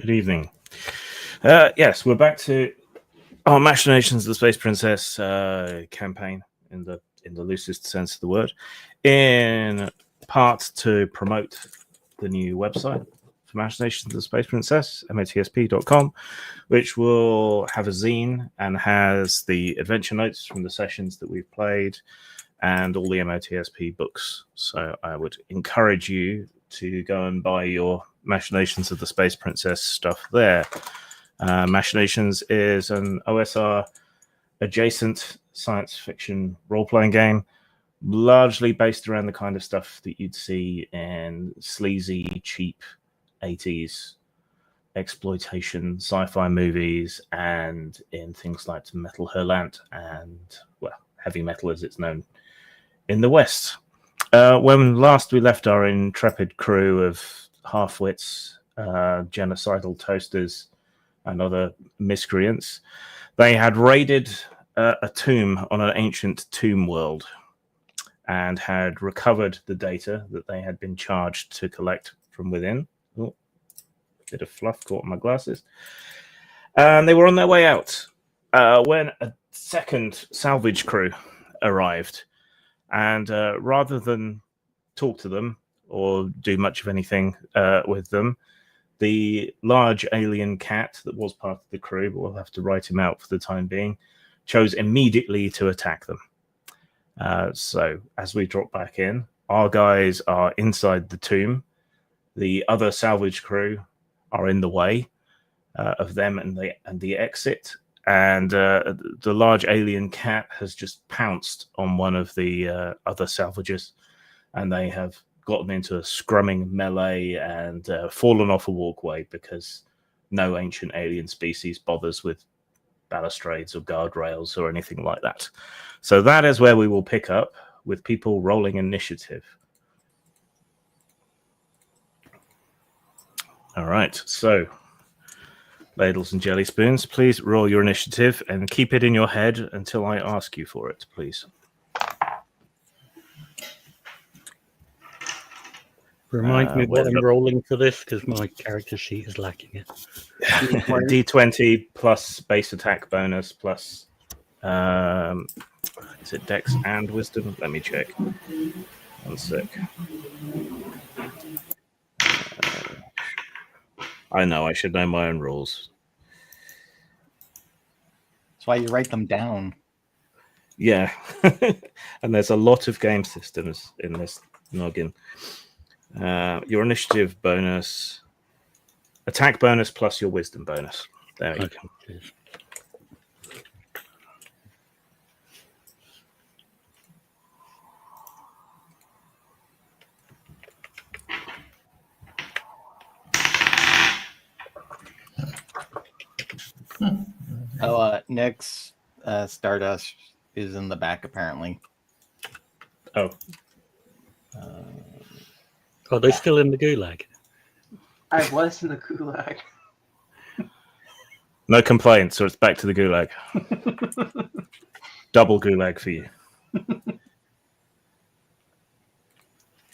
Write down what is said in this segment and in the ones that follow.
Good evening. Yes, we're back to our Machinations of the Space Princess campaign in the loosest sense of the word, in part to promote the new website for Machinations of the Space Princess, MOTSP.com, which will have a zine and has the adventure notes from the sessions that we've played and all the MOTSP books. So I would encourage you to go and buy your Machinations of the Space Princess stuff there. Machinations is an OSR adjacent science fiction role-playing game, largely based around the kind of stuff that you'd see in sleazy, cheap 80s exploitation sci-fi movies and in things like Metal Hurlant and, well, heavy metal as it's known in the West. When last we left our intrepid crew of half-wits, genocidal toasters, and other miscreants, they had raided a tomb on an ancient tomb world and had recovered the data that they had been charged to collect from within. Oh, bit of fluff caught in my glasses. And they were on their way out when a second salvage crew arrived. And rather than talk to them or do much of anything with them, the large alien cat that was part of the crew, but we'll have to write him out for the time being, chose immediately to attack them. So as we drop back in, our guys are inside the tomb. The other salvage crew are in the way of them and the exit. And the large alien cat has just pounced on one of the other salvagers, and they have gotten into a scrumming melee and fallen off a walkway because no ancient alien species bothers with balustrades or guardrails or anything like that. So that is where we will pick up with people rolling initiative. All right, so ladles and jelly spoons, please roll your initiative and keep it in your head until I ask you for it, please. Remind me what I'm rolling for this, because my character sheet is lacking it. D20 plus base attack bonus plus is it Dex and Wisdom? Let me check. One sec. I know, I should know my own rules. That's why you write them down. Yeah. And there's a lot of game systems in this noggin. Your initiative bonus, attack bonus plus your wisdom bonus. There you go. Cheers. Nick's Stardust is in the back, apparently. Oh. Are they still in the gulag? I was in the gulag. No complaints, so it's back to the gulag. Double gulag for you.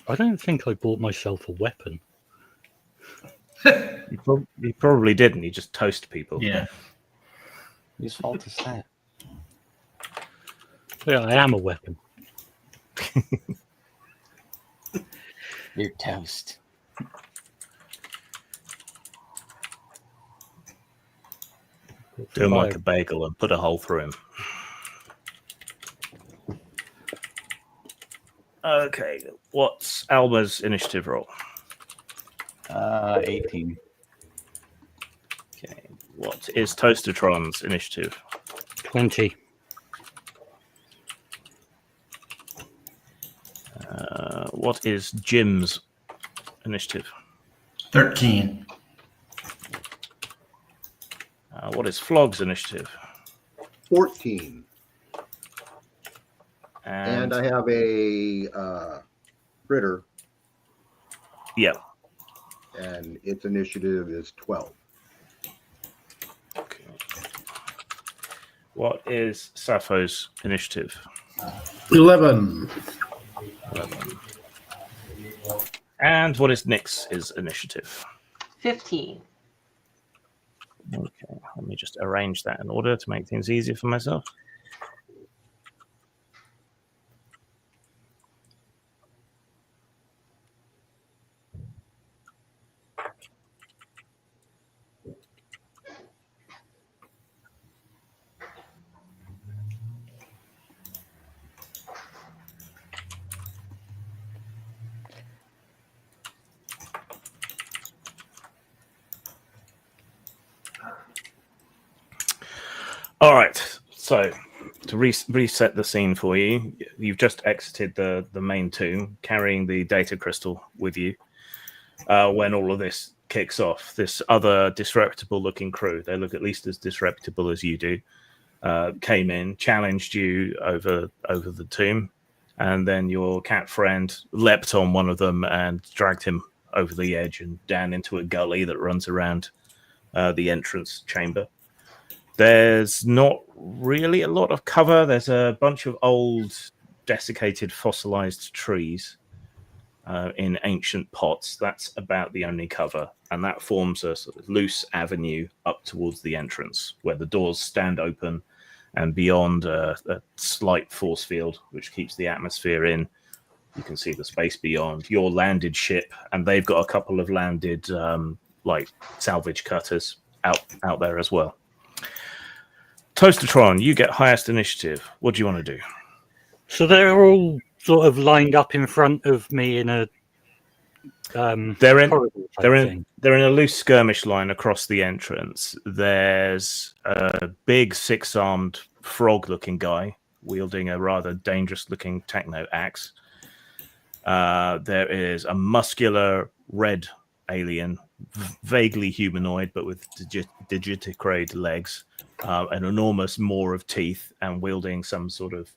I don't think I bought myself a weapon. You probably didn't. You just toast people. Yeah. Whose fault is that? Yeah, I am a weapon. You're toast. Do him like a bagel and put a hole through him. Okay, what's Alma's initiative roll? 18. Okay, what is Toastertron's initiative? 20. What is Jim's initiative? 13. What is Flog's initiative? 14. And I have a critter, yeah. and its initiative is 12. Okay. What is Sappho's initiative? 11. 11. And what is Nyx's initiative? 15. Okay, let me just arrange that in order to make things easier for myself. All right, so to reset the scene for you, you've just exited the main tomb, carrying the data crystal with you. When all of this kicks off, this other disreputable-looking crew, they look at least as disreputable as you do, came in, challenged you over the tomb, and then your cat friend leapt on one of them and dragged him over the edge and down into a gully that runs around the entrance chamber. There's not really a lot of cover. There's a bunch of old, desiccated, fossilized trees in ancient pots. That's about the only cover. And that forms a sort of loose avenue up towards the entrance where the doors stand open, and beyond a slight force field, which keeps the atmosphere in. You can see the space beyond your landed ship, and they've got a couple of landed salvage cutters out there as well. Toastertron, you get highest initiative. What do you want to do? So they're all sort of lined up in front of me in a they're in thing. they're in a loose skirmish line across the entrance. There's a big six-armed frog-looking guy wielding a rather dangerous-looking techno axe. There is a muscular red alien, vaguely humanoid, but with digitigrade legs, an enormous maw of teeth, and wielding some sort of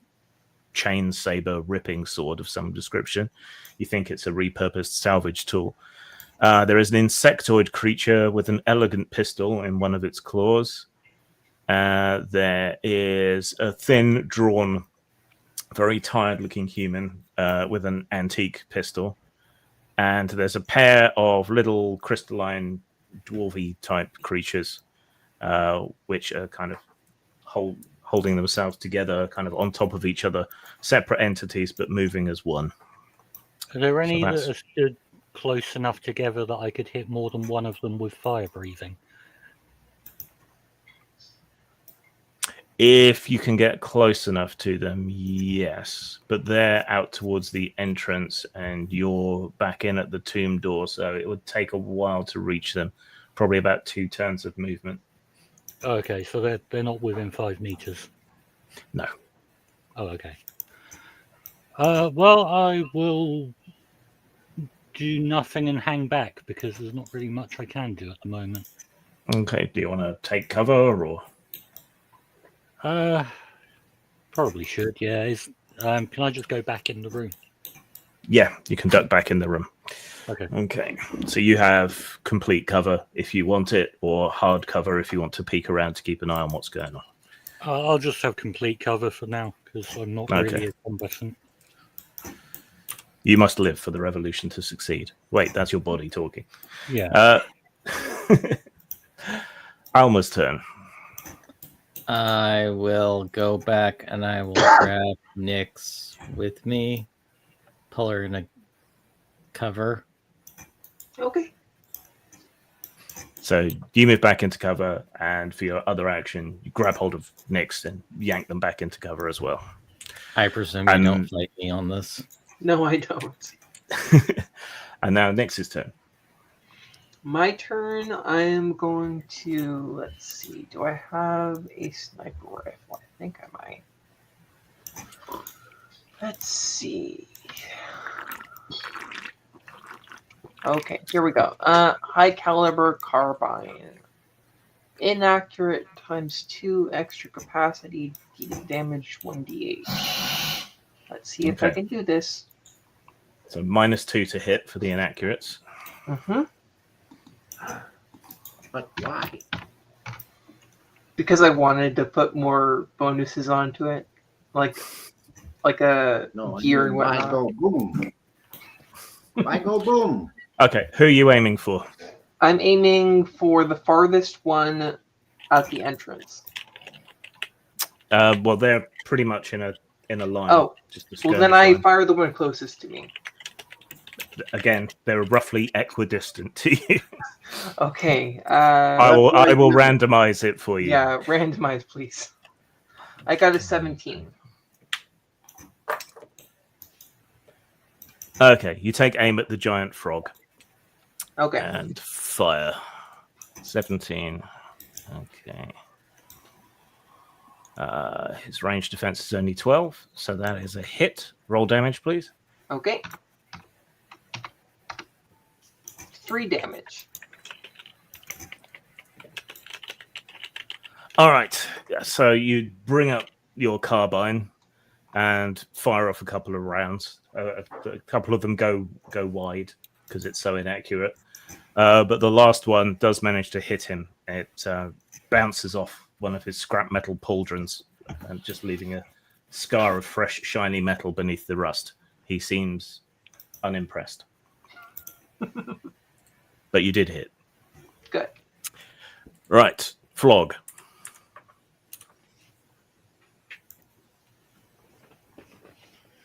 chain saber ripping sword of some description. You think it's a repurposed salvage tool. There is an insectoid creature with an elegant pistol in one of its claws. There is a thin, drawn, very tired-looking human with an antique pistol. And there's a pair of little crystalline, dwarvy-type creatures, which are kind of holding themselves together, kind of on top of each other, separate entities, but moving as one. Are there any that are stood close enough together that I could hit more than one of them with fire breathing? If you can get close enough to them, yes. But they're out towards the entrance, and you're back in at the tomb door, so it would take a while to reach them. Probably about 2 turns of movement. Okay, so they're not within 5 meters. No. Oh, okay. Well, I will do nothing and hang back because there's not really much I can do at the moment. Okay. Do you want to take cover or? Probably should. Yeah. Can I just go back in the room? Yeah, you can duck back in the room. Okay. Okay. So you have complete cover if you want it, or hard cover if you want to peek around to keep an eye on what's going on. I'll just have complete cover for now because I'm not really a combatant. You must live for the revolution to succeed. Wait, that's your body talking. Yeah. Alma's turn. I will go back and I will grab Nyx with me, pull her in a cover. Okay. So you move back into cover, and for your other action, you grab hold of Nyx and yank them back into cover as well. I presume you don't fight me on this. No, I don't. And now Nyx's turn. My turn. I am going to, let's see, do I have a sniper rifle? I think I might. Let's see. Okay, here we go. High caliber carbine. Inaccurate times 2 extra capacity, damage 1d8. Let's see if I can do this. So -2 to hit for the inaccurates. Mm-hmm. But why? Because I wanted to put more bonuses onto it, like a gear and whatnot. Why go boom? Why go boom? Okay, who are you aiming for? I'm aiming for the farthest one at the entrance? Well, they're pretty much in a line. Oh, just a well then skirmish I line. fire the one closest to me. Again, they're roughly equidistant to you. Okay. I will randomize it for you. Yeah, randomize, please. I got a 17. Okay, you take aim at the giant frog. Okay. And fire. 17. Okay. His range defense is only 12, so that is a hit. Roll damage, please. Okay. 3 damage. All right. So you bring up your carbine and fire off a couple of rounds. A couple of them go wide because it's so inaccurate. But the last one does manage to hit him. It bounces off one of his scrap metal pauldrons and just leaving a scar of fresh, shiny metal beneath the rust. He seems unimpressed. But you did hit. Good. Right. Flog.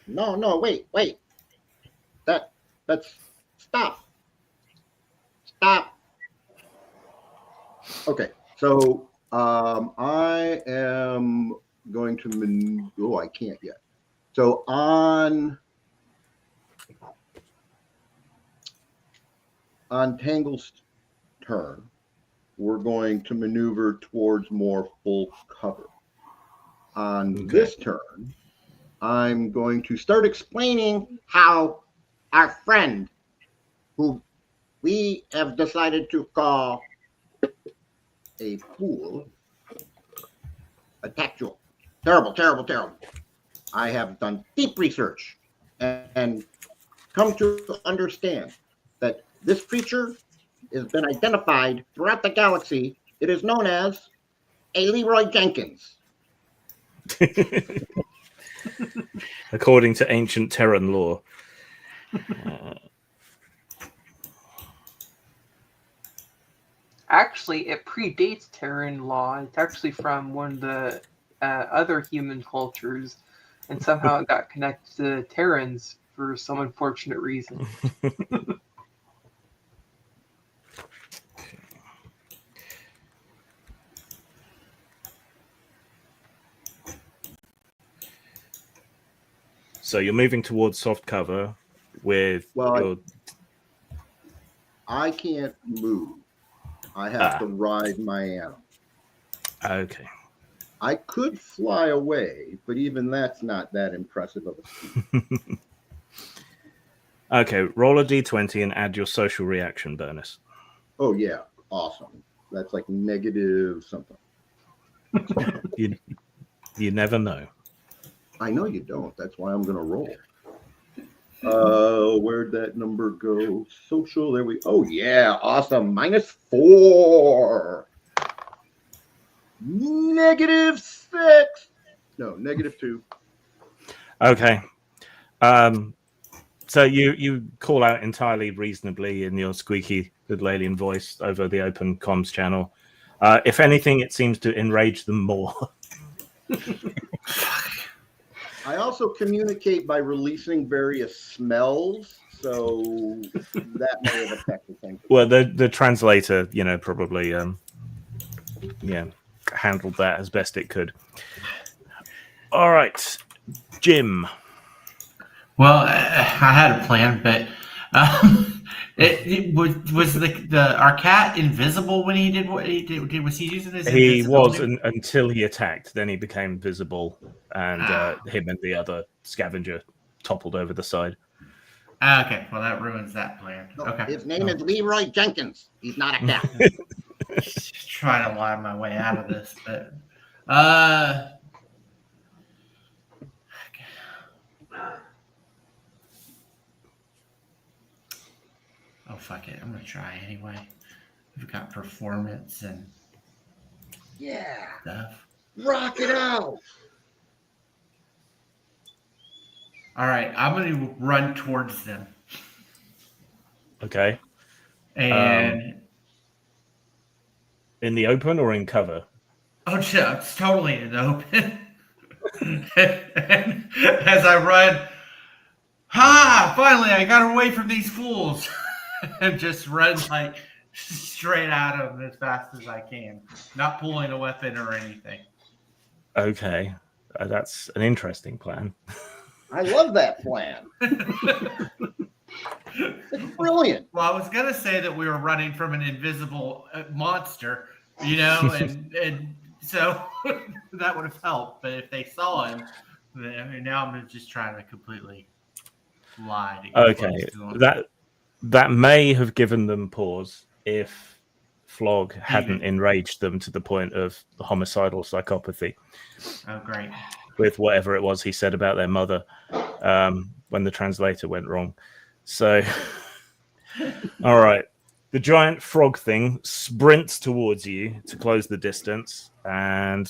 No, wait. That's stop. Okay, so I am going to I can't yet. So on Tangle's turn, we're going to maneuver towards more full cover. On this turn, I'm going to start explaining how our friend, who we have decided to call a fool, attacked you. Terrible. I have done deep research and come to understand that this creature has been identified throughout the galaxy. It is known as a Leroy Jenkins. According to ancient Terran lore. Actually, it predates Terran law. It's actually from one of the other human cultures, and somehow it got connected to Terrans for some unfortunate reason. So you're moving towards soft cover with I can't move. I have to ride my animal. Okay. I could fly away, but even that's not that impressive of a speed. Okay, roll a d20 and add your social reaction bonus. Oh, yeah. Awesome. That's like negative something. You never know. I know you don't. That's why I'm going to roll. Where'd that number go? Social. There we. Oh yeah, awesome. -4. -6. No, -2. Okay. So you call out entirely reasonably in your squeaky little alien voice over the open comms channel. If anything, it seems to enrage them more. I also communicate by releasing various smells, so that may have affected things. Well, the translator, probably handled that as best it could. All right, Jim. Well, I had a plan, but it was our cat invisible when he did what he did. Was he using his? He was until he attacked. Then he became visible, and him and the other scavenger toppled over the side. Okay, well that ruins that plan. No, okay, his name is Leroy Jenkins. He's not a cat. Just trying to lie my way out of this, but oh fuck it, I'm gonna try anyway. We've got performance and stuff. Rock it out. All right, I'm gonna run towards them. Okay. And In the open or in cover? Oh, yeah, it's totally in the open. And as I run, finally, I got away from these fools. And just run like straight at them as fast as I can, not pulling a weapon or anything. Okay, that's an interesting plan. I love that plan. It's brilliant. Well, I was gonna say that we were running from an invisible monster, and so that would have helped. But if they saw him, then now I'm just trying to completely lie. To get Okay, close to him. that may have given them pause if Flog hadn't Even. enraged them to the point of homicidal psychopathy. Oh, great. With whatever it was he said about their mother when the translator went wrong. So, all right. The giant frog thing sprints towards you to close the distance and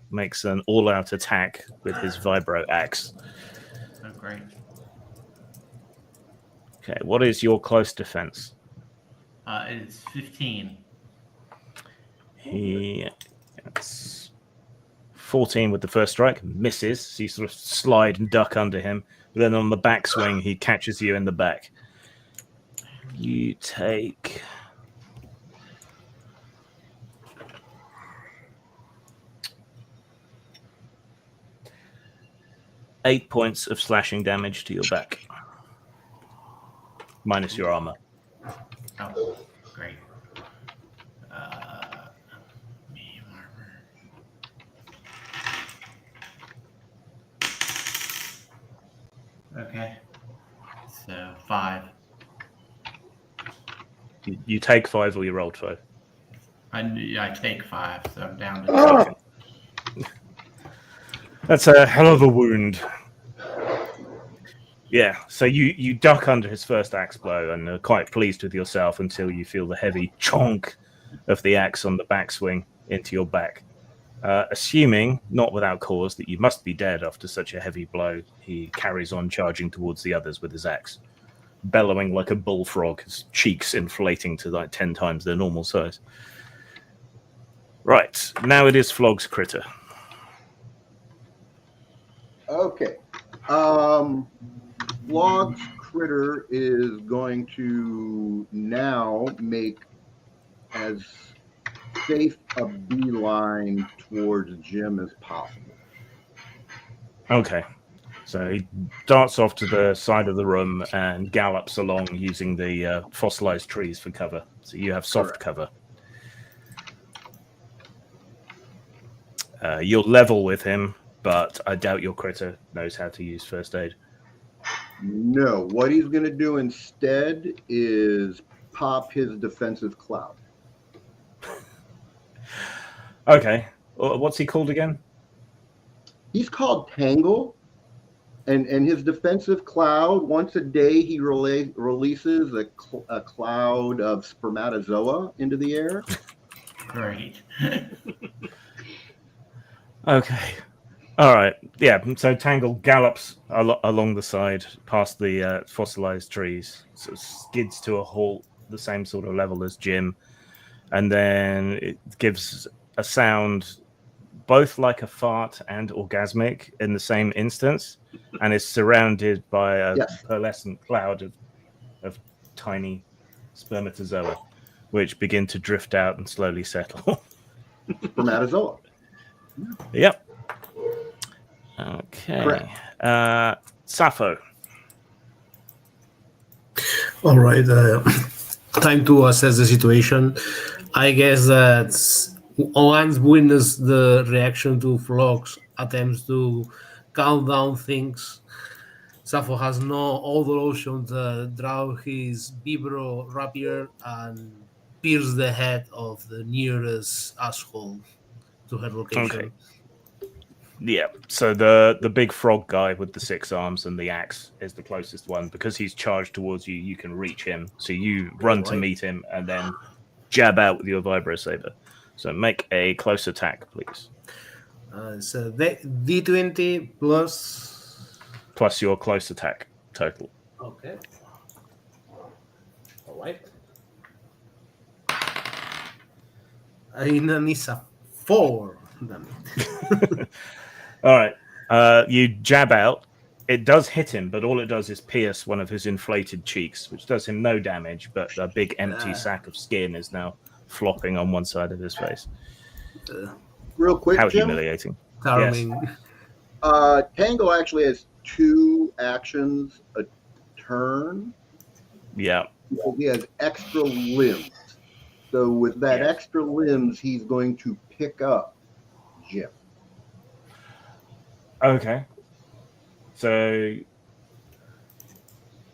makes an all-out attack with his vibro axe. Oh, great. Okay, what is your close defense? It's 15. He gets 14 with the first strike, misses. So you sort of slide and duck under him. But then on the backswing, he catches you in the back. You take 8 points of slashing damage to your back, minus your armor. Oh, great. Medium armor. Okay. So 5. You take 5 or you rolled 5? I take 5, so I'm down to 2. That's a hell of a wound. Yeah, so you duck under his first axe blow and are quite pleased with yourself until you feel the heavy chonk of the axe on the backswing into your back. Assuming, not without cause, that you must be dead after such a heavy blow, he carries on charging towards the others with his axe, bellowing like a bullfrog, his cheeks inflating to like 10 times their normal size. Right, now it is Flog's critter. Okay. Flog's critter is going to now make as safe a beeline towards Jim as possible. Okay. So he darts off to the side of the room and gallops along using the fossilized trees for cover. So you have soft cover. You'll level with him, but I doubt your critter knows how to use first aid. No, what he's going to do instead is pop his defensive cloud. Okay. What's he called again? He's called Tangle, and his defensive cloud, once a day he releases a cloud of spermatozoa into the air. Great. Okay. All right. Yeah. So Tangle gallops along the side past the fossilized trees, sort of skids to a halt, the same sort of level as Jim, and then it gives a sound both like a fart and orgasmic in the same instance, and is surrounded by a pearlescent cloud of tiny spermatozoa, which begin to drift out and slowly settle. Spermatozoa. Yep. Okay. Sappho. All right. Time to assess the situation. I guess that once witness the reaction to Flog's attempts to calm down things, Sappho has no other option to draw his vibro rapier and pierce the head of the nearest asshole to her location. Okay. Yeah, so the big frog guy with the 6 arms and the axe is the closest one. Because he's charged towards you, you can reach him. So you run to meet him and then jab out with your vibro saber. So make a close attack, please. So D20 plus your close attack total. Okay. All right. And it's a 4. Damn it. All right. You jab out. It does hit him, but all it does is pierce one of his inflated cheeks, which does him no damage, but a big empty sack of skin is now flopping on one side of his face. Real quick, How Jim. humiliating. Charming. Tango actually has 2 actions a turn. Yeah. So he has extra limbs. So with that extra limbs, he's going to pick up Jim. Okay. So,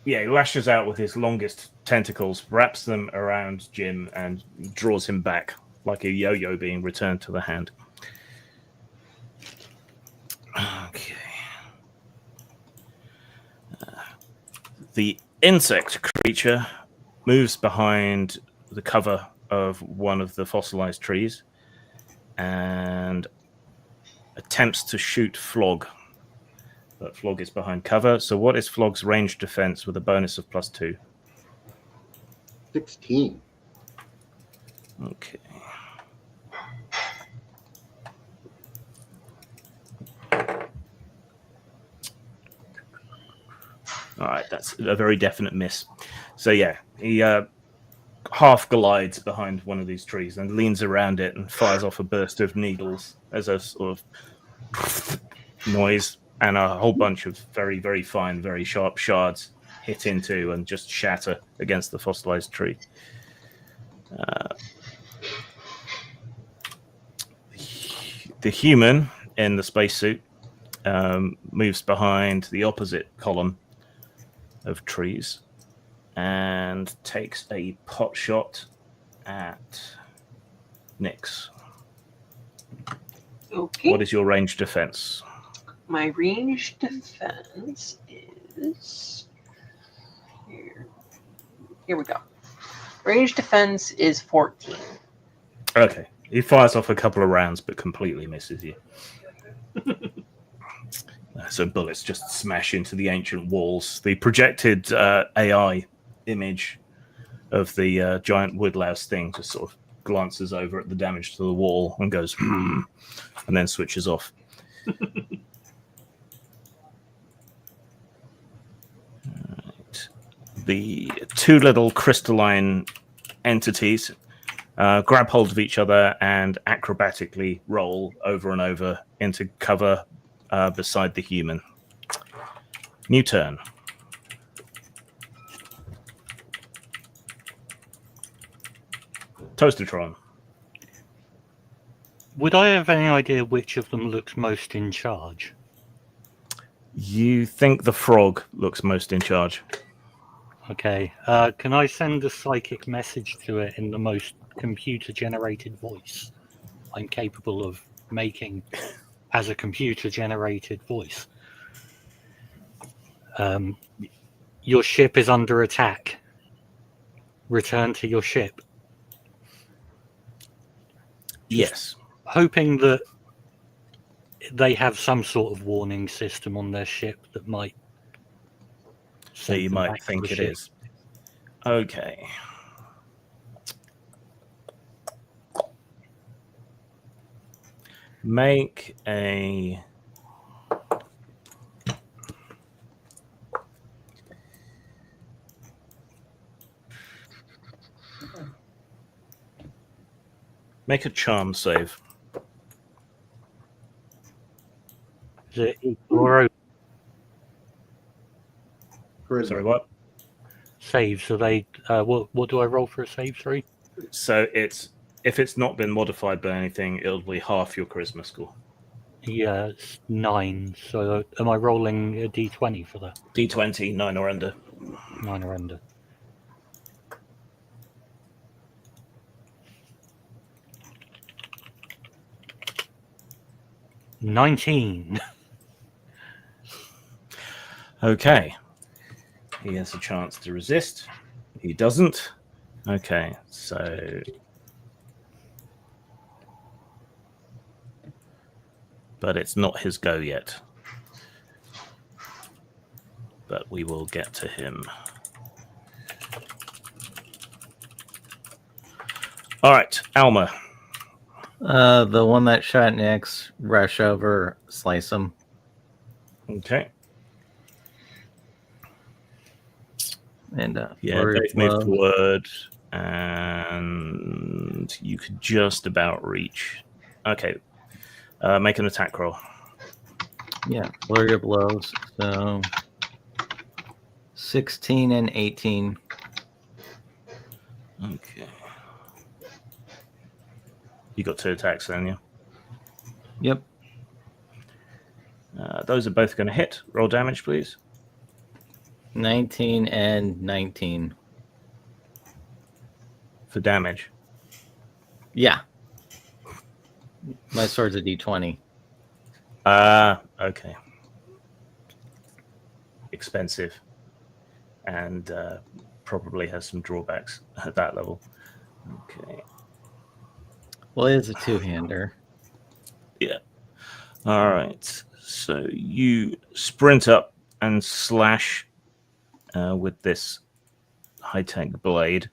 yeah, he lashes out with his longest tentacles, wraps them around Jim, and draws him back like a yo-yo being returned to the hand. Okay. The insect creature moves behind the cover of one of the fossilized trees and attempts to shoot Flog. But Flog is behind cover. So what is Flog's range defense with a bonus of +2? 16. Okay. All right, that's a very definite miss. So yeah, he half glides behind one of these trees and leans around it and fires off a burst of needles as a sort of noise, and a whole bunch of very, very fine, very sharp shards hit into and just shatter against the fossilized tree. The human in the spacesuit moves behind the opposite column of trees and takes a pot shot at Nyx. Okay. What is your range defense? My range defense is here. Here we go. Range defense is 14. Okay. He fires off a couple of rounds but completely misses you. So bullets just smash into the ancient walls. The projected AI image of the giant woodlouse thing just sort of glances over at the damage to the wall and goes, and then switches off. Right. The 2 little crystalline entities grab hold of each other and acrobatically roll over and over into cover beside the human. New turn. Toastertron. Would I have any idea which of them looks most in charge? You think the frog looks most in charge? Okay. Can I send a psychic message to it in the most computer-generated voice I'm capable of making as a computer-generated voice? Your ship is under attack. Return to your ship. Yes. Hoping that they have some sort of warning system on their ship that might... So you might think it is. Okay. Make a... Make a charm save. Is it equal or Charisma. Sorry, what? save? So they... what do I roll for a save, sorry? So it's... If it's not been modified by anything, it'll be half your charisma score. Yeah, it's 9. So am I rolling a d20 for that? D20, 9 or under. 9 or under. $19. Okay. He has a chance to resist. He doesn't. Okay, so... But it's not his go yet. But we will get to him. All right, Alma. The one that shot Nyx, rush over, slice him. Okay. And Yeah, flurry of both move blows. forward, and you could just about reach. Okay. Make an attack roll. Yeah, flurry of blows. So 16 and 18. Okay. You got 2 attacks then, yeah? Yep. Those are both going to hit. Roll damage, please. 19 and 19. For damage. Yeah. My sword's a d20. Okay. Expensive. And probably has some drawbacks at that level. Okay. Well, it is a two-hander. Yeah. All right. So you sprint up and slash with this high-tech blade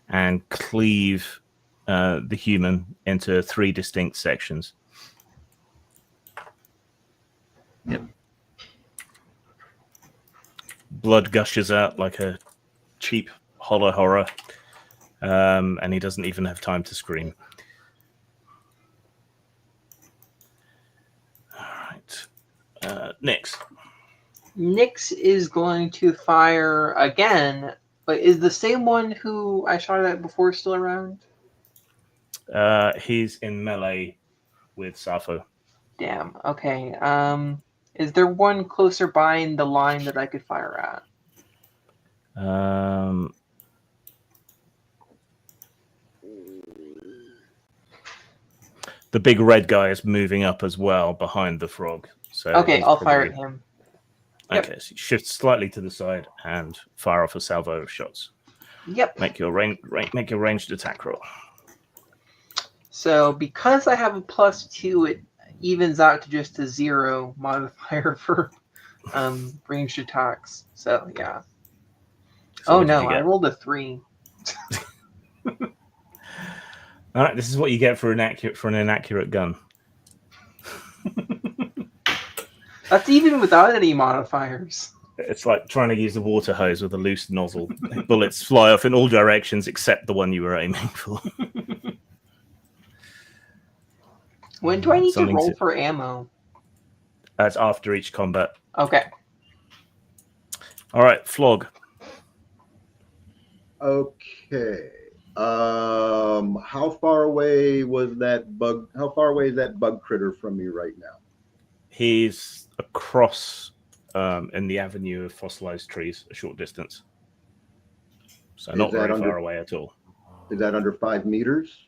and cleave the human into 3 distinct sections. Yep. Blood gushes out like a cheap hollow horror, and he doesn't even have time to scream. All right. Next. Nyx is going to fire again, but is the same one who I shot at before still around? He's in melee with Sappho. Damn. Okay. Is there one closer by in the line that I could fire at? The big red guy is moving up as well behind the frog. So Okay, he's I'll fire probably- at him. Okay, so you shift slightly to the side and fire off a salvo of shots. Yep. Make your ranged attack roll. So because I have a +2, it evens out to just a 0 modifier for ranged attacks. So yeah. So Oh what did no, you I get? rolled a 3. All right, this is what you get for an inaccurate gun. That's even without any modifiers. It's like trying to use a water hose with a loose nozzle. Bullets fly off in all directions except the one you were aiming for. When do I need Something to roll to- for ammo? That's after each combat. Okay. All right, Flog. Okay. How far away was that bug? How far away is that bug critter from me right now? He's across in the avenue of fossilized trees, a short distance. So not Is that very under- far away at all. Is that under 5 meters?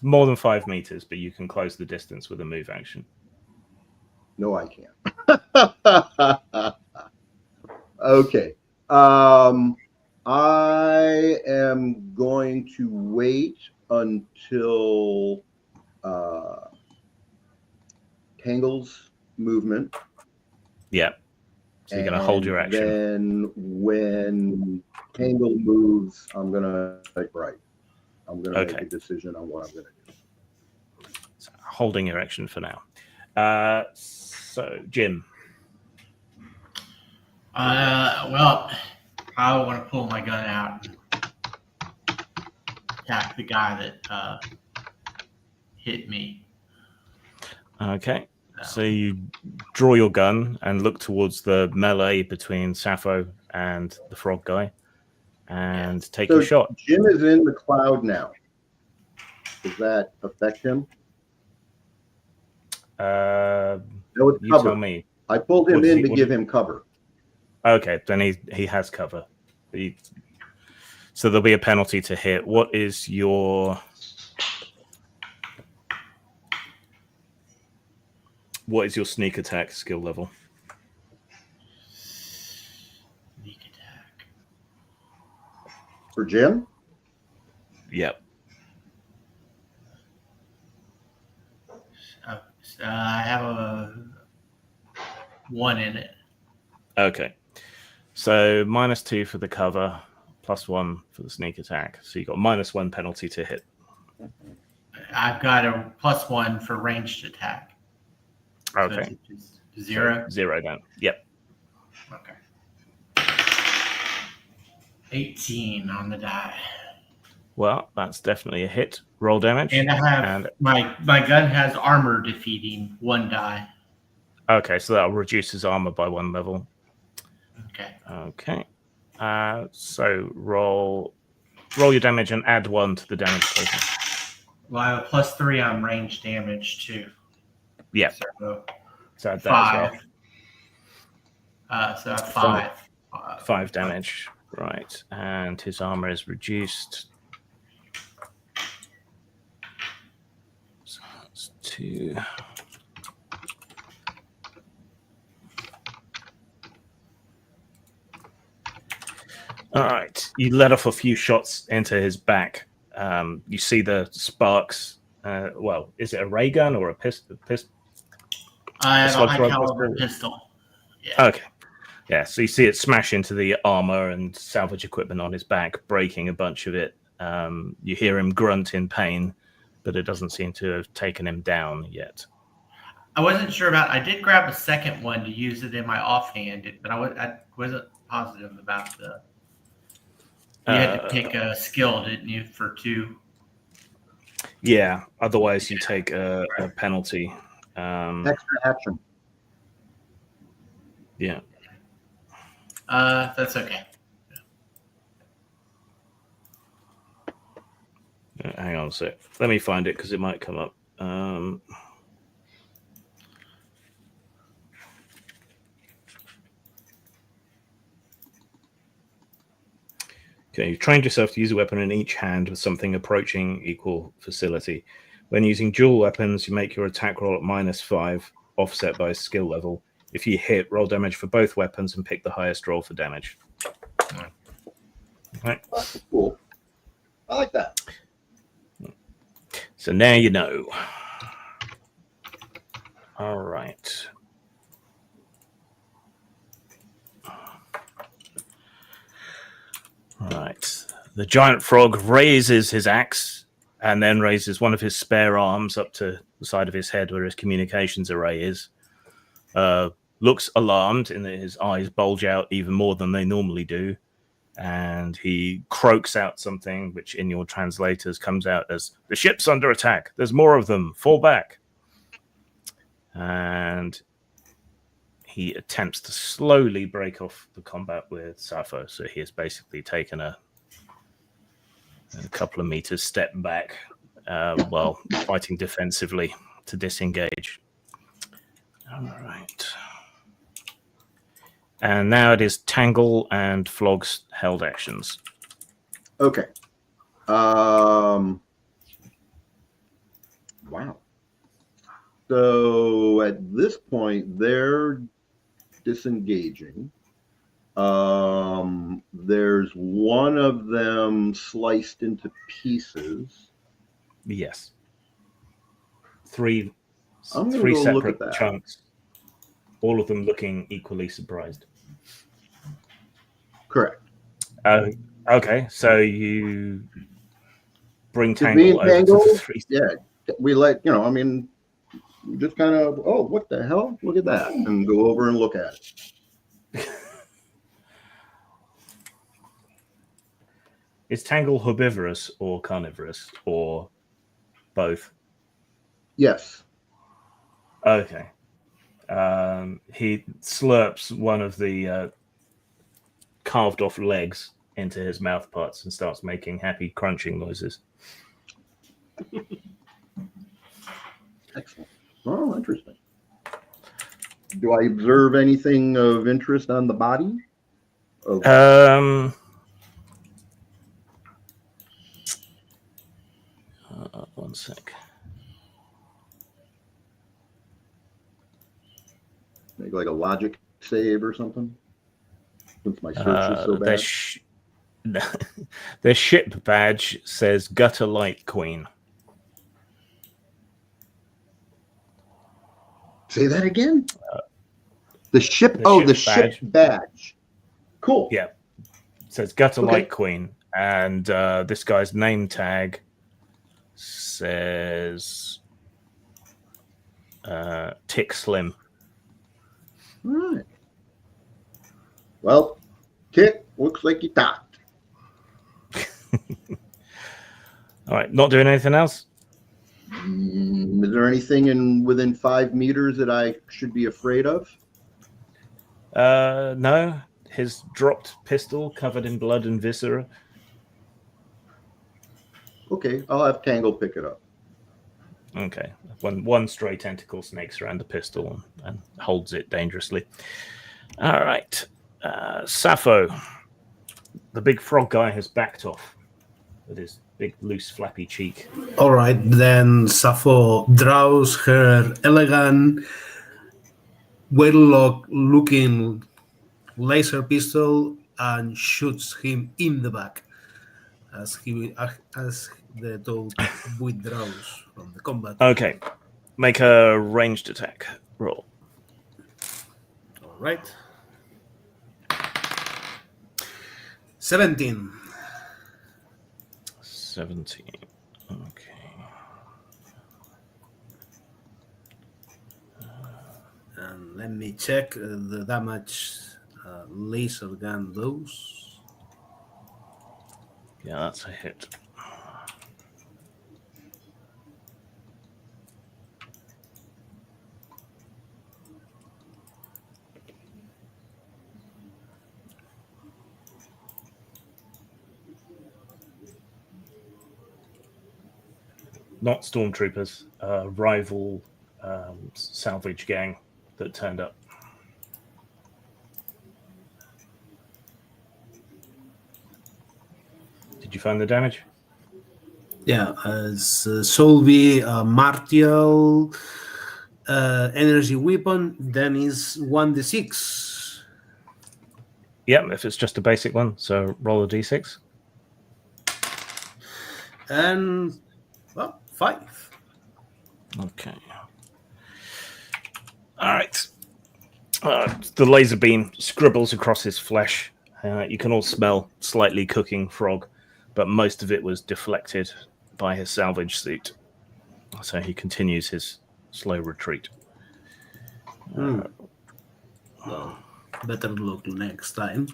More than 5 meters, but you can close the distance with a move action. No, I can't. Okay. I am going to wait until Tangle's movement. Yeah. So you're going to hold your action. Then when Tangle moves, I'm going to take right. I'm going to Okay. make a decision on what I'm going to do. So holding your action for now. So, Jim. Well, I want to pull my gun out and attack the guy that hit me. Okay. So you draw your gun and look towards the melee between Sappho and the frog guy and take your shot. Jim is in the cloud now. Does that affect him? No, it's You cover. tell me. I pulled him What does in he- to what give do- him cover. Okay, then he has cover. So there'll be a penalty to hit. What is your sneak attack skill level? Sneak attack. For Jim? Yep. I have a 1 in it. Okay. So -2 for the cover, +1 for the sneak attack. So you got -1 penalty to hit. I've got a +1 for ranged attack. So Okay. it's just 0. So 0 down. Yep. Okay. 18 on the die. Well, that's definitely a hit. Roll damage. And I have And my gun has armor defeating 1 die. okay, so that'll reduce his armor by 1 level. Okay. Okay. So roll your damage and add 1 to the damage total. Well, I have a +3 on range damage too. Yeah. So So add that 5. as well. So 5. 5 damage. Right. And his armor is reduced. So that's 2. All right. You let off a few shots into his back. You see the sparks. Well, is it a ray gun or a pistol? I have a slug high throw caliber pistol? pistol. Yeah. Okay. Yeah, so you see it smash into the armor and salvage equipment on his back, breaking a bunch of it. You hear him grunt in pain, but it doesn't seem to have taken him down yet. I wasn't sure about. I did grab a second one to use it in my offhand, but I wasn't positive about the. You had to pick a skill, didn't you, for 2? Yeah, otherwise you take a penalty. Extra action. Yeah. That's okay. Hang on a sec. Let me find it because it might come up. Okay, you've trained yourself to use a weapon in each hand with something approaching equal facility. When using dual weapons, you make your attack roll at -5, offset by skill level. If you hit, roll damage for both weapons and pick the highest roll for damage. Right. That's cool. I like that. So now you know. All right. All right. The giant frog raises his axe and then raises one of his spare arms up to the side of his head where his communications array is. Looks alarmed in that his eyes bulge out even more than they normally do. And he croaks out something, which in your translators comes out as, "The ship's under attack. There's more of them. Fall back." And he attempts to slowly break off the combat with Sappho. So he has basically taken a couple of meters step back while fighting defensively to disengage. All right. And now it is Tangle and Flog's held actions. Okay. Wow. So at this point, they're disengaging. There's one of them sliced into pieces. Yes. Three I'm gonna three go look at separate that. chunks, all of them looking equally surprised. Correct. Okay, so you bring Did me Tangle and over to Tangle? the 3. Yeah, we let I mean, we just kind of, oh, what the hell? Look at that, and go over and look at it. Is Tangle herbivorous or carnivorous or both? Yes. Okay. He slurps one of the carved off legs into his mouth parts and starts making happy crunching noises. Excellent. Oh, interesting. Do I observe anything of interest on the body? One sec. Make like a logic save or something? Since my search is so bad. Their ship badge says Gutter Light Queen. Say that again? The ship. The ship ship badge. Cool. Yeah. It says Gutter Okay. Light Queen. And this guy's name tag says Tick Slim. All right. Well, Tick, looks like you talked. All right, not doing anything else? Is there anything within 5 meters that I should be afraid of? No. His dropped pistol covered in blood and viscera. Okay, I'll have Tango pick it up. Okay. One stray tentacle snakes around the pistol and holds it dangerously. All right. Sappho. The big frog guy has backed off with his big, loose, flappy cheek. All right, then Sappho draws her elegant, well-looking laser pistol and shoots him in the back as the dog withdraws from the combat. Okay. Make a ranged attack roll. All right. 17. 17. Okay. And let me check the damage laser gun does. Yeah, that's a hit. Not stormtroopers, rival salvage gang that turned up. Did you find the damage? Yeah, as Solvi martial energy weapon, then is 1d6. Yep, if it's just a basic one, so roll a d6. And, well, 5. Okay. All right. The laser beam scribbles across his flesh. You can all smell slightly cooking frog, but most of it was deflected by his salvage suit. So he continues his slow retreat. Well, better look next time.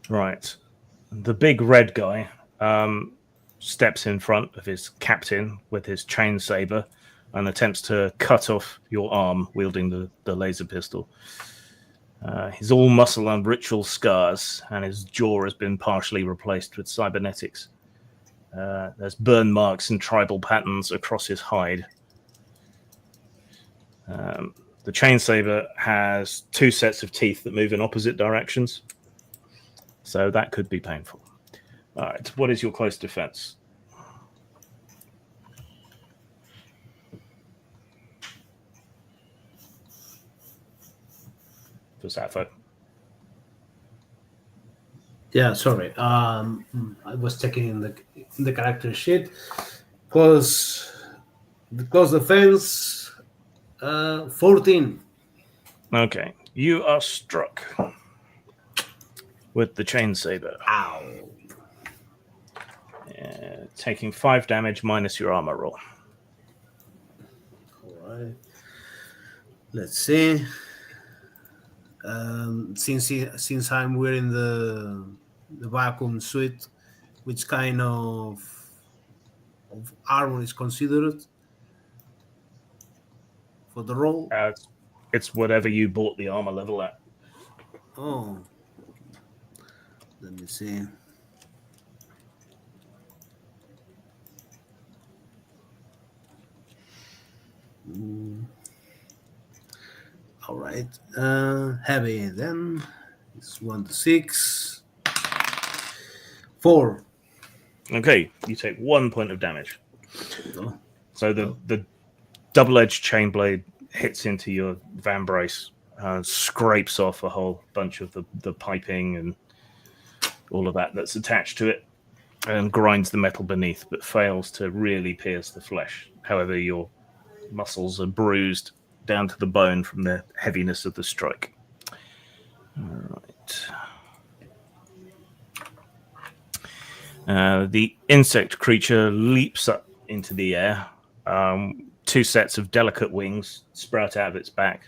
Right. The big red guy steps in front of his captain with his chain saber and attempts to cut off your arm wielding the laser pistol. He's all muscle and ritual scars, and his jaw has been partially replaced with cybernetics. There's burn marks and tribal patterns across his hide. The chain saber has 2 sets of teeth that move in opposite directions, so that could be painful. All right, what is your close defense? For Sappho. Yeah, sorry. I was checking in the character sheet. Close defense, 14. Okay, you are struck with the chain saber. Ow. Taking 5 damage minus your armor roll. All right. Let's see. Since I'm wearing the vacuum suit, which kind of armor is considered for the roll? It's whatever you bought the armor level at. Oh, let me see. All right. Heavy then. It's 1d6. 4. Okay, you take 1 point of damage. Oh. So the double-edged chain blade hits into your van brace, scrapes off a whole bunch of the piping and all of that's attached to it, and grinds the metal beneath, but fails to really pierce the flesh. However, your muscles are bruised down to the bone from the heaviness of the strike. All right. The insect creature leaps up into the air. Two sets of delicate wings sprout out of its back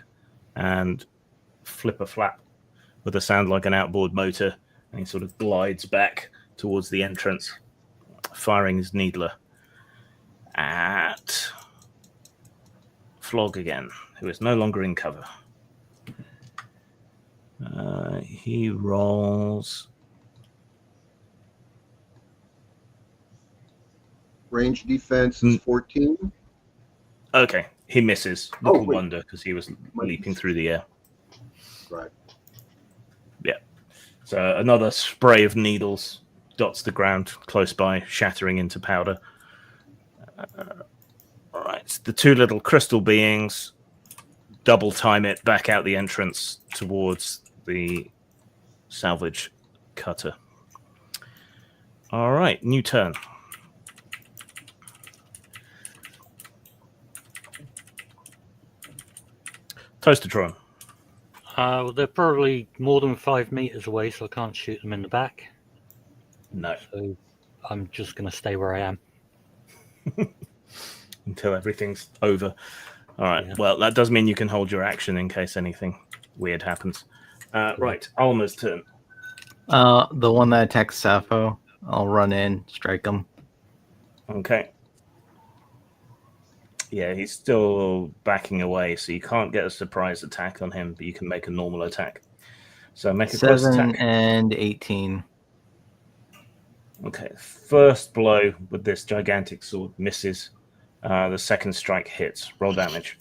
and flip a flap with a sound like an outboard motor, and he sort of glides back towards the entrance, firing his needler at Flog again, who is no longer in cover. He rolls. Range defense is 14. Okay, he misses. Little wonder, because he was leaping through the air. Right. Yeah. So another spray of needles dots the ground close by, shattering into powder. All right. The two little crystal beings double time it back out the entrance towards the salvage cutter. All right. New turn. Toastertron. Well, they're probably more than 5 meters away, so I can't shoot them in the back. No. So I'm just going to stay where I am. Until everything's over. All right. Yeah. Well, that does mean you can hold your action in case anything weird happens. Right. Alma's turn. The one that attacks Sappho, I'll run in, strike him. Okay. Yeah, he's still backing away, so you can't get a surprise attack on him, but you can make a normal attack. So make a close 7 attack. and 18. Okay. First blow with this gigantic sword misses. The second strike hits. Roll damage.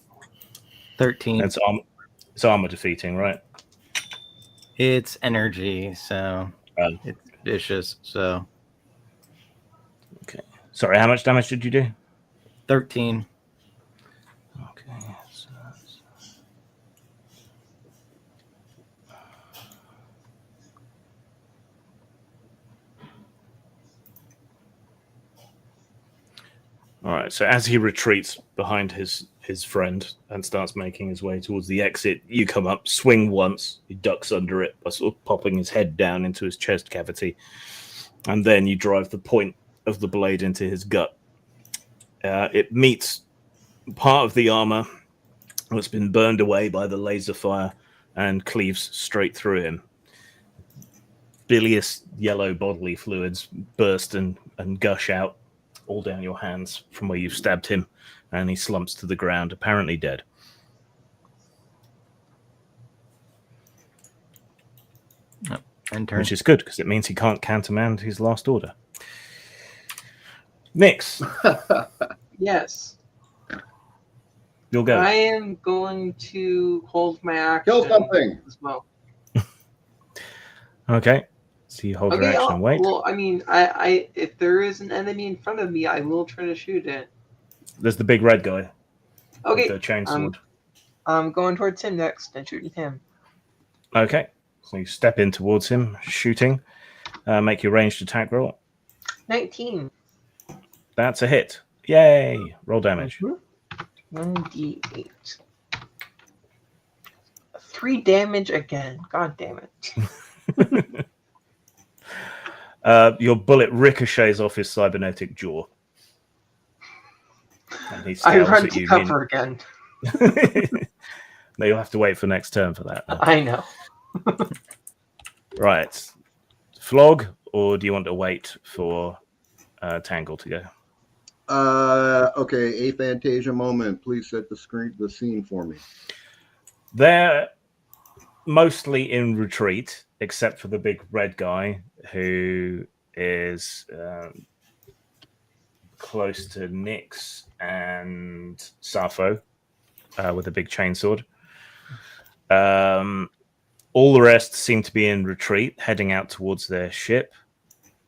13. It's armor defeating, right? It's energy, so it's vicious. So Okay. Sorry, how much damage did you do? 13. Okay. So all right. So as he retreats behind his friend and starts making his way towards the exit, you come up, swing once, he ducks under it by sort of popping his head down into his chest cavity, and then you drive the point of the blade into his gut. It meets part of the armor that's been burned away by the laser fire and cleaves straight through him. Bilious yellow bodily fluids burst and gush out all down your hands from where you've stabbed him, and he slumps to the ground, apparently dead. And turn. Which is good, because it means he can't countermand his last order. Nix, Yes. you'll go. I am going to hold my action. Kill something. As well. Okay. So you hold your action and wait. Well, I mean, I if there is an enemy in front of me, I will try to shoot it. There's the big red guy Okay. with the chainsword. I'm going towards him next and shooting him. Okay. So you step in towards him, shooting. Make your ranged attack roll. 19. That's a hit. Yay! Roll damage. 1d8. 3 damage again. God damn it. Your bullet ricochets off his cybernetic jaw. And he I scowls run at to you. cover again. No, you'll have to wait for next turn for that. I know. Right. Flog, or do you want to wait for Tangle to go? Okay, Aphantasia moment. Please set the scene for me. They're mostly in retreat, except for the big red guy who is close to Nyx and Sappho with a big chainsword. All the rest seem to be in retreat, heading out towards their ship.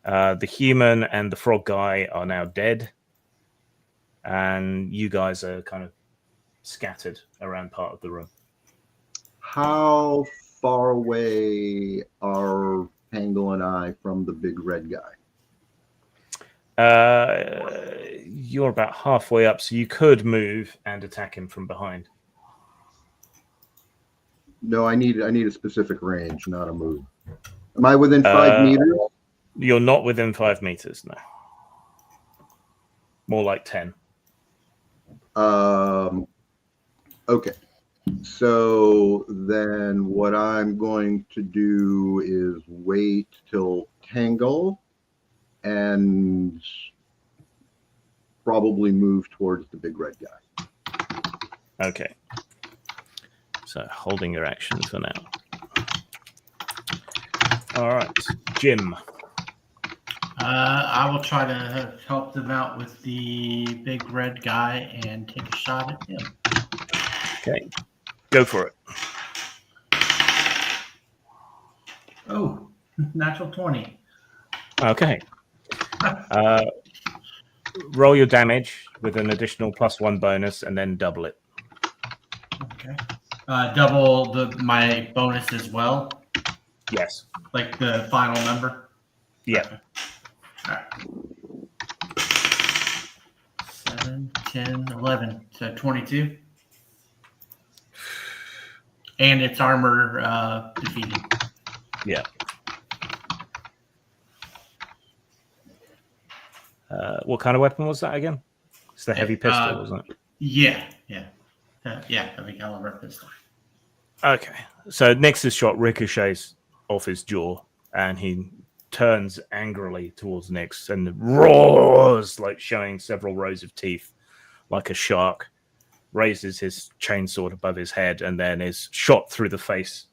The human and the frog guy are now dead. And you guys are kind of scattered around part of the room. How far away are Tangle and I from the big red guy? You're about halfway up, so you could move and attack him from behind. No, I need a specific range, not a move. Am I within 5 meters? You're not within 5 meters, no. More like 10. Okay. So then what I'm going to do is wait till Tangle and probably move towards the big red guy. Okay. So holding your action for now. All right, Jim. I will try to help them out with the big red guy and take a shot at him. Okay, go for it. Oh, natural 20. Okay. Roll your damage with an additional +1 bonus, and then double it. Okay. Double my bonus as well, Yes. like the final number. Yeah. Okay. All right. 7, 10, 11, so 22. And its armor defeated. Yeah. What kind of weapon was that again? It's the heavy pistol, wasn't it? Yeah. Heavy caliber pistol. Okay. So Nix's shot ricochets off his jaw, and he turns angrily towards Nix and roars, like showing several rows of teeth, like a shark. Raises his chainsword above his head, and then is shot through the face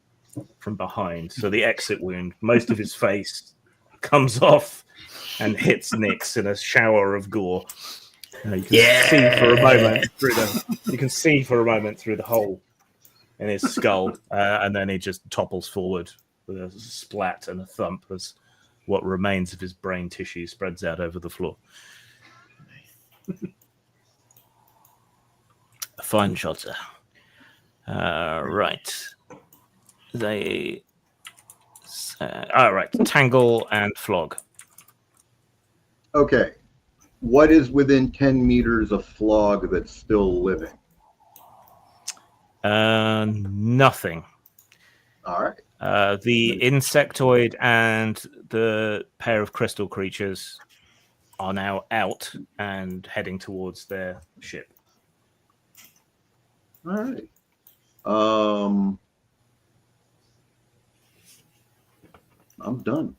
from behind. So the exit wound, most of his face comes off and hits Nix in a shower of gore. You can see for a moment through the hole in his skull, and then he just topples forward with a splat and a thump as what remains of his brain tissue spreads out over the floor. A fine shot, sir. Right. All right. Tangle and Flog. Okay. What is within 10 meters of Flog that's still living? Nothing. All right. The insectoid and the pair of crystal creatures are now out and heading towards their ship. All right. I'm done.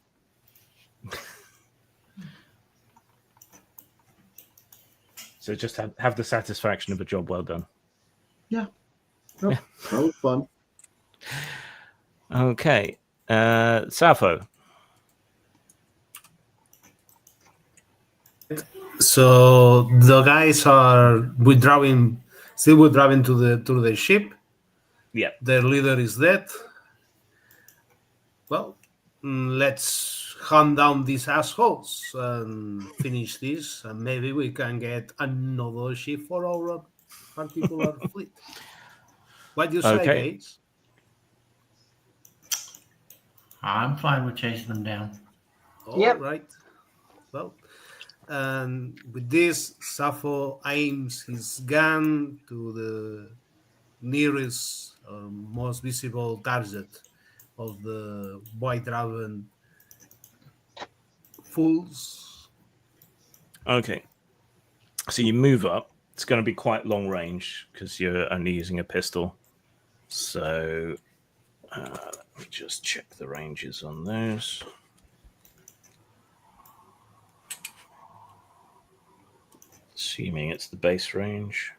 So just have the satisfaction of a job well done. Yeah. Nope. Yeah. That was fun. Okay. Sappho. So the guys are still withdrawing to the ship. Yeah. Their leader is dead. Well, let's hunt down these assholes and finish this, and maybe we can get another ship for our particular fleet. What do you say, Okay. guys? I'm fine with chasing them down. All right. Well, and with this, Sappho aims his gun to the nearest, most visible target of the White Dragon fools. Okay. So you move up. It's going to be quite long range because you're only using a pistol. So let me just check the ranges on those. Assuming it's the base range.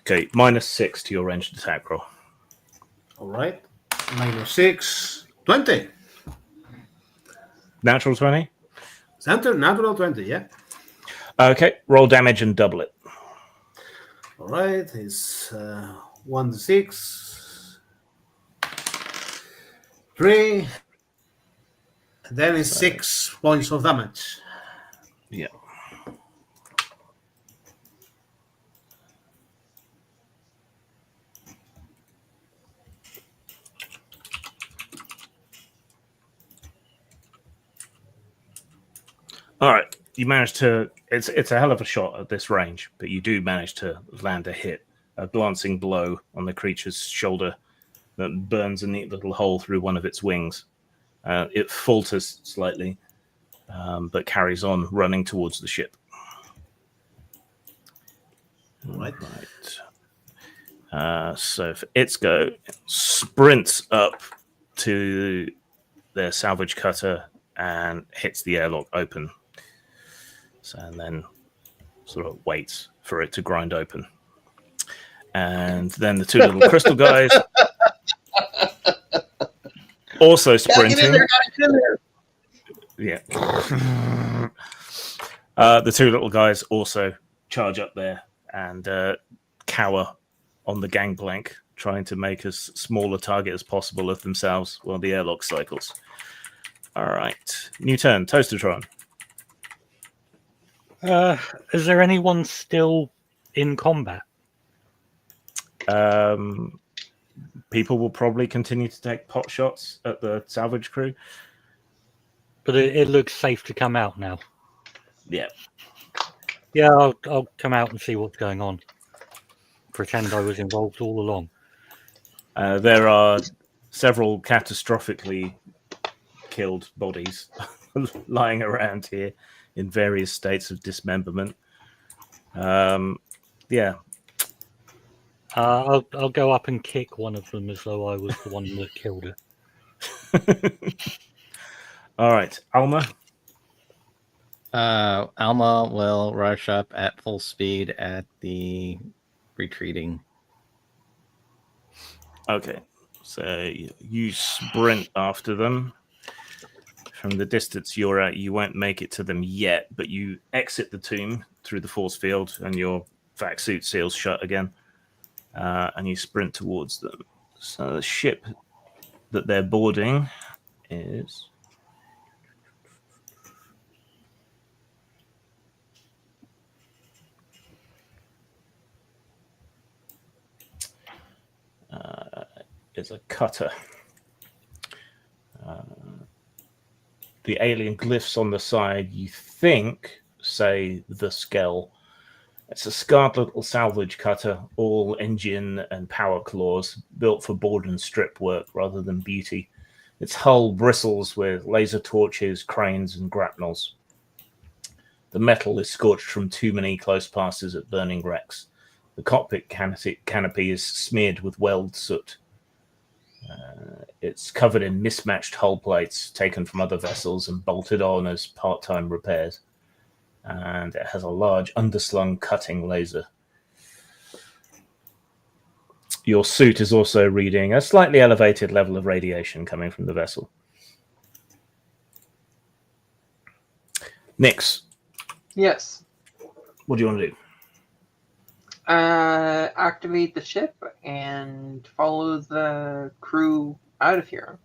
Okay, -6 to your ranged attack roll. All right. -6, 20. Natural 20? Natural 20, yeah. Okay, roll damage and double it. All right, it's 1d6, 3, then it's 6 points of damage. Yeah. All right, you manage to. It's a hell of a shot at this range, but you do manage to land a hit, a glancing blow on the creature's shoulder that burns a neat little hole through one of its wings. It falters slightly, but carries on running towards the ship. Right. So for its go, it sprints up to their salvage cutter and hits the airlock open. So, and then sort of waits for it to grind open. And then the two little crystal guys also sprinting. Yeah. The two little guys also charge up there and cower on the gangplank, trying to make as small a target as possible of themselves while the airlock cycles. All right. New turn. Toastertron. Is there anyone still in combat? People will probably continue to take pot shots at the salvage crew. But it looks safe to come out now. Yeah. Yeah, I'll come out and see what's going on. Pretend I was involved all along. There are several catastrophically killed bodies lying around here in various states of dismemberment. Yeah. I'll go up and kick one of them as though I was the one that killed it. All right, Alma. Alma will rush up at full speed at the retreating. Okay, so you sprint after them. From the distance you're at, you won't make it to them yet, but you exit the tomb through the force field and your vac suit seals shut again, and you sprint towards them. So the ship that they're boarding is... is a cutter. The alien glyphs on the side, you think, say the Skell. It's a scarred little salvage cutter, all engine and power claws, built for board and strip work rather than beauty. Its hull bristles with laser torches, cranes, and grapnels. The metal is scorched from too many close passes at burning wrecks. The cockpit canopy is smeared with weld soot. It's covered in mismatched hull plates taken from other vessels and bolted on as part-time repairs. And it has a large underslung cutting laser. Your suit is also reading a slightly elevated level of radiation coming from the vessel. Nix. Yes. What do you want to do? Activate the ship and follow the crew out of here.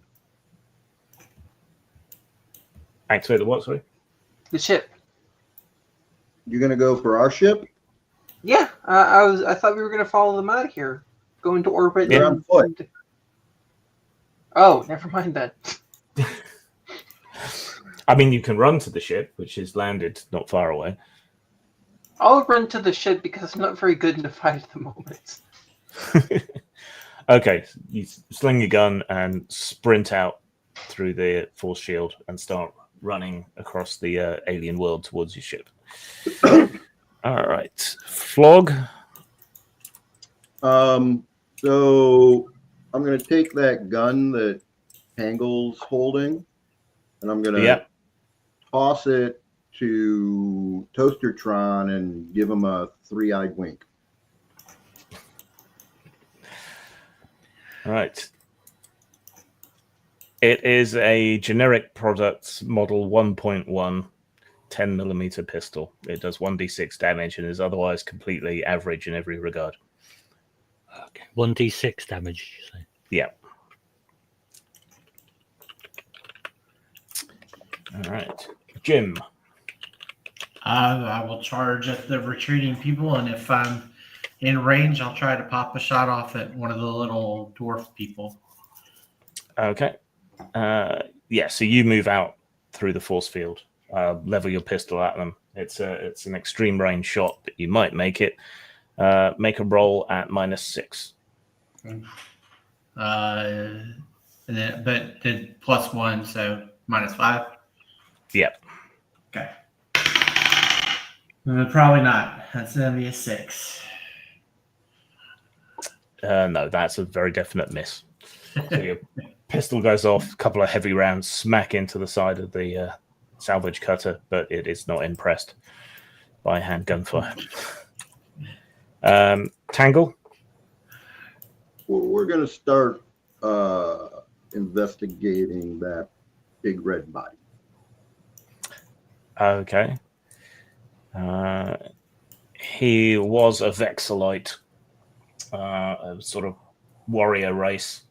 Activate the what, sorry? The ship. You're gonna go for our ship? Yeah, I thought we were gonna follow them out of here, go into orbit. They're on foot. Oh, never mind then. I mean, you can run to the ship, which is landed not far away. I'll run to the ship because I'm not very good in the fight at the moment. Okay, you sling your gun and sprint out through the force shield and start running across the alien world towards your ship. All right, Flog. So I'm gonna take that gun that Pangle's holding, and I'm gonna toss it to Toastertron and give him a 3-eyed wink. All right. It is a generic product model 1.1 10mm pistol. It does 1d6 damage and is otherwise completely average in every regard. Okay, 1d6 damage, you say? Yeah. All right. Jim. I will charge at the retreating people, and if I'm in range, I'll try to pop a shot off at one of the little dwarf people. Okay. Yeah, so you move out through the force field level your pistol at them. It's an extreme range shot, but you might make it. Make a roll at -6. And then, but did +1, so -5. Yep. Okay. Probably not. That's gonna be a 6. No, that's a very definite miss. So your pistol goes off, a couple of heavy rounds smack into the side of the salvage cutter, but it is not impressed by hand gunfire. Tangle? Well, we're going to start investigating that big red body. Okay. He was a Vexelite, a sort of warrior race.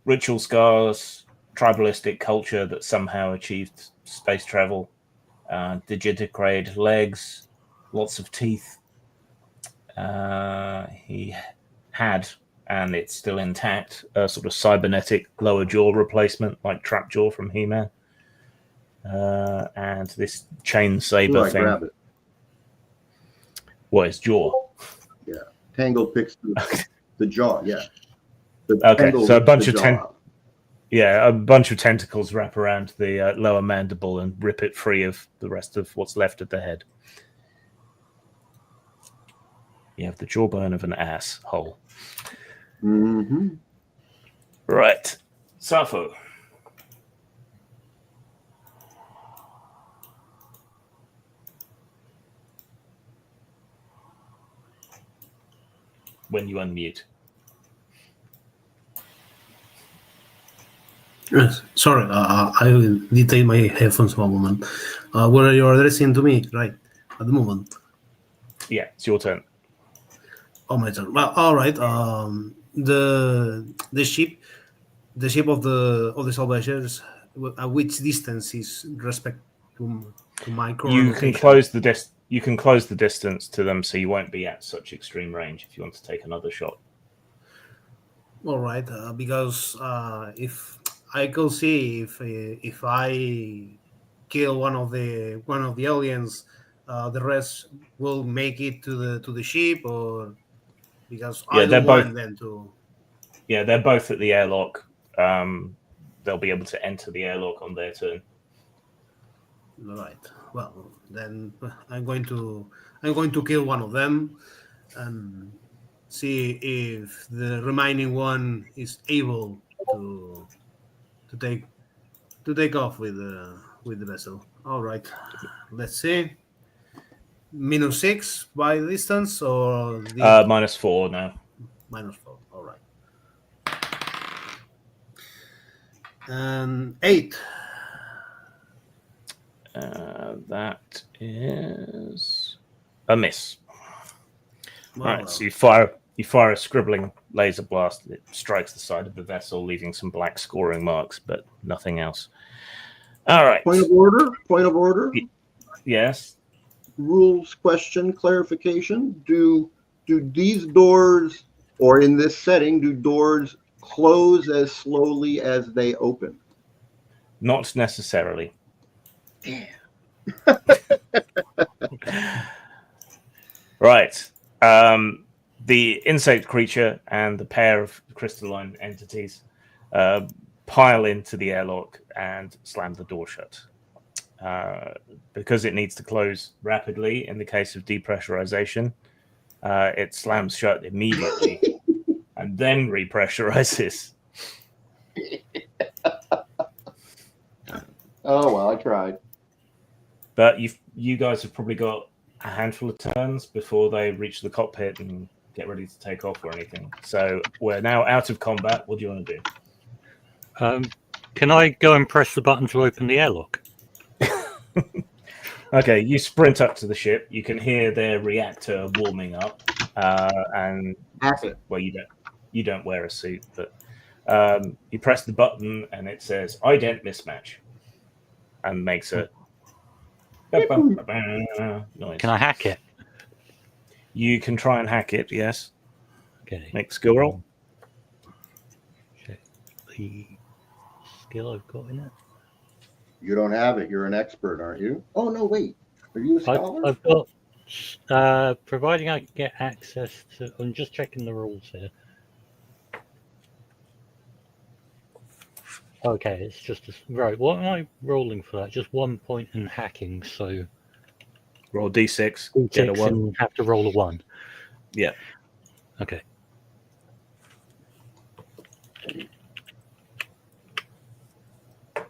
Ritual scars, tribalistic culture that somehow achieved space travel, digitigrade legs, lots of teeth. He had, and it's still intact, a sort of cybernetic lower jaw replacement like Trapjaw from He-Man. And this chain saber thing. Grab it. What is jaw? Yeah. Tangle picks the jaw. Yeah. Okay, so a bunch of a bunch of tentacles wrap around the lower mandible and rip it free of the rest of what's left of the head. You have the jawbone of an asshole. Mm-hmm. Right. Safo. When you unmute. Yes, sorry, I will detail my headphones for a moment. Where are you addressing to me, right, at the moment? Yeah, it's your turn. Oh, my turn. Well, all right. The ship of the salvagers. At which distance is respect to my current You location? can close the distance to them, so you won't be at such extreme range if you want to take another shot. All right, because if I could see if I kill one of the aliens, the rest will make it to the ship, or because I don't want them to. Yeah, they're both at the airlock. They'll be able to enter the airlock on their turn. All right. Well, then I'm going to kill one of them and see if the remaining one is able to take off with the vessel. All right. Let's see. -6 by distance or the -4 now. -4. All right. And 8. That is a miss. Well, All right, so you fire a scribbling laser blast. It strikes the side of the vessel, leaving some black scoring marks, but nothing else. All right. Point of order. Yes. Rules question clarification. Do these doors, or in this setting, do doors close as slowly as they open? Not necessarily. Damn. Right. The insect creature and the pair of crystalline entities pile into the airlock and slam the door shut. Because it needs to close rapidly in the case of depressurization, it slams shut immediately and then repressurizes. Oh, well, I tried. But you guys have probably got a handful of turns before they reach the cockpit and get ready to take off or anything. So we're now out of combat. What do you want to do? Can I go and press the button to open the airlock? Okay, you sprint up to the ship. You can hear their reactor warming up, and well, you don't wear a suit, but you press the button and it says "ident mismatch," and makes a noise. Can I hack it? You can try and hack it. Yes. Okay. Make skill roll. Check the skill I've got in it. You don't have it. You're an expert, aren't you? Oh no, wait. Are you a scholar? I've got, providing I can get access to. I'm just checking the rules here. Okay, it's just right. What am I rolling for that? Just 1 point in hacking, so Roll D6, get a D6 1. and have to roll a 1. Yeah. Okay.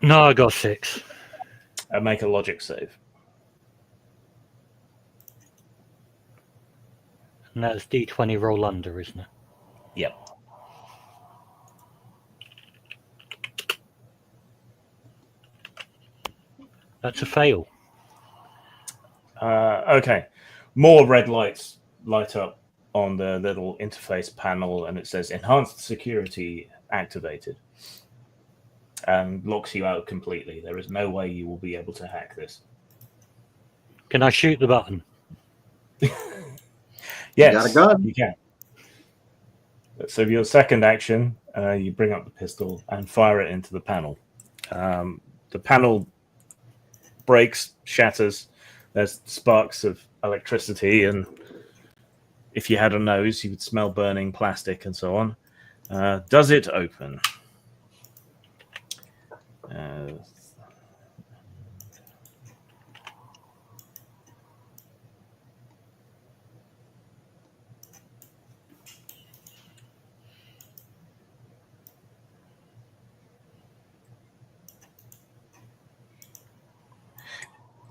No, I got 6. And make a logic save. And that's D20 roll under, isn't it? Yep. That's a fail. Okay. More red lights light up on the little interface panel, and it says enhanced security activated. And locks you out completely. There is no way you will be able to hack this. Can I shoot the button? Yes, got a gun. you can. So your second action, you bring up the pistol and fire it into the panel. The panel breaks, shatters. There's sparks of electricity, and if you had a nose, you would smell burning plastic and so on. Does it open?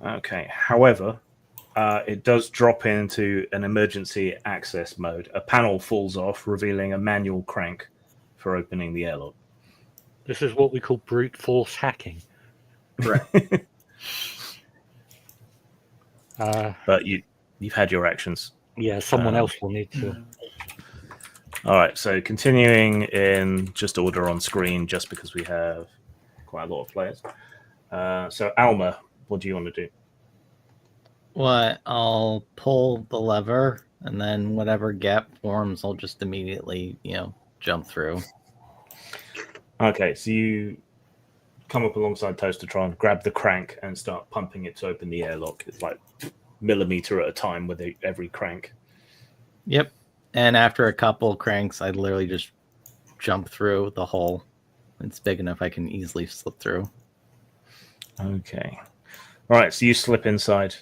Okay. However, it does drop into an emergency access mode. A panel falls off, revealing a manual crank for opening the airlock. This is what we call brute force hacking. Correct. But you've had your actions. Yeah, someone else will need to. All right. So continuing in just order on screen, just because we have quite a lot of players. So Alma, what do you want to do? What? I'll pull the lever, and then whatever gap forms, I'll just immediately, jump through. Okay, so you come up alongside Toastertron, grab the crank, and start pumping it to open the airlock. It's like millimeter at a time with every crank. Yep. And after a couple cranks, I literally just jump through the hole. It's big enough I can easily slip through. Okay. All right, so you slip inside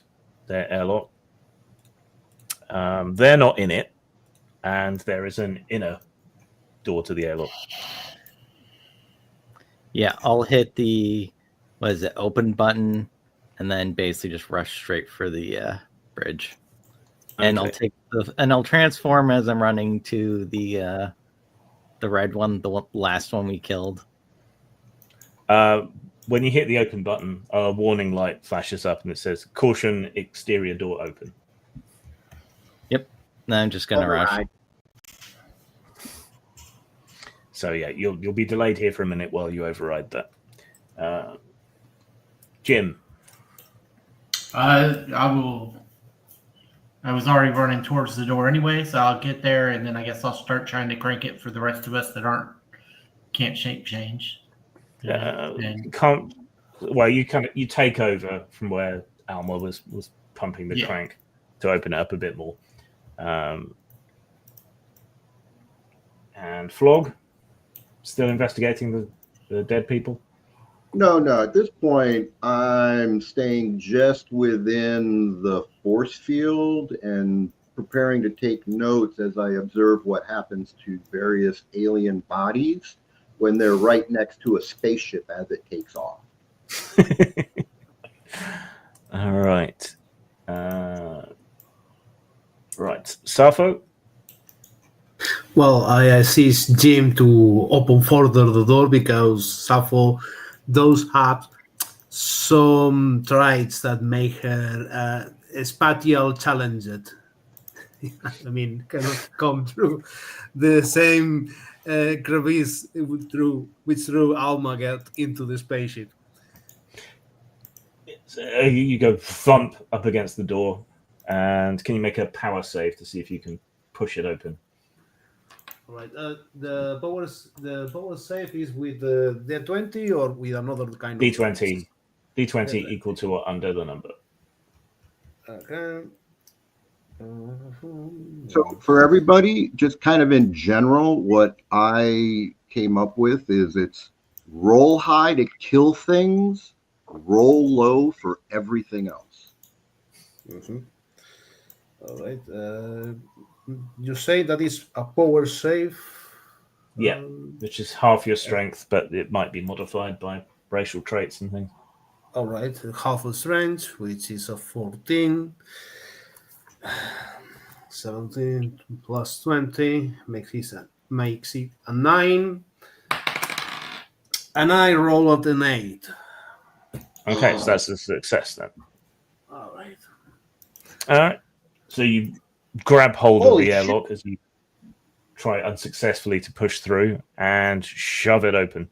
their airlock. They're not in it, and there is an inner door to the airlock. Yeah, I'll hit the open button, and then basically just rush straight for the bridge. And Okay. I'll transform as I'm running to the red one, the last one we killed. When you hit the open button, a warning light flashes up, and it says "Caution: exterior door open." Yep. Now I'm just gonna rush. Right. So yeah, you'll be delayed here for a minute while you override that. Jim. I was already running towards the door anyway, so I'll get there, and then I guess I'll start trying to crank it for the rest of us that can't shape change. You take over from where Alma was pumping the crank to open it up a bit more. And Flog, still investigating the dead people? No. At this point, I'm staying just within the force field and preparing to take notes as I observe what happens to various alien bodies when they're right next to a spaceship as it takes off. All right. Right. Safo? Well, I assist Jim to open further the door because Sappho does have some traits that make her spatial challenged. I mean, cannot come through the same crevice through Alma get into the spaceship. You go thump up against the door, and can you make a power save to see if you can push it open? All right. The power save is with the D20 or with another kind of D20. D20 equal to or under the number. Okay. So for everybody, just kind of in general, what I came up with is it's roll high to kill things, roll low for everything else. All right. You say that is a power save. Yeah, which is half your strength, but it might be modified by racial traits and things. All right. Half of strength, which is a 14. 17 plus 20 makes it a 9. And I roll at an 8. Okay, so that's a success then. All right. All right. So you grab hold of Holy the shit. airlock as you try unsuccessfully to push through and shove it open.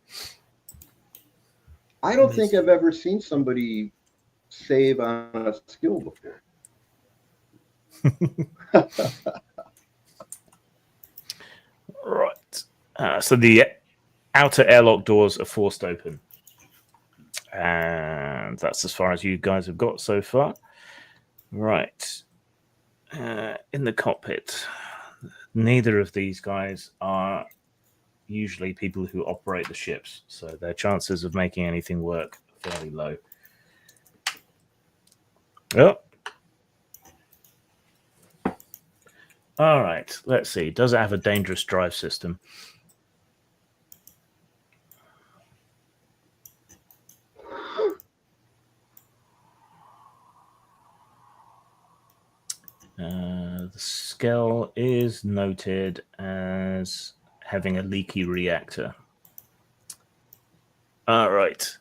I don't think I've ever seen somebody save on a skill before. Right. So the outer airlock doors are forced open. And that's as far as you guys have got so far. Right. In the cockpit, neither of these guys are usually people who operate the ships, so their chances of making anything work are fairly low. Oh. All right, let's see. Does it have a dangerous drive system? The skill is noted as having a leaky reactor. All right.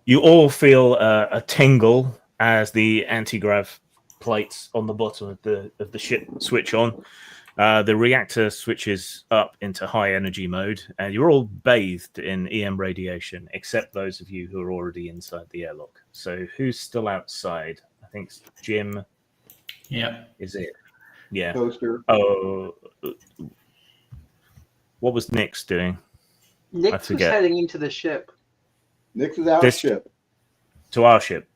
You all feel a tingle as the anti-grav plates on the bottom of the ship switch on. The reactor switches up into high energy mode, and you're all bathed in EM radiation, except those of you who are already inside the airlock. So who's still outside? I think it's Jim. Yeah. Is it? Yeah. Toaster. Oh, what was Nick's doing? Nick was forget. heading into the ship. Nick's is out This- ship. To our ship.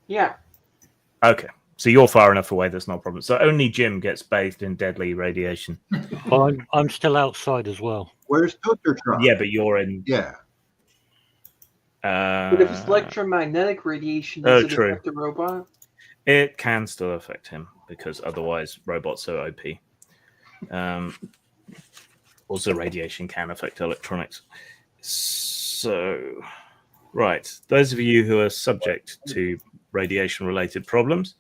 Yeah. Okay. So you're far enough away, that's not a problem. So only Jim gets bathed in deadly radiation. Well, I'm still outside as well. Where's Toaster Tron? Yeah, but you're in. Yeah. But if it's electromagnetic radiation, does it true. affect the robot? It can still affect him because otherwise robots are OP. Also, radiation can affect electronics. So, right. Those of you who are subject to radiation-related problems,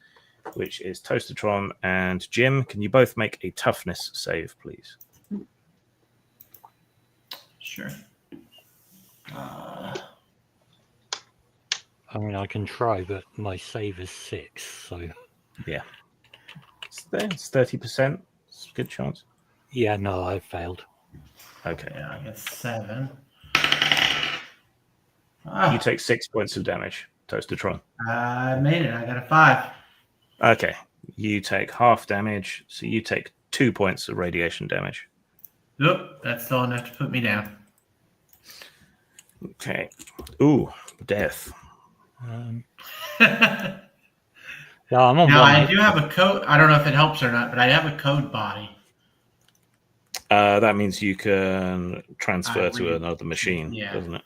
which is Toastertron and Jim, can you both make a toughness save, please? Sure. I mean, I can try, but my save is 6, so... Yeah. It's 30%. It's a good chance. Yeah, no, I failed. Okay. Yeah, I guess 7. You take 6 points of damage, Toastertron. I made it. I got a 5. Okay. You take half damage, so you take 2 points of radiation damage. Nope, that's still enough to put me down. Okay. Ooh, death. Yeah, I'm on Now, one. I do have a code. I don't know if it helps or not, but I have a code body. That means you can transfer to another machine, Yeah. doesn't it?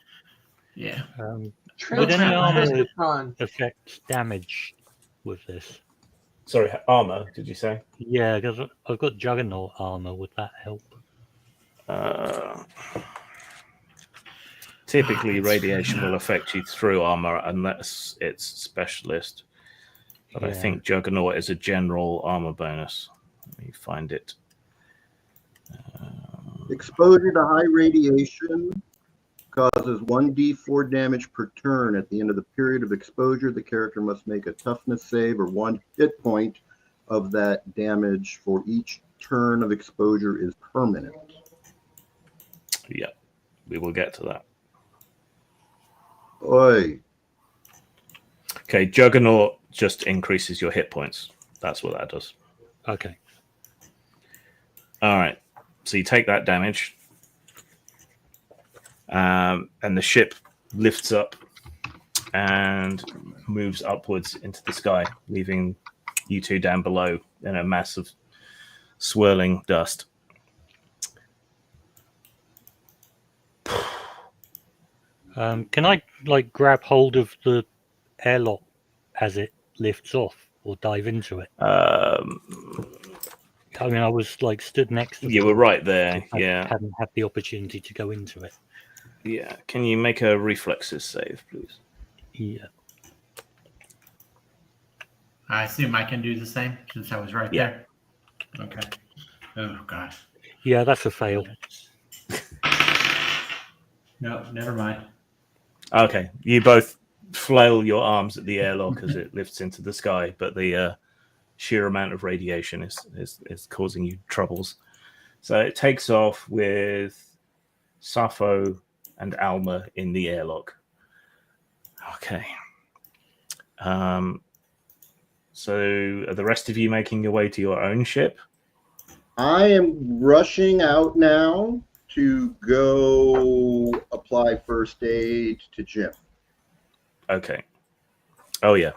Yeah. Would any armor Toastertron. affect damage with this? Sorry, armor, did you say? Yeah, because I've got Juggernaut armor. Would that help? Typically, radiation will affect you through armor unless it's specialist. But I Yeah. think Juggernaut is a general armor bonus. Let me find it. Exposure to high radiation causes 1d4 damage per turn. At the end of the period of exposure, the character must make a toughness save or 1 hit point of that damage for each turn of exposure is permanent. Yeah, we will get to that. Oi. Okay, Juggernaut just increases your hit points. That's what that does. Okay. All right. So you take that damage, and the ship lifts up and moves upwards into the sky, leaving you two down below in a mass of swirling dust. Can I grab hold of the airlock as it lifts off, or dive into it? I mean, I was stood next to. You were right there. Yeah. Hadn't had the opportunity to go into it. Yeah. Can you make a reflexes save, please? Yeah. I assume I can do the same since I was right there. Okay. Oh gosh. Yeah, that's a fail. No, never mind. Okay. You both flail your arms at the airlock as it lifts into the sky, but the sheer amount of radiation is causing you troubles. So it takes off with Sappho and Alma in the airlock. Okay. So are the rest of you making your way to your own ship? I am rushing out now to go apply first aid to Jim. Okay. Oh yeah,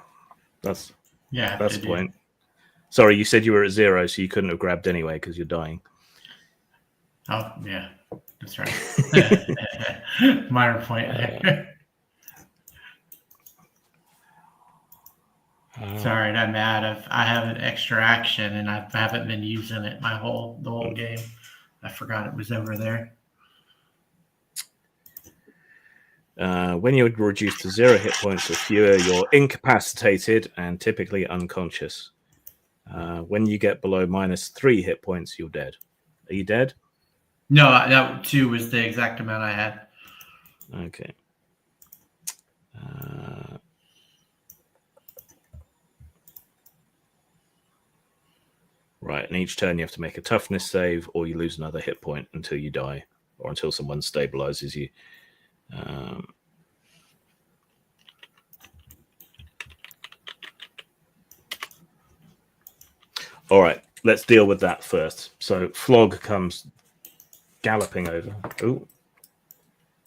that's the do. point. Sorry, you said you were at 0, so you couldn't have grabbed anyway because you're dying. Oh yeah, that's right. Minor point there. Sorry, I'm mad. I have an extra action and I haven't been using it the whole game. I forgot it was over there. When you're reduced to 0 hit points or fewer, you're incapacitated and typically unconscious. When you get below -3 hit points, you're dead. Are you dead? No, that 2 was the exact amount I had. Okay. Right, and each turn you have to make a toughness save, or you lose another hit point until you die, or until someone stabilizes you. All right, let's deal with that first. So Flog comes galloping over. Ooh.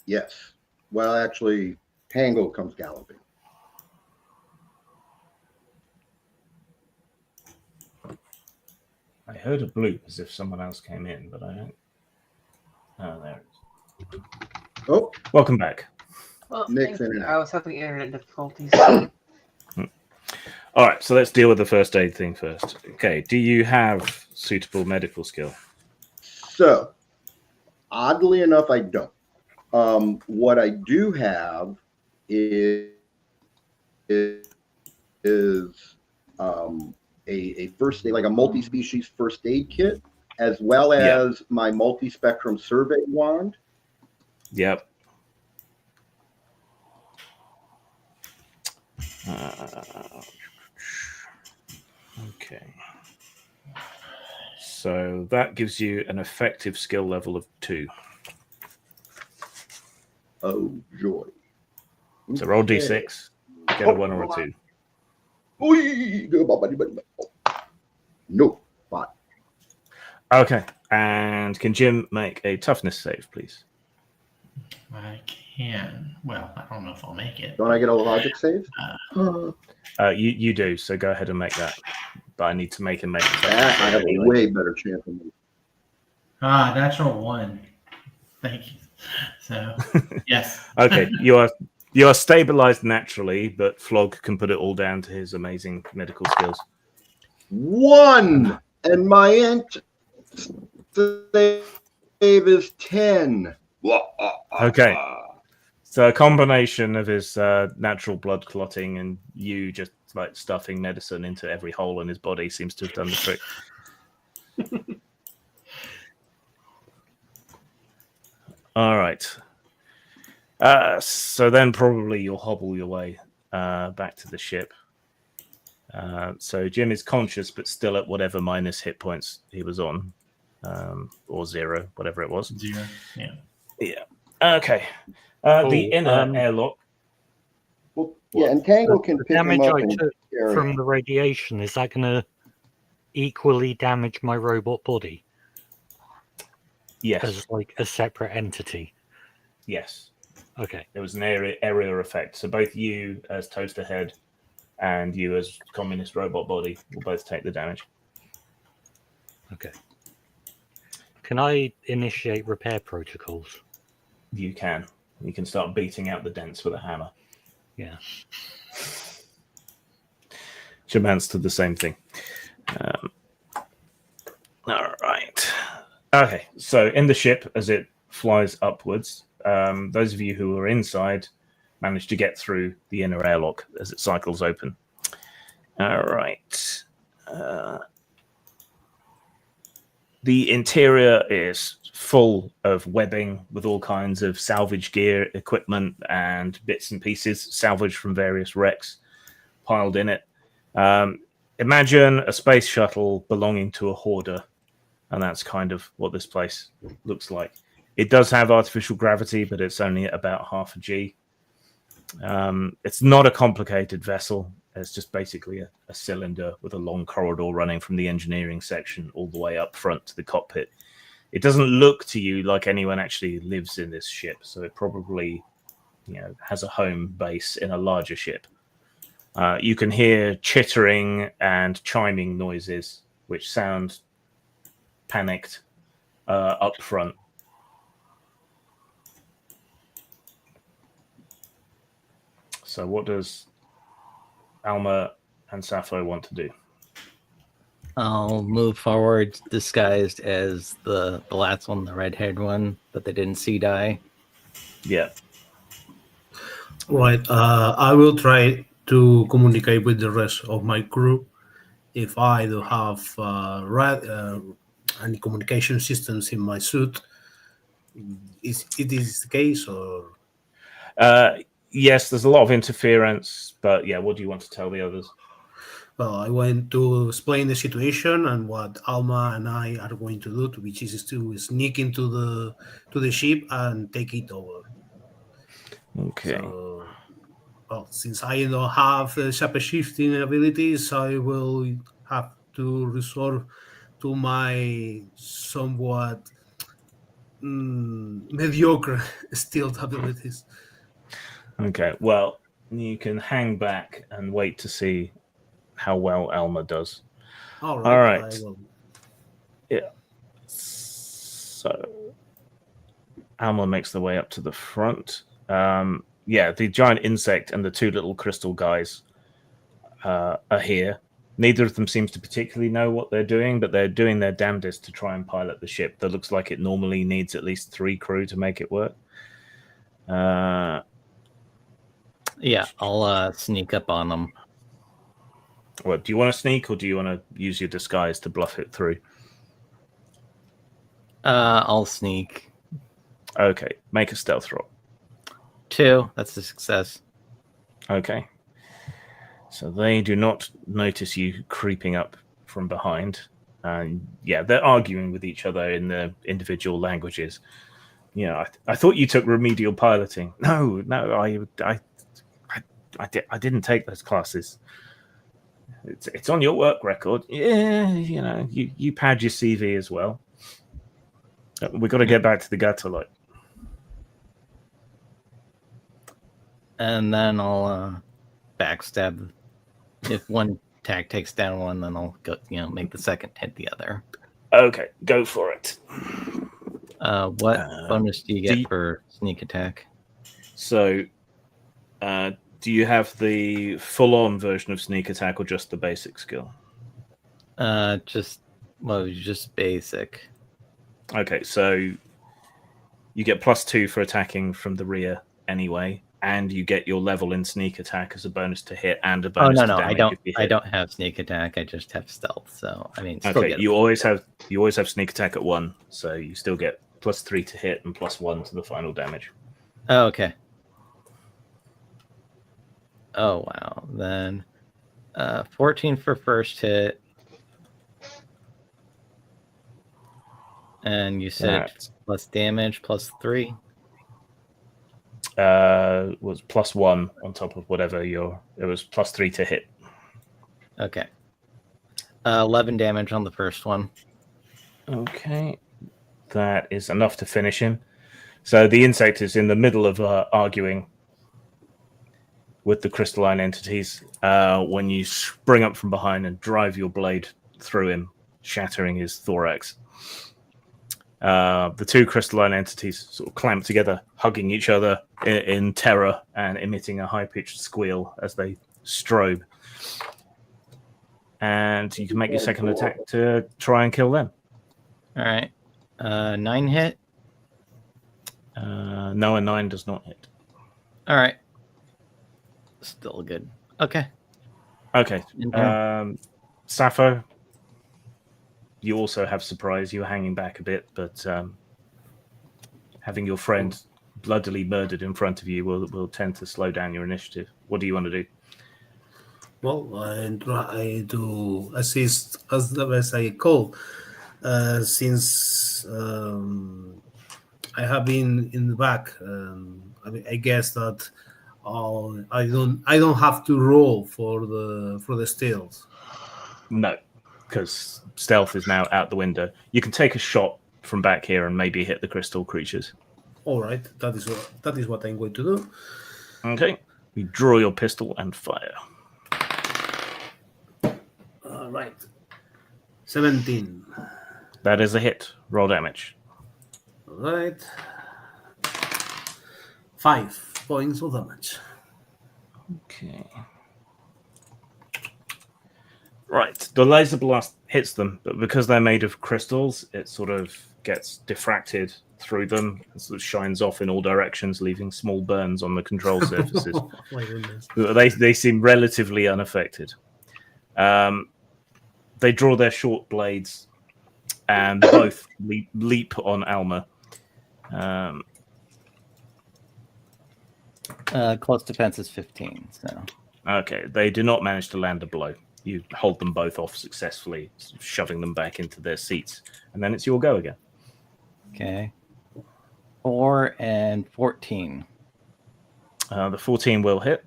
Yes. Well, actually, Tangle comes galloping. I heard a bloop as if someone else came in, but I don't. Oh, there it is. Oh, welcome back. Well, Nick's in and I out. was having internet difficulties. All right, so let's deal with the first aid thing first. Okay, do you have suitable medical skill? So, oddly enough, I don't. What I do have is a first aid, like a multi-species first aid kit, as well as my multi-spectrum survey wand. Yep. Okay. So that gives you an effective skill level of 2. Oh, joy. So roll d6, get a 1 or a 2. No, 5. Okay, and can Jim make a toughness save, please? I can. Well, I don't know if I'll make it. Don't I get a logic save? You do, so go ahead and make that. But I need to make him make a toughness That I save have anyway. a way better chance than me. Natural 1. Thank you. So, yes. Okay, you are stabilized naturally, but Flog can put it all down to his amazing medical skills. 1, and my int save is 10. Okay. So a combination of his natural blood clotting and you just like stuffing medicine into every hole in his body seems to have done the trick. All right. So then probably you'll hobble your way back to the ship. So Jim is conscious, but still at whatever minus hit points he was on, or 0, whatever it was. 0. Yeah. Yeah. Okay. The inner airlock. Well, yeah, and Tango can The pick him damage up I and took carry from him. the radiation, is that going to equally damage my robot body Yes. as like a separate entity? Yes. Okay. There was an area effect. So both you as Toaster Head and you as Communist Robot Body will both take the damage. Okay. Can I initiate repair protocols? You can. You can start beating out the dents with a hammer. Yeah. Which amounts to the same thing. All right. Okay, so in the ship, as it flies upwards, those of you who are inside manage to get through the inner airlock as it cycles open. All right. The interior is full of webbing with all kinds of salvage gear, equipment, and bits and pieces salvaged from various wrecks piled in it. Imagine a space shuttle belonging to a hoarder, and that's kind of what this place looks like. It does have artificial gravity, but it's only at about half a G. It's not a complicated vessel. It's just basically a cylinder with a long corridor running from the engineering section all the way up front to the cockpit. It doesn't look to you like anyone actually lives in this ship, so it probably, has a home base in a larger ship. You can hear chittering and chiming noises, which sound panicked up front. So what does Alma and Sappho want to do? I'll move forward disguised as the last one, the red-haired one that they didn't see die. Yeah. Right. I will try to communicate with the rest of my crew. If I do have any communication systems in my suit, is it the case or? Yes, there's a lot of interference, but yeah, what do you want to tell the others? Well, I want to explain the situation and what Alma and I are going to do, which is to sneak into the ship and take it over. Okay. So, well, since I don't have shape shifting abilities, I will have to resort to my somewhat mediocre stealth abilities. Okay, well, you can hang back and wait to see how well Alma does. All right. All right. I will. Yeah. So Alma makes their way up to the front. Yeah, the giant insect and the two little crystal guys are here. Neither of them seems to particularly know what they're doing, but they're doing their damnedest to try and pilot the ship. That looks like it normally needs at least 3 crew to make it work. Yeah, I'll sneak up on them. What, do you want to sneak or do you want to use your disguise to bluff it through? I'll sneak. Okay, make a stealth roll. 2. That's a success. Okay. So they do not notice you creeping up from behind. And yeah, they're arguing with each other in their individual languages. I thought you took remedial piloting. No, I didn't take those classes. It's on your work record. Yeah, you pad your CV as well. We've got to get back to the Gatolite. And then I'll backstab. If one attack takes down one, then I'll go, make the second hit the other. Okay, go for it. What bonus do you get for sneak attack? So, do you have the full-on version of sneak attack or just the basic skill? Just basic. Okay, so you get +2 for attacking from the rear anyway, and you get your level in sneak attack as a bonus to hit and a bonus to damage. I don't have sneak attack. I just have stealth. So okay, you always have sneak attack at 1, so you still get +3 to hit and +1 to the final damage. Oh, okay. Oh wow. Then 14 for first hit. And you said plus damage +3. Was +1 on top of whatever it was +3 to hit. Okay. 11 damage on the first one. Okay. That is enough to finish him. So the insect is in the middle of arguing with the crystalline entities when you spring up from behind and drive your blade through him, shattering his thorax. The two crystalline entities sort of clamp together, hugging each other in terror and emitting a high-pitched squeal as they strobe. And you can make your second attack to try and kill them. All right. 9 hit. No, a 9 does not hit. All right. Still good. Okay. Okay. Okay. Sappho, you also have surprise. You're hanging back a bit, but having your friend bloodily murdered in front of you will tend to slow down your initiative. What do you want to do? Well, I try to assist as the best I could, since I have been in the back. I guess that I don't have to roll for the steals. No, because stealth is now out the window. You can take a shot from back here and maybe hit the crystal creatures. All right, that is what I'm going to do. Okay, you draw your pistol and fire. All right, 17. That is a hit. Roll damage. All right, 5 points of damage. Okay. Right, the laser blast hits them, but because they're made of crystals, it sort of gets diffracted through them and sort of shines off in all directions, leaving small burns on the control surfaces. Oh, my goodness. They seem relatively unaffected. They draw their short blades and both leap on Alma. Close defense is 15. So Okay, they do not manage to land a blow. You hold them both off successfully, shoving them back into their seats, and then it's your go again. okay. 4 and 14. The 14 will hit.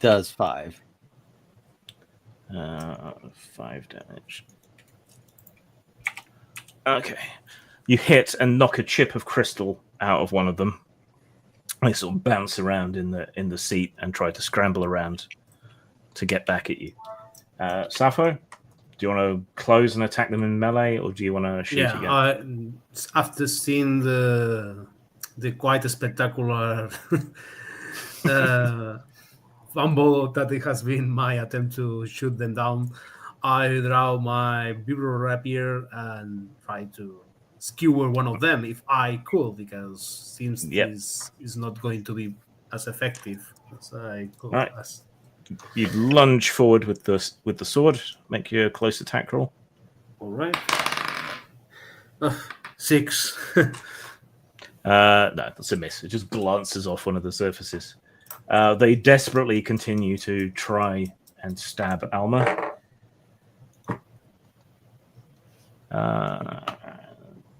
Does 5. 5 damage. Okay. You hit and knock a chip of crystal out of one of them. They sort of bounce around in the seat and try to scramble around to get back at you. Sappho, do you want to close and attack them in melee, or do you want to shoot again? After seeing the quite spectacular fumble that it has been my attempt to shoot them down, I draw my Vibro Rapier and try to skewer one of them if I could, because seems this is not going to be as effective as I could. Right. You lunge forward with the sword. Make your close attack roll. All right. 6. No, that's a miss. It just glances off one of the surfaces. They desperately continue to try and stab Alma.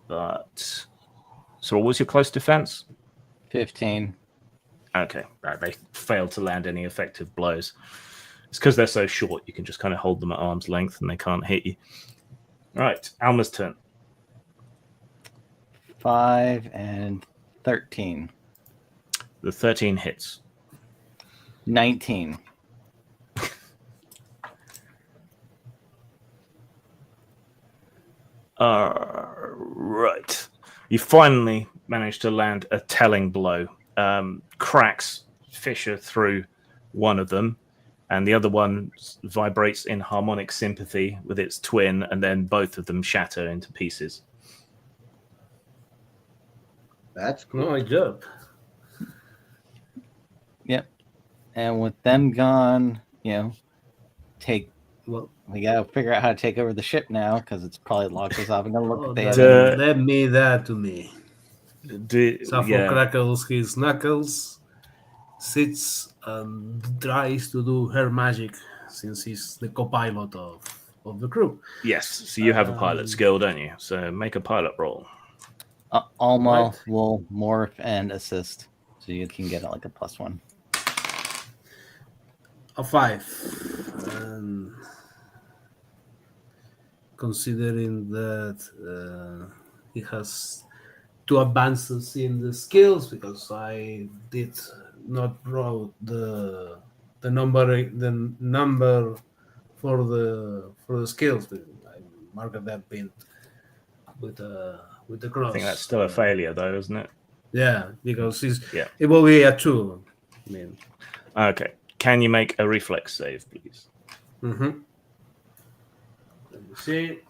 But so what was your close defense? 15. Okay, right. They failed to land any effective blows. It's because they're so short. You can just kind of hold them at arm's length, and they can't hit you. All right, Alma's turn. 5 and 13. The 13 hits. 19. Right. You finally managed to land a telling blow. Cracks fissure through one of them, and the other one vibrates in harmonic sympathy with its twin, and then both of them shatter into pieces. That's cool. Nice job. Yep. And with them gone, we gotta figure out how to take over the ship now, because it's probably locked us off. I'm gonna look at the let me that to me. Sappho crackles his knuckles, sits and tries to do her magic, since he's the co-pilot of the crew. Yes, so you have a pilot skill, don't you? So make a pilot roll. Alma will morph and assist, so you can get like a +1. A 5. Considering that he has 2 advances in the skills because I did not wrote the number for the skills. I marked that bit with the cross. I think that's still a failure, though, isn't it? Yeah, because Yeah. it will be a 2. I mean, Okay. Can you make a reflex save, please? let me see.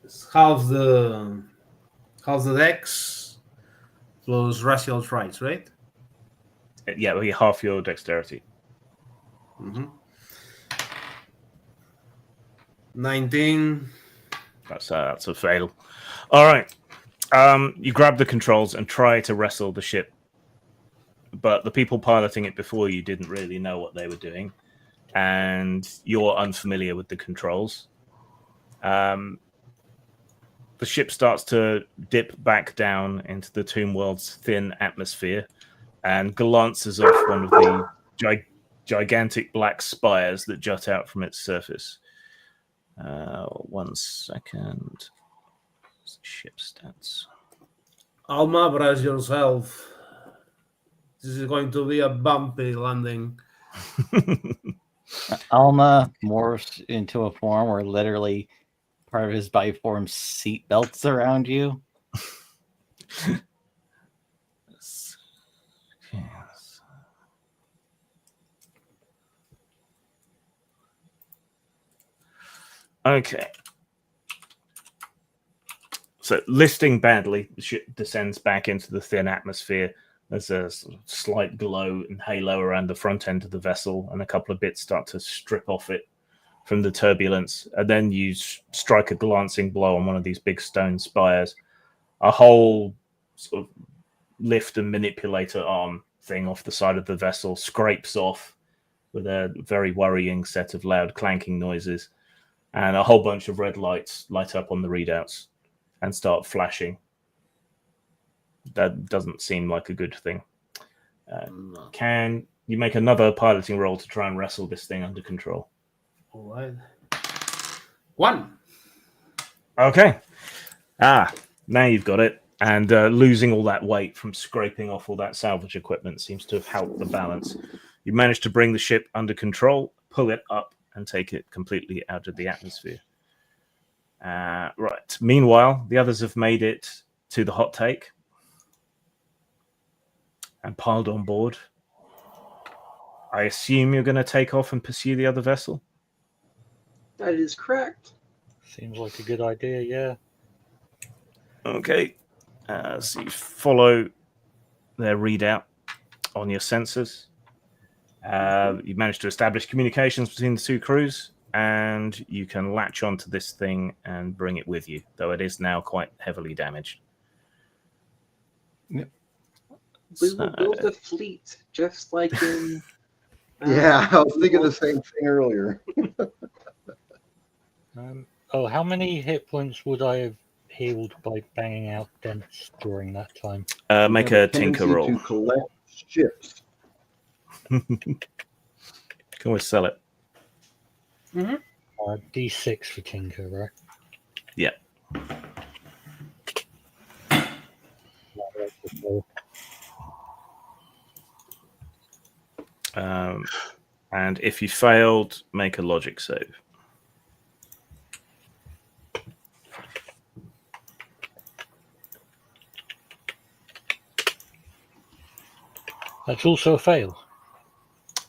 It's half the dex plus racial traits, right? Yeah, well, half your dexterity. 19. That's a fail. All right. You grab the controls and try to wrestle the ship, but the people piloting it before you didn't really know what they were doing, and you're unfamiliar with the controls. The ship starts to dip back down into the Tomb World's thin atmosphere and glances off one of the gigantic black spires that jut out from its surface. 1 second. Ship stats. Alma, brace yourself. This is going to be a bumpy landing. Alma morphs into a form where literally part of his body forms seat belts around you. Okay. So, listing badly, the ship descends back into the thin atmosphere. There's a slight glow and halo around the front end of the vessel, and a couple of bits start to strip off it from the turbulence. And then you strike a glancing blow on one of these big stone spires. A whole sort of lift and manipulator arm thing off the side of the vessel scrapes off with a very worrying set of loud clanking noises. And a whole bunch of red lights light up on the readouts and start flashing. That doesn't seem like a good thing. Can you make another piloting roll to try and wrestle this thing under control? All right. 1. Okay. Now you've got it. And losing all that weight from scraping off all that salvage equipment seems to have helped the balance. You managed to bring the ship under control, pull it up, and take it completely out of the atmosphere. Right. Meanwhile, the others have made it to the hot take and piled on board. I assume you're going to take off and pursue the other vessel? That is correct. Seems like a good idea, yeah. Okay. So you follow their readout on your sensors. You managed to establish communications between the 2 crews, and you can latch onto this thing and bring it with you, though it is now quite heavily damaged. Yep. We will build a fleet just like in. Yeah, I was thinking the same thing earlier. How many hit points would I have healed by banging out dents during that time? Make a tinker roll. To collect ships. Can always sell it. D6 for tinker, right? Yeah. And if you failed, make a logic save. That's also a fail.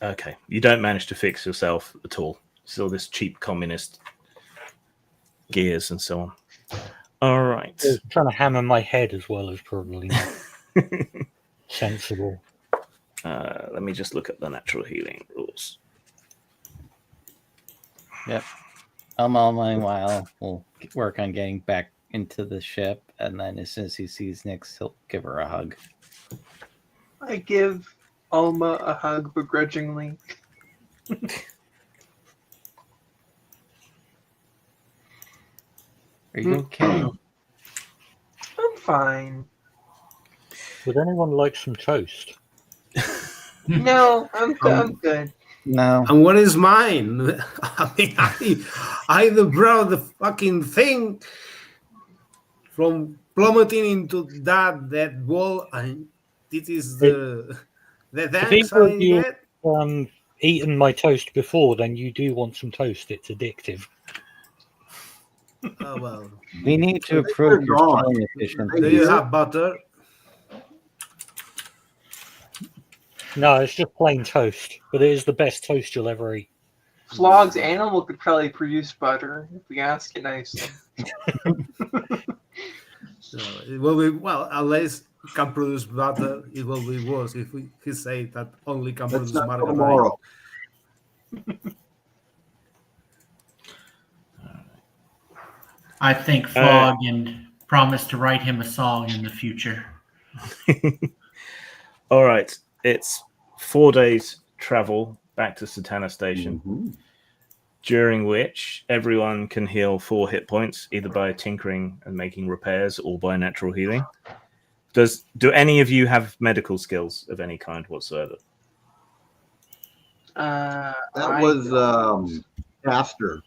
Okay. You don't manage to fix yourself at all. Still this cheap communist gears and so on. All right. I was trying to hammer my head as well as probably not sensible. Let me just look at the natural healing rules. Yep. Meanwhile, we'll work on getting back into the ship, and then as soon as he sees Nyx, he'll give her a hug. I give Alma a hug begrudgingly. Are you okay? I'm fine. Would anyone like some toast? No, I'm good. I'm good. No. And what is mine? I mean, I brought the fucking thing from plummeting into that wall, and this is the If thanks either of I you get. eaten my toast before, then you do want some toast. It's addictive. Oh well. We need to They're approve your gone. selling Do efficiency. you have butter? No, it's just plain toast, but it is the best toast you'll ever eat. Flog's animal could probably produce butter if we ask it nicely. No, it will be well unless it can produce butter. It will be worse if he say that only can That's produce not till margarine. tomorrow. I think Flog and promised to write him a song in the future. All right. It's 4 days travel back to Satana Station, during which everyone can heal 4 hit points, either by tinkering and making repairs or by natural healing. Do any of you have medical skills of any kind whatsoever? That That was Pastor.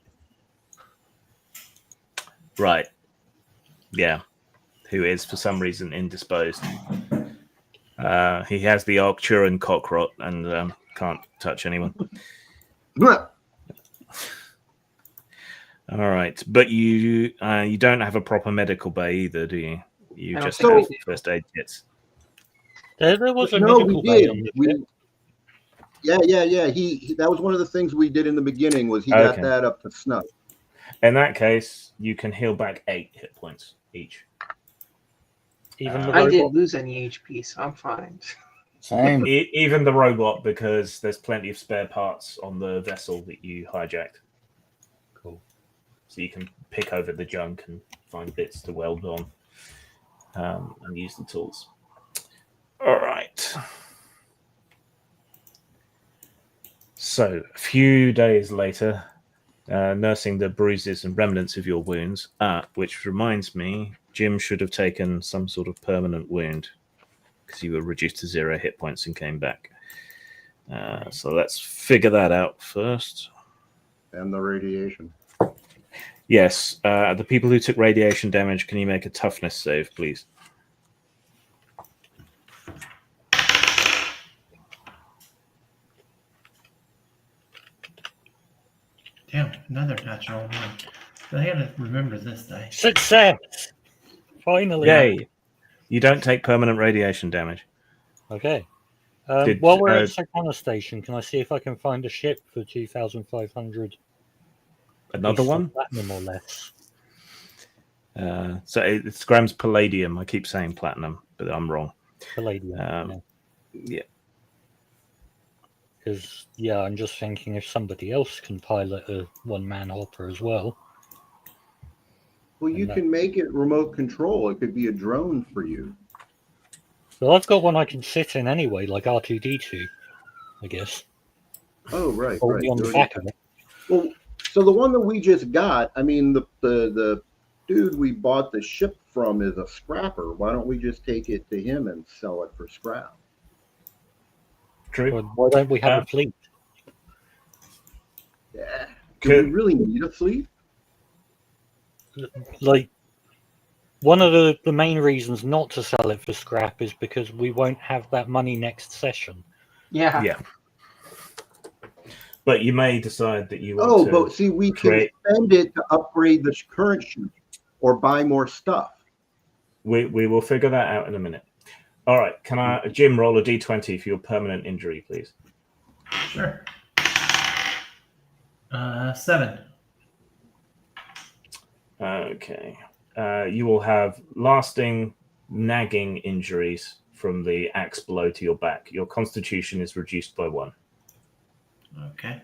Right. Yeah. Who is for some reason indisposed. He has the Arcturan cockrot and can't touch anyone. All right, but you don't have a proper medical bay either, do you? You I don't just think have we do. first aid kits. There was a No, medical we bay did. on the ship. Yeah. He that was one of the things we did in the beginning. Was he got Okay. that up to snuff? In that case, you can heal back 8 hit points each. Even the I robot. didn't lose any HP, so I'm fine. Same. Even the robot, because there's plenty of spare parts on the vessel that you hijacked. Cool. So you can pick over the junk and find bits to weld on and use the tools. All right. So, a few days later, nursing the bruises and remnants of your wounds, which reminds me, Jim should have taken some sort of permanent wound because you were reduced to 0 hit points and came back. So let's figure that out first. And the radiation. Yes, the people who took radiation damage, can you make a toughness save, please? Damn, another natural one. I gotta remember this day. Success! Finally. Yay! You don't take permanent radiation damage. Okay. Did, While we're at Sakana Station, can I see if I can find a ship for 2,500? Another one? Platinum or less. So it's grams palladium. I keep saying platinum, but I'm wrong. Palladium. Yeah. Because, I'm just thinking if somebody else can pilot a one-man hopper as well. Well, you can make it remote control. It could be a drone for you. Well, I've got one I can sit in anyway, like R2-D2, I guess. Oh, right. Hold me on the back of it. Well, so the one that we just got, I mean, the dude we bought the ship from is a scrapper. Why don't we just take it to him and sell it for scrap? True. Well, why don't we have a fleet? Yeah. Do we really need a fleet? Like, one of the main reasons not to sell it for scrap is because we won't have that money next session. Yeah. Yeah. But you may decide that you want to. But see, we can spend it to upgrade the current ship or buy more stuff. We will figure that out in a minute. All right. Can I, Jim, roll a d20 for your permanent injury, please? Sure. 7. Okay. You will have lasting, nagging injuries from the axe blow to your back. Your constitution is reduced by 1. Okay.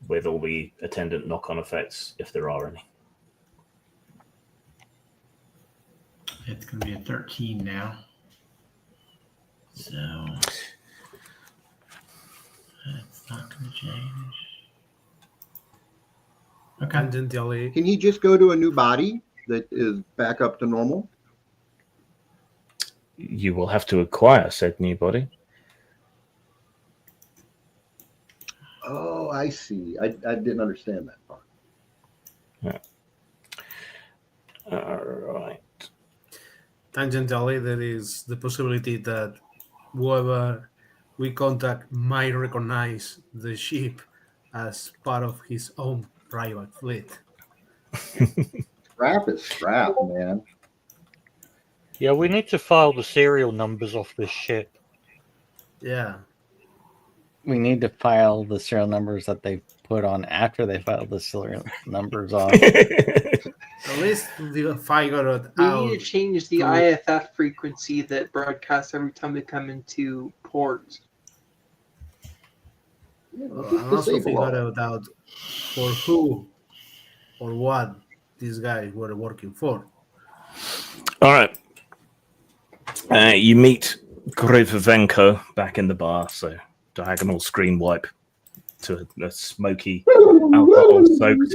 With all the attendant knock-on effects, if there are any. It's going to be a 13 now. So that's not going to change. Okay. Can he just go to a new body that is back up to normal? You will have to acquire said new body. Oh, I see. I didn't understand that part. All right. Tangentially, there is the possibility that whoever we contact might recognize the ship as part of his own private fleet. Scrap is scrap, man. Yeah, we need to file the serial numbers off this ship. Yeah. We need to file the serial numbers that they put on after they filed the serial numbers off. At least we figure it We out. need to change the to- IFF frequency that broadcasts every time we come into port. Yeah, let's And just also disable all figure that. it out for who or what these guys were working for. All right. You meet Grivovenko back in the bar, so diagonal screen wipe to a smoky, alcohol-soaked,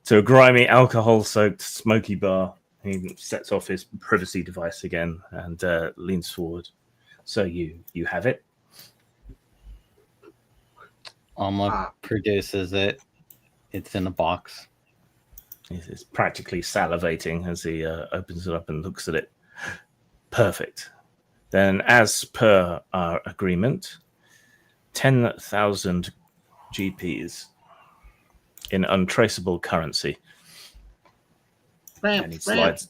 to a grimy, alcohol-soaked, smoky bar. He sets off his privacy device again and leans forward. So you have it. Alma produces it. It's in a box. He's practically salivating as he opens it up and looks at it. Perfect. Then, as per our agreement, 10,000 GPs in untraceable currency. And he slides.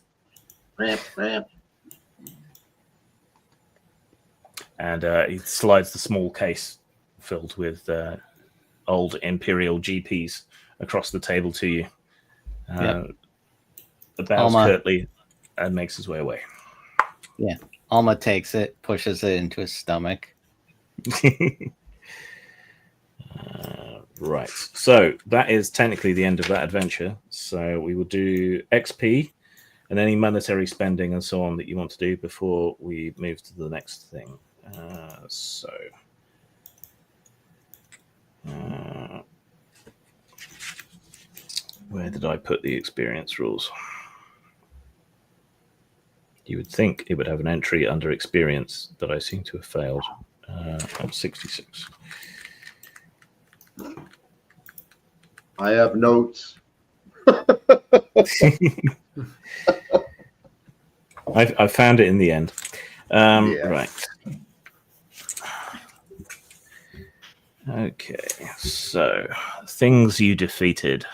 And he slides the small case filled with old Imperial GPs across the table to you. Bows curtly and makes his way away. Yeah. Alma takes it, pushes it into his stomach. Right. So that is technically the end of that adventure. So we will do XP and any monetary spending and so on that you want to do before we move to the next thing. Where did I put the experience rules? You would think it would have an entry under experience that I seem to have failed. At 66. I have notes. I found it in the end. Yeah. Right. Okay, so things you defeated.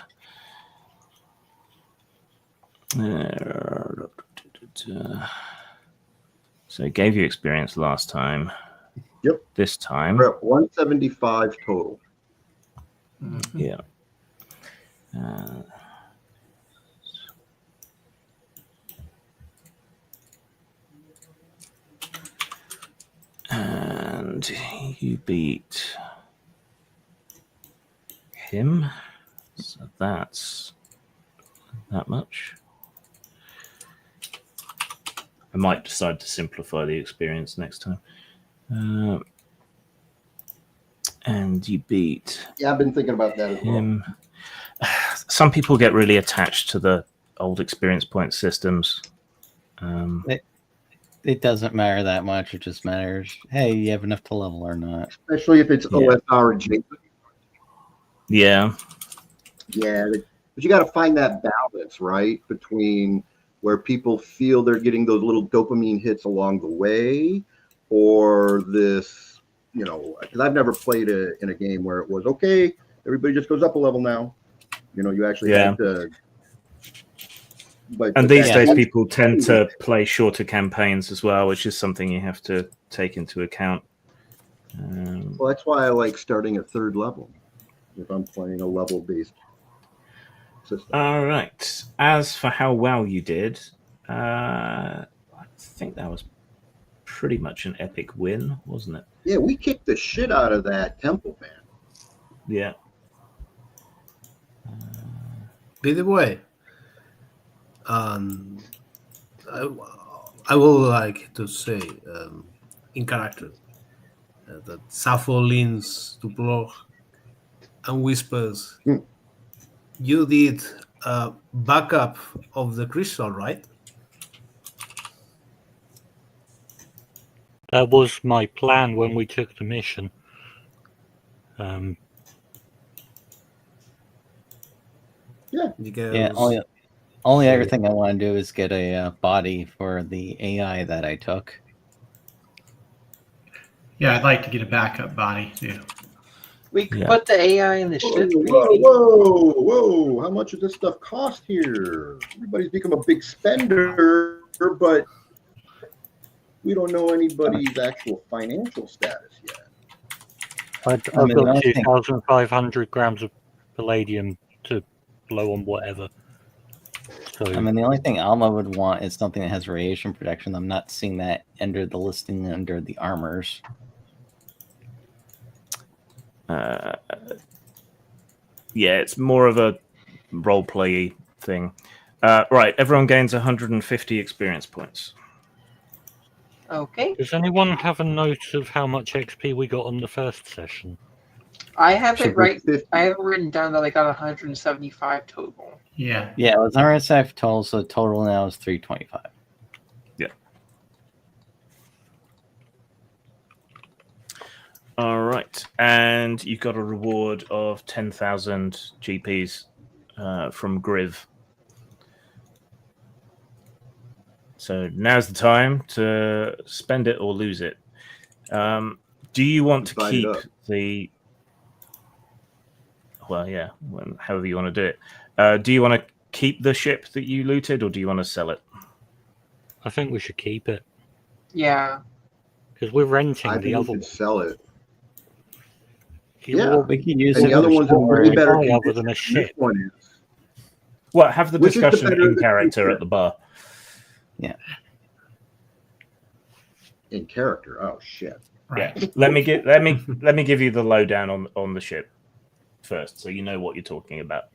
So it gave you experience last time. Yep. This time. We're at 175 total. Yeah. And you beat him. So that's that much. I might decide to simplify the experience next time. And you beat Yeah, I've been thinking about that as well. him. Some people get really attached to the old experience point systems. It doesn't matter that much. It just matters, hey, you have enough to level or not. Especially if it's OSR adjacent. Yeah. Yeah, but you got to find that balance, right, between where people feel they're getting those little dopamine hits along the way, or this, because I've never played in a game where it was, okay, everybody just goes up a level now. You actually have to. And these days, people tend to play shorter campaigns as well, which is something you have to take into account. Well, that's why I like starting at third level if I'm playing a level-based system. All right. As for how well you did, I think that was pretty much an epic win, wasn't it? Yeah, we kicked the shit out of that temple, man. Yeah. By the way, I would like to say in character that Sappho leans to Bloch and whispers, you did a backup of the crystal, right? That was my plan when we took the mission. Yeah. Because Yeah, Only other thing I want to do is get a body for the AI that I took. Yeah, I'd like to get a backup body too. We could put the AI in the ship. Whoa! How much does this stuff cost here? Everybody's become a big spender, but we don't know anybody's actual financial status yet. I've got 2,500 grams of palladium to blow on whatever. So, I mean, the only thing Alma would want is something that has radiation protection. I'm not seeing that under the listing under the armors. Yeah, it's more of a role play thing. Right, everyone gains 150 experience points. Okay. does anyone have a note of how much XP we got on the first session? I have Should it right. be 50. I have it written down that I got 175 total. Yeah. Yeah, it was RSF total, so total now is 325. All right, and you got a reward of 10,000 GPs from Griv. So now's the time to spend it or lose it. Do you want to Divide it keep up. the... Well, yeah, however you want to do it. Do you want to keep the ship that you looted, or do you want to sell it? I think we should keep it Yeah. because we're renting I the think other we one. could sell it. Well, We can use And it the other for one's in way storage. better other condition than a than ship. this one is. Well, have the Which is the discussion better in of the two character ships? at the bar. In character. Oh shit. Right. Yeah. Let me give you the lowdown on the ship first, so you know what you're talking about.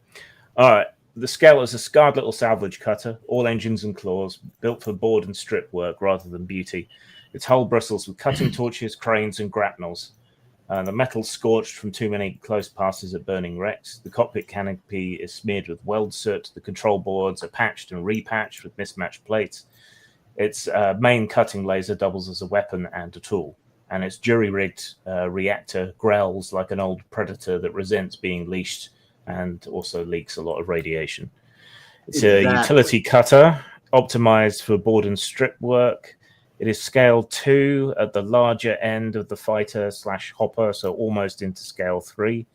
All right. The Scale is a scarred little salvage cutter, all engines and claws, built for board and strip work rather than beauty. Its hull bristles with cutting torches, cranes, and grapnels. The metal scorched from too many close passes at burning wrecks. The cockpit canopy is smeared with weld soot. The control boards are patched and repatched with mismatched plates. Its main cutting laser doubles as a weapon and a tool. And its jury-rigged reactor growls like an old predator that resents being leashed and also leaks a lot of radiation. It's a utility cutter, optimized for board and strip work. It is scale 2 at the larger end of the fighter/hopper, so almost into scale 3.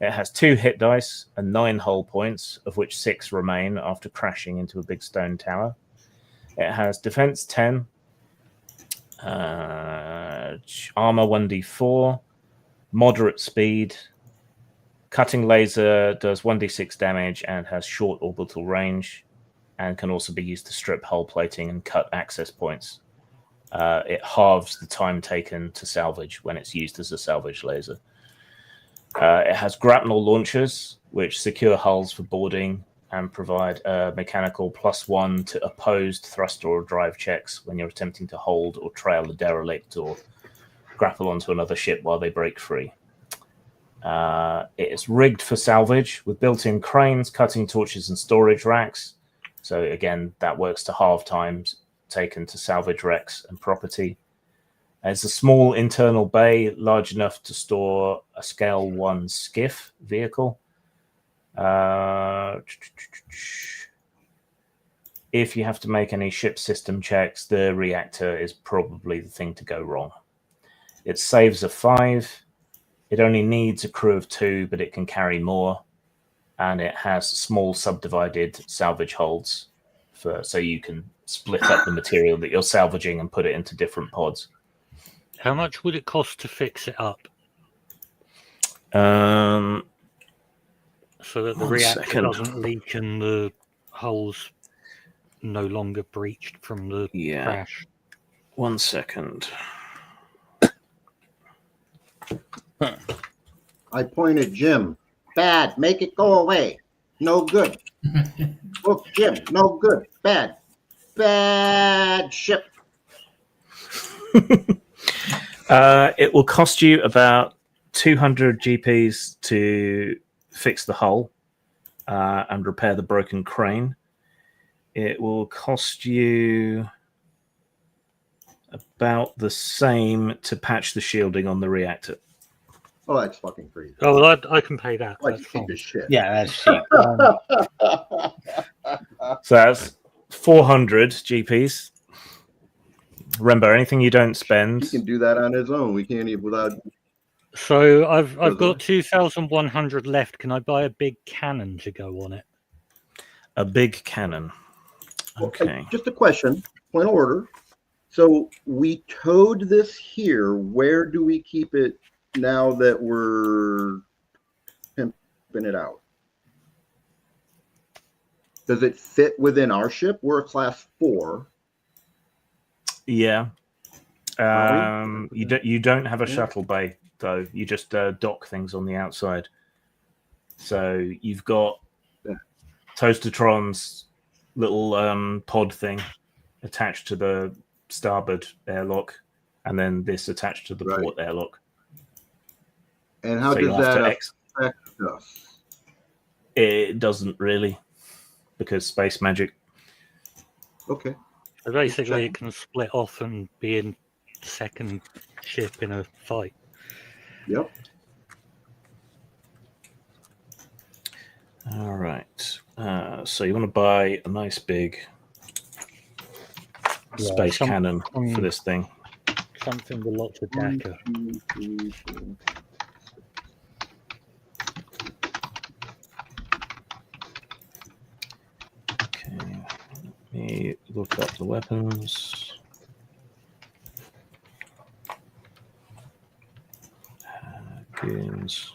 It has 2 hit dice and 9 hull points, of which 6 remain after crashing into a big stone tower. It has defense 10, armor 1d4, moderate speed, cutting laser does 1d6 damage and has short orbital range, and can also be used to strip hull plating and cut access points. It halves the time taken to salvage when it's used as a salvage laser. It has grapnel launchers, which secure hulls for boarding and provide a mechanical +1 to opposed thruster or drive checks when you're attempting to hold or trail a derelict or grapple onto another ship while they break free. It is rigged for salvage with built-in cranes, cutting torches, and storage racks. So again, that works to halve times taken to salvage wrecks and property. It's a small internal bay, large enough to store a scale 1 skiff vehicle. If you have to make any ship system checks, the reactor is probably the thing to go wrong. It saves a 5. It only needs a crew of 2, but it can carry more. And it has small subdivided salvage holds so you can split up the material that you're salvaging and put it into different pods. How much would it cost to fix it up so that the reactor doesn't leak and the hulls no longer breached from the crash? 1 second. I point at Jim. Bad. Make it go away. No good. Look, Jim. No good. Bad. Bad ship. It will cost you about 200 GPs to fix the hull and repair the broken crane. It will cost you about the same to patch the shielding on the reactor. Oh, that's fucking crazy. Oh, well, I can pay that. Like That's cheap fine. as shit. Yeah, that's cheap. So that's 400 GPs. Remember, anything you don't He spend. can do that on his own. We can't even without. So I've got 2,100 left. Can I buy a big cannon to go on it? A big cannon. Okay. Just a question, point of order. So we towed this here. Where do we keep it now that we're pimping it out? Does it fit within our ship? We're a class 4. Yeah. Are You don't have a Yeah. shuttle bay though. You just dock things on the outside. So you've got Yeah. Toastertron's little pod thing attached to the starboard airlock, and then this attached to the Right. port airlock. And how So does you'll have that to affect us? It doesn't really, because space magic. Okay. So basically, it can split off and be in second ship in a fight. Yep. All right. So you want to buy a nice big Yeah, space cannon for this thing. Something with lots of 1, DACA. 2, 3, 4. Okay. Let me look up the weapons. Goons.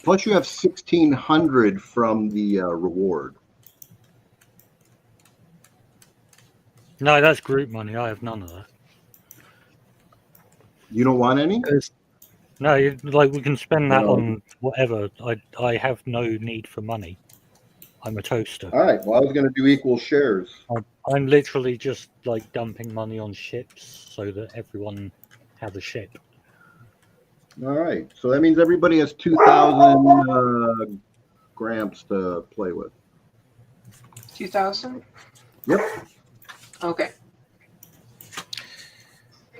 Plus, you have 1,600 from the reward. No, that's group money. I have none of that. You don't want any? No, we can spend that No. on whatever. I have no need for money. I'm a toaster. All right. Well, I was going to do equal shares. I'm literally just like dumping money on ships so that everyone has a ship. All right. So that means everybody has 2,000 grams to play with. 2,000? Yep. Okay.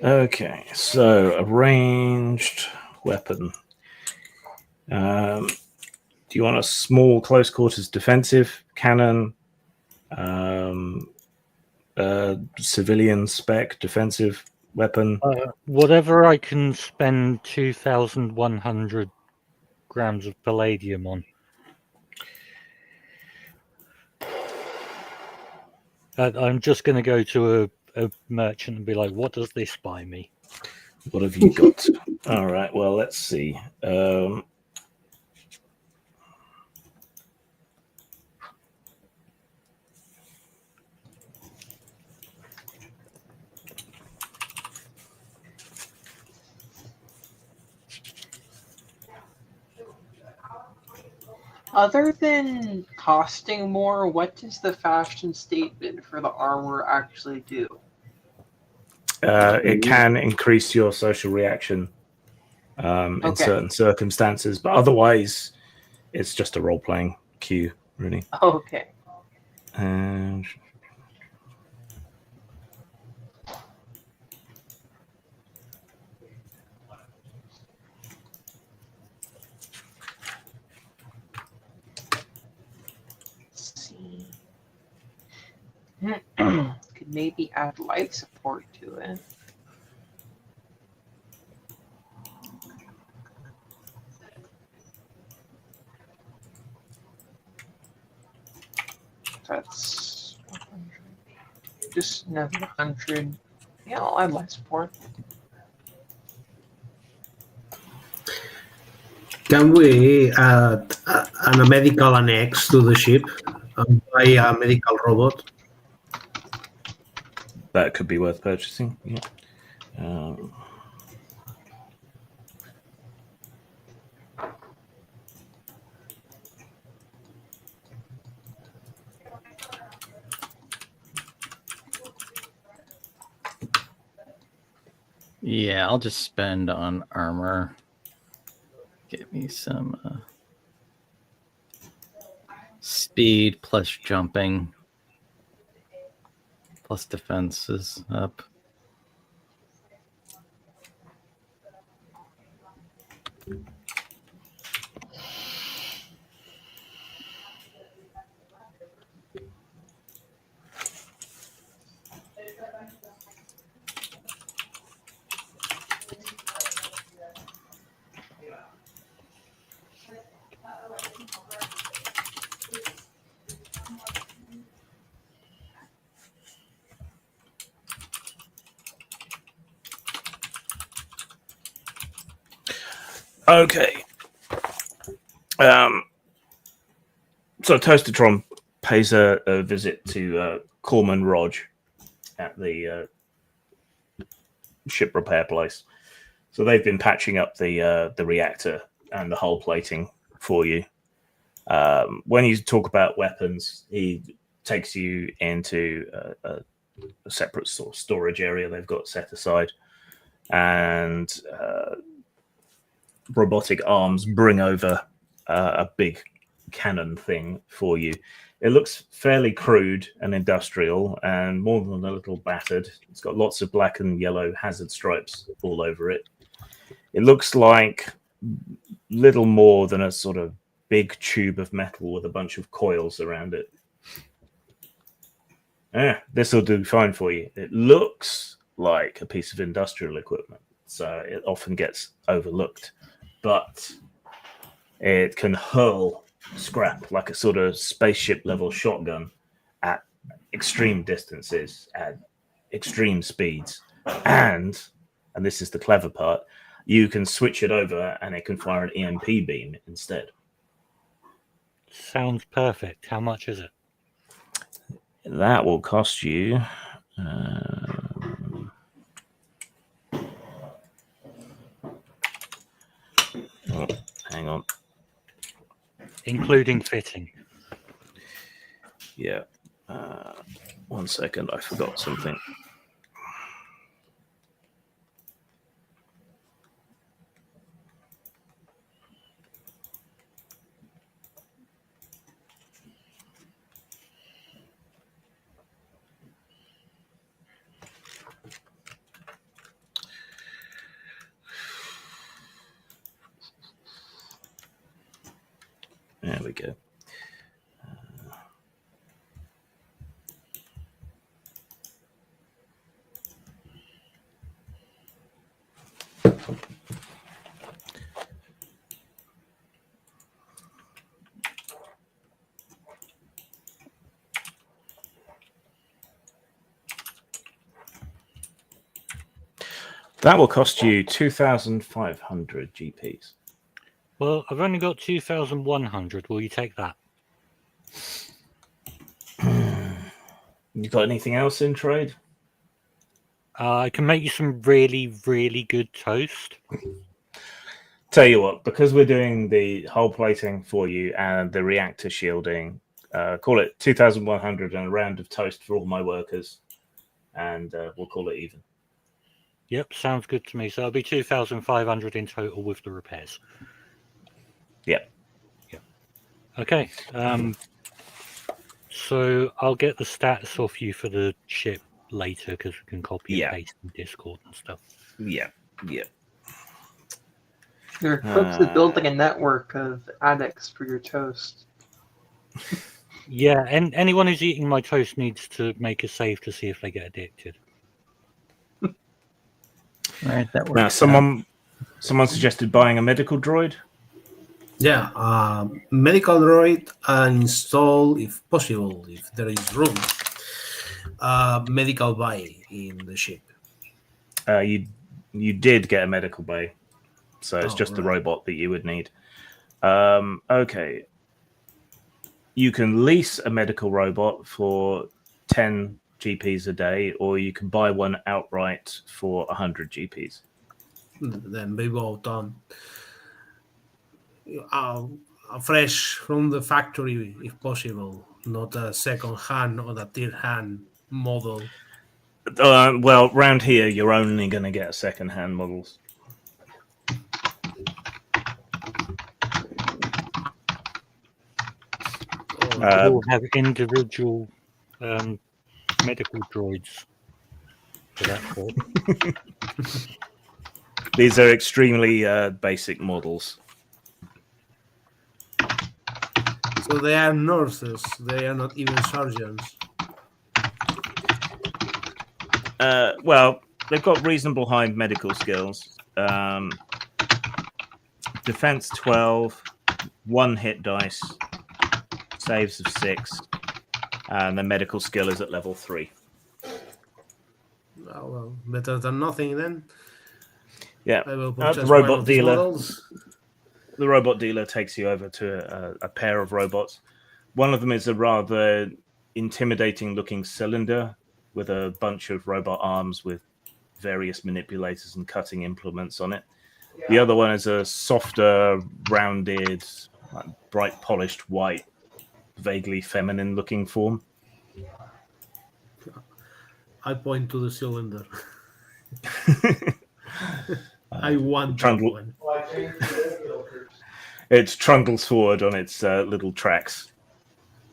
Okay, so a ranged weapon. Do you want a small close quarters defensive cannon? Civilian spec defensive weapon? Whatever I can spend 2,100 grams of palladium on. I'm just going to go to a merchant and be like, what does this buy me? What have you got? All right, well, let's see. Other than costing more, what does the fashion statement for the armor actually do? It can increase your social reaction in Okay. certain circumstances, but otherwise, it's just a role playing cue, really. Okay. And Let's see. Could maybe add life support to it. That's 100. Just another 100. Yeah, I'll add life support. Can we add a medical annex to the ship and buy a medical robot? that could be worth purchasing. Yeah. Yeah, I'll just spend on armor. Get me some speed plus jumping plus defenses up. Okay. So Toastertron pays a visit to Corman Rodge at the ship repair place. So they've been patching up the reactor and the hull plating for you. When you talk about weapons, he takes you into a separate sort of storage area they've got set aside, and robotic arms bring over a big cannon thing for you. It looks fairly crude and industrial and more than a little battered. It's got lots of black and yellow hazard stripes all over it. It looks like little more than a sort of big tube of metal with a bunch of coils around it. This will do fine for you. It looks like a piece of industrial equipment, so it often gets overlooked. But it can hurl scrap like a sort of spaceship level shotgun at extreme distances, at extreme speeds. And this is the clever part, you can switch it over and it can fire an EMP beam instead. Sounds perfect. How much is it? That will cost you... hang on. Including fitting. Yeah. 1 second, I forgot something. There we go. That will cost you 2,500 GPs. Well, I've only got 2,100. Will you take that? You got anything else in trade? I can make you some really, really good toast. Tell you what, because we're doing the hull plating for you and the reactor shielding, call it 2,100 and a round of toast for all my workers, and we'll call it even. Yep, sounds good to me. So it'll be 2,500 in total with the repairs. Yep. Okay. So I'll get the stats off you for the ship later because we can copy and paste in Discord and stuff. Yeah. You're close to building a network of addicts for your toast. Yeah, and anyone who's eating my toast needs to make a save to see if they get addicted. All right, that works. Now, someone suggested buying a medical droid. Yeah, medical droid and install, if possible, if there is room, medical bay in the ship. You did get a medical bay, so it's just the robot that you would need. Okay. You can lease a medical robot for 10 GPs a day, or you can buy one outright for 100 GPs. Then we both done. Fresh from the factory, if possible, not a second-hand or a third-hand model. Well, round here, you're only going to get second-hand models. We'll have individual medical droids for that for. These are extremely basic models. So they are nurses. They are not even surgeons. Well, they've got reasonable high medical skills. Defense 12, 1 hit dice, saves of 6, and the medical skill is at level 3. Well, better than nothing then. Yeah. I will The purchase robot one of these dealer. models. the robot dealer takes you over to a pair of robots. One of them is a rather intimidating-looking cylinder with a bunch of robot arms with various manipulators and cutting implements on it. The other one is a softer, rounded, like, bright polished white, vaguely feminine-looking form. I point to the cylinder. I want that Trundle. one. It trundles forward on its little tracks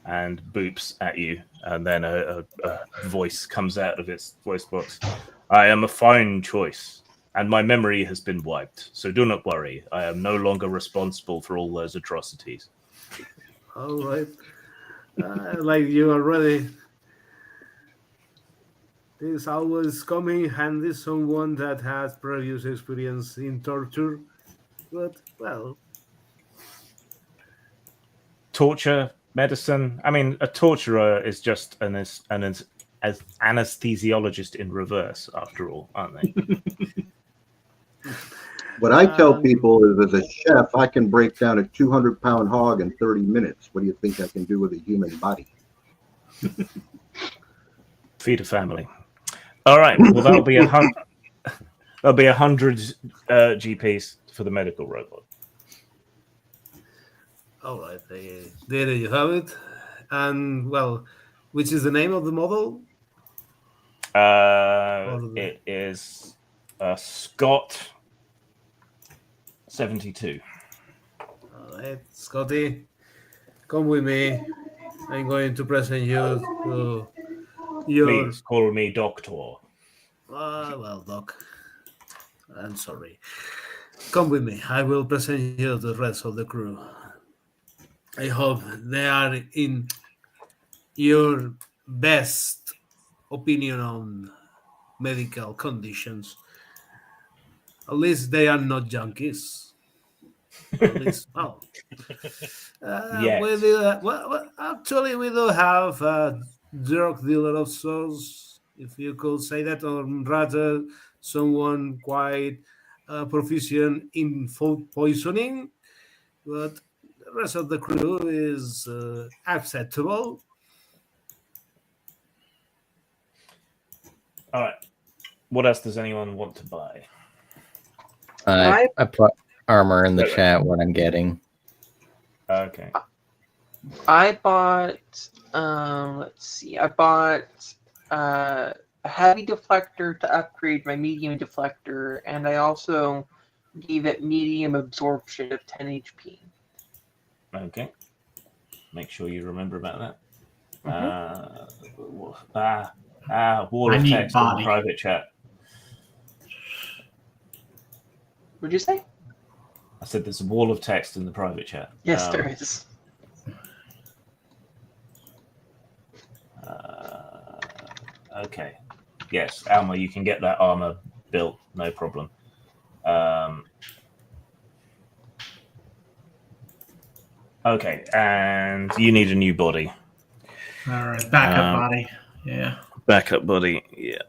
and boops at you, and then a voice comes out of its voice box. I am a fine choice, and my memory has been wiped, so do not worry. I am no longer responsible for all those atrocities. All right. Like you already. This always coming handy someone that has previous experience in torture. But, well, Torture, medicine. I mean, a torturer is just an anesthesiologist in reverse, after all, aren't they? What I tell people is, as a chef, I can break down a 200-pound hog in 30 minutes. What do you think I can do with a human body? Feed a family. All right. Well, that'll be 100 GPs for the medical robot. all right. There you have it. And, well, which is the name of the model? It is Scott 72. All right, Scotty, come with me. I'm going to present you to your. Please call me Doctor. Well, Doc, I'm sorry. Come with me. I will present you to the rest of the crew. I hope they are in your best opinion on medical conditions. At least they are not junkies. At least, well, Yes. actually, we do have a drug dealer of sorts, if you could say that, or rather, someone quite proficient in food poisoning. But the rest of the crew is acceptable. All right. What else does anyone want to buy? I put armor in the Wait. chat. What I'm getting. Okay. I bought, let's see, I bought a heavy deflector to upgrade my medium deflector, and I also gave it medium absorption of 10 HP. Okay. Make sure you remember about that. Wall I of need text in body. the private chat. What'd you say? I said there's a wall of text in the private chat. Yes, there is. Okay. Yes, Alma, you can get that armor built, no problem. Okay, and you need a new body. All right, backup body. Yeah. Backup body, yeah.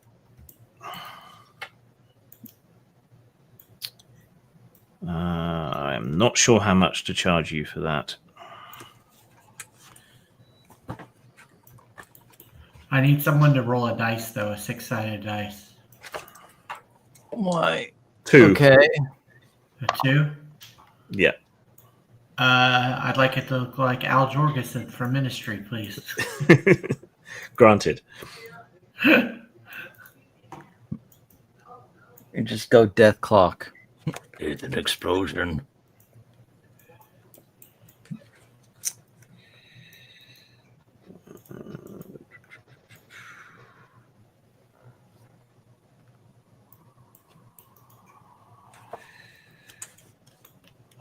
I'm not sure how much to charge you for that. I need someone to roll a dice, though, a 6-sided dice. Why? 2. Okay. A 2? Yeah. I'd like it to look like Al Jorgensen from Ministry, please. Granted. You just go death clock. It's an explosion.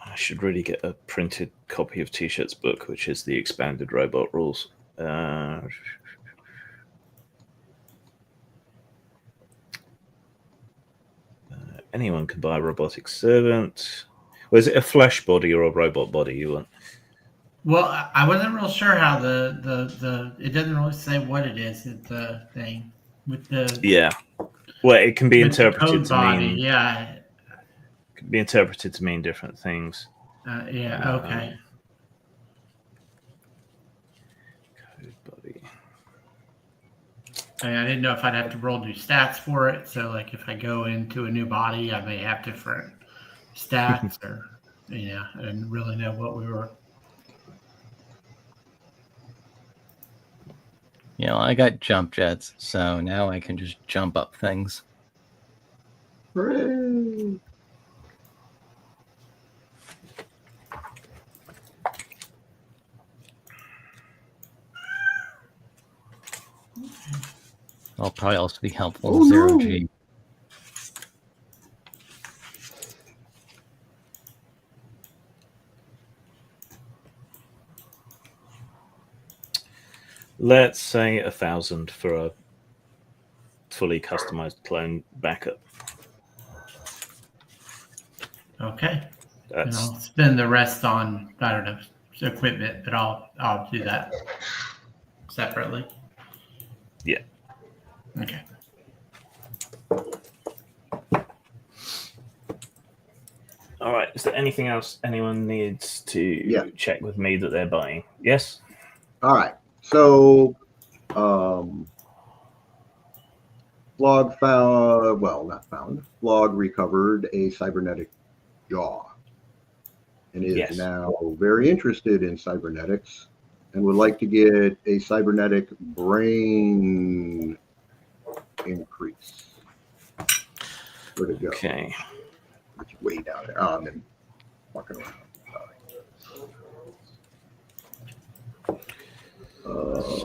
I should really get a printed copy of T-Shirt's book, which is the expanded robot rules. Anyone can buy a robotic servant. Or is it a flesh body or a robot body you want? Well, I wasn't real sure how the it doesn't really say what it is, the thing with the Yeah. Well, it can be with the interpreted code to body. mean Yeah. can be interpreted to mean different things. Yeah. Okay. Code body. I didn't know if I'd have to roll new stats for it. So, like, if I go into a new body, I may have different stats, or I didn't really know what we were. I got jump jets, so now I can just jump up things. Hooray! I'll probably also be helpful Oh, in zero no. G. Let's say 1,000 for a fully customized clone backup. Okay. And That's I'll spend the rest on, I don't know, equipment, but I'll do that separately. Yeah. Okay. all right. Is there anything else anyone needs to check with me that they're buying? Yes. All right. So, Flog found, well, not found, Flog recovered a cybernetic jaw and is now very interested in cybernetics and would like to get a cybernetic brain increase. Where'd it go? Okay. It's way down there. Oh, I'm in fucking around.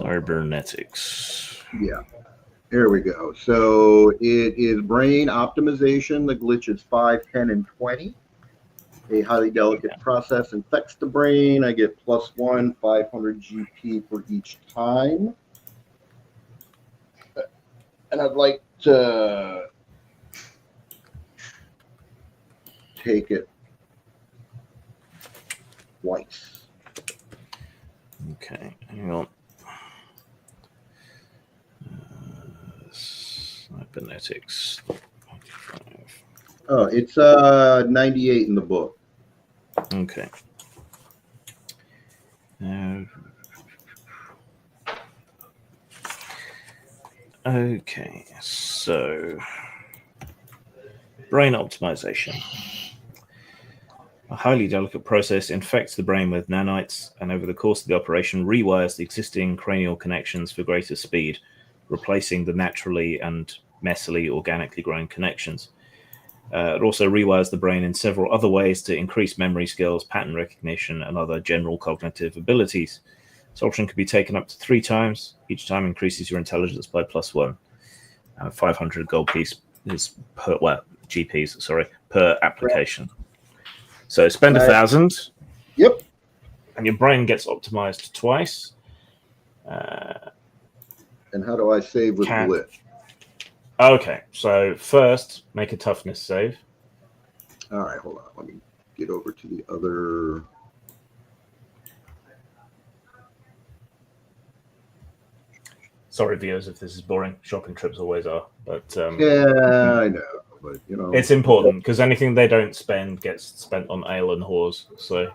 Cybernetics. Yeah. Here we go. So it is brain optimization. The glitch is 5, 10, and 20. A highly delicate process infects the brain. I get +1, 500 GP for each time. And I'd like to take it twice. Okay. Hang on. Cybernetics. 95. Oh, it's 98 in the book. Okay. Okay, so brain optimization. A highly delicate process infects the brain with nanites and over the course of the operation rewires the existing cranial connections for greater speed, replacing the naturally and messily organically grown connections. It also rewires the brain in several other ways to increase memory skills, pattern recognition, and other general cognitive abilities. This option can be taken up to 3 times. Each time increases your intelligence by +1. 500 gold piece is per, GPs, sorry, per application. So spend 1,000. Yep. And your brain gets optimized twice. And how do I save with glitch? Okay, so first, make a toughness save. All right, hold on. Let me get over to the other. Sorry, viewers, if this is boring. Shopping trips always are, but yeah, I know, but it's important because anything they don't spend gets spent on ale and whores. So,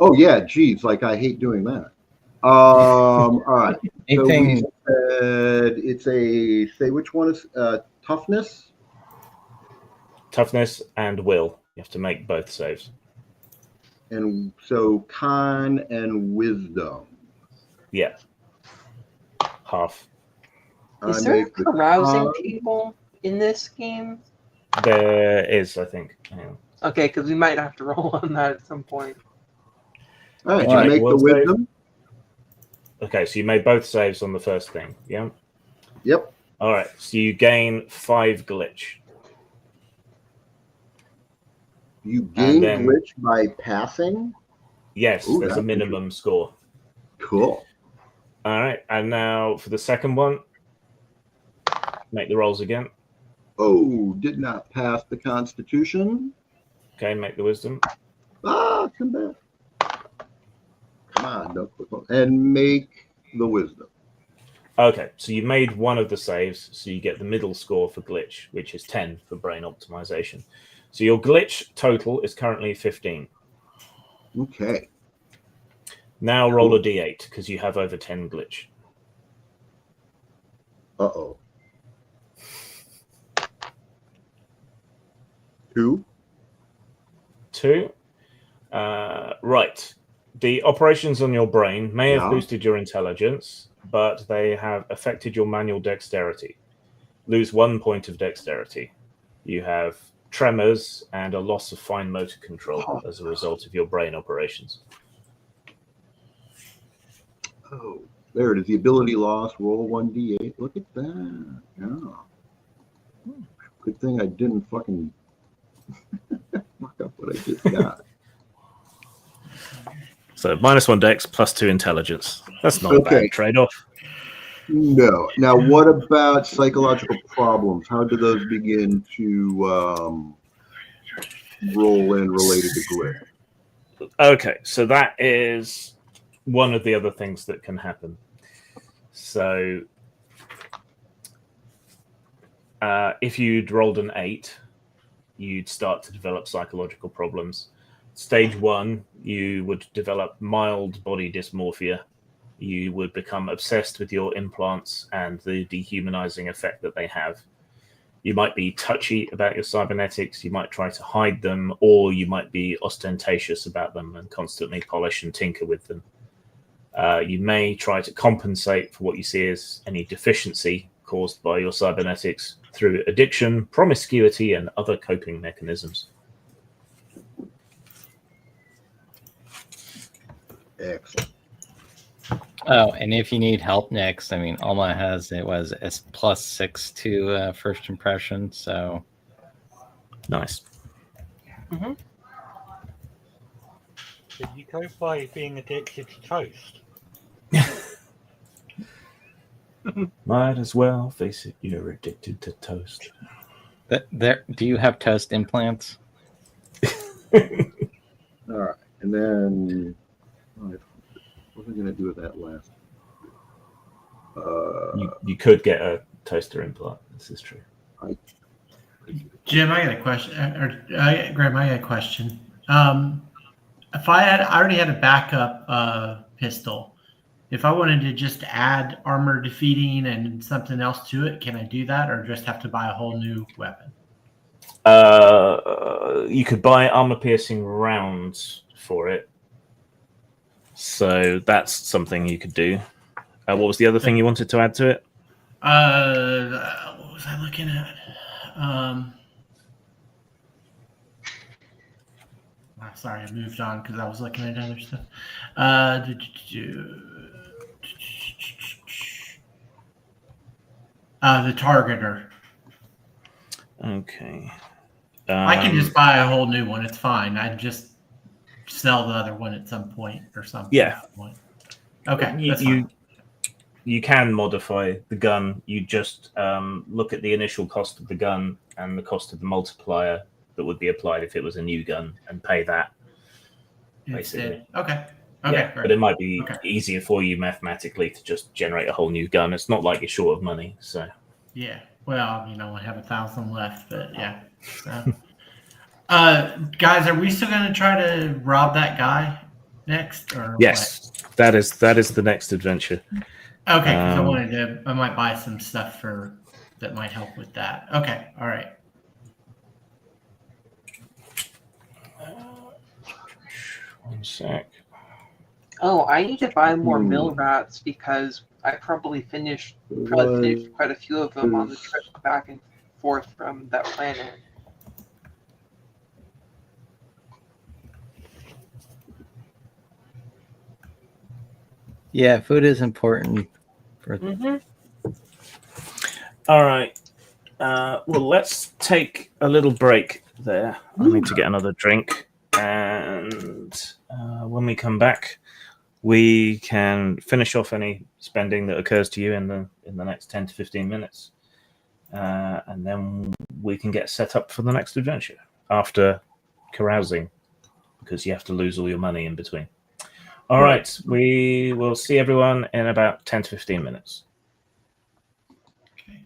oh yeah, geez, like I hate doing that. All right. So we said it's a, say which one is toughness? Toughness and will. You have to make both saves. And so con and wisdom. Yeah. Half. Is there a carousing table in this game? There is, I think. Hang on. Okay, because we might have to roll on that at some point. All right, you make the wisdom. Okay, so you made both saves on the first thing, yeah? Yep. All right, so you gain 5 glitch. You gain glitch by passing? Yes, ooh, there's a minimum score. Cool. All right, and now for the second one, make the rolls again. Oh, did not pass the Constitution. Okay, make the wisdom. Ah, come back. Come on, don't click on. And make the wisdom. Okay, so you made one of the saves, so you get the middle score for glitch, which is 10 for brain optimization. So your glitch total is currently 15. Okay. Now roll a d8 because you have over 10 glitch. Uh-oh. 2. 2. Right. The operations on your brain may have Yeah. boosted your intelligence, but they have affected your manual dexterity. Lose 1 point of dexterity. You have tremors and a loss of fine motor control as a result of your brain operations. Oh, there it is. The ability loss, roll 1d8. Look at that. Yeah. Good thing I didn't fucking fuck up what I just got. So -1 dex, +2 intelligence. That's not a Okay. bad trade-off. No. Now, what about psychological problems? How do those begin to roll in related to grit? Okay, so that is one of the other things that can happen. So if you'd rolled an 8, you'd start to develop psychological problems. Stage 1, you would develop mild body dysmorphia. You would become obsessed with your implants and the dehumanizing effect that they have. You might be touchy about your cybernetics, you might try to hide them, or you might be ostentatious about them and constantly polish and tinker with them. You may try to compensate for what you see as any deficiency caused by your cybernetics through addiction, promiscuity, and other coping mechanisms. Excellent. Oh, and if you need help next, I mean, Alma has it was +6 to first impression, so Nice. Did you go by being addicted to toast? Might as well face it, you're addicted to toast. Do you have toast implants? All right. And then, what was I going to do with that last? You could get a toaster implant. This is true. Jim, I got a question. Graham, I got a question. If I already had a backup pistol, if I wanted to just add armor defeating and something else to it, can I do that, or just have to buy a whole new weapon? You could buy armor piercing rounds for it, so that's something you could do. What was the other thing you wanted to add to it? What was I looking at? Sorry, I moved on because I was looking at other stuff. The targeter. Okay. I can just buy a whole new one. It's fine. I'd just sell the other one at some point or something. Yeah. Okay, that's fine. You can modify the gun. You just look at the initial cost of the gun and the cost of the multiplier that would be applied if it was a new gun and pay that. Basically. Okay. Yeah, great. but it might be easier for you mathematically to just generate a whole new gun. It's not like you're short of money, so. Yeah. Well, I only have 1,000 left, but yeah. So. Guys, are we still going to try to rob that guy next, or yes, what? that is the next adventure. Okay, because I might buy some stuff that might help with that. Okay, all right. One sec. Oh, I need to buy more mill rats because I probably finished quite a few of them on the trip back and forth from that planet. Yeah, food is important. All right. Well, let's take a little break there. I need to get another drink, and when we come back, we can finish off any spending that occurs to you in the next 10 to 15 minutes, and then we can get set up for the next adventure after carousing, because you have to lose all your money in between. All right, we will see everyone in about 10 to 15 minutes. Okay.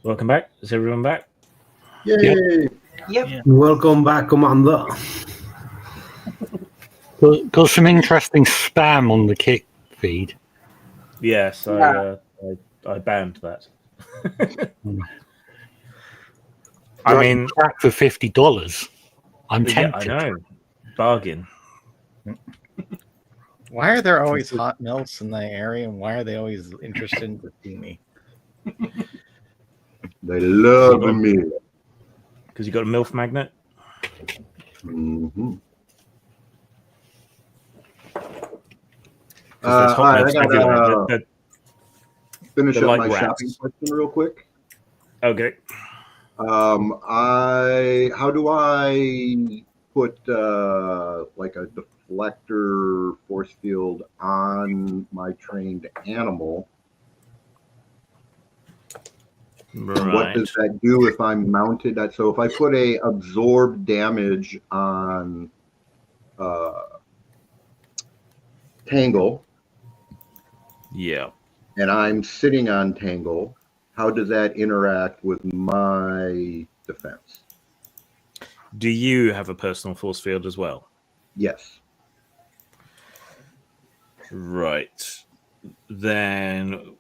Welcome back. Is everyone back? Yay! Yep. Welcome back, Commander. Got some interesting spam on the kick feed. Yes, Yeah. I banned that. I I mean, crack for $50. I'm yeah, tempted. I know. Bargain. Why are there always hot milfs in the area, and why are they always interested in see me? They love me. Because you got a MILF magnet? Mm-hmm. Because there's hot I milfs gotta everywhere. finish they're up like my rats. shopping question real quick. Okay. How do I put like a deflector force field on my trained animal? And what does that do if I'm mounted? So if I put a absorb damage on Tangle, Yeah. and I'm sitting on Tangle, how does that interact with my defense? Do you have a personal force field as well? Yes. Right. Then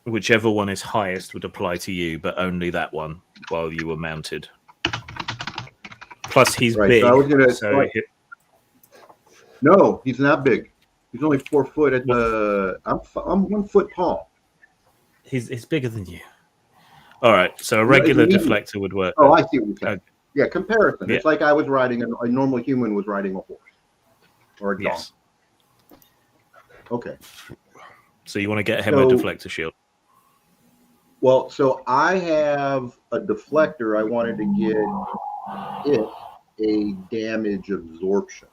whichever one is highest would apply to you, but only that one while you were mounted. Plus, he's big. So I was gonna. No, he's not big. He's only 4 foot at the. I'm 1 foot tall. He's bigger than you. All right, so a regular deflector would work. Oh, I see what you're saying. Yeah, comparison. Yeah. It's like I was riding a normal human was riding a horse or a dog. Yes. Okay. So you want to get him a deflector shield? Well, so I have a deflector. I wanted to get it a damage absorption.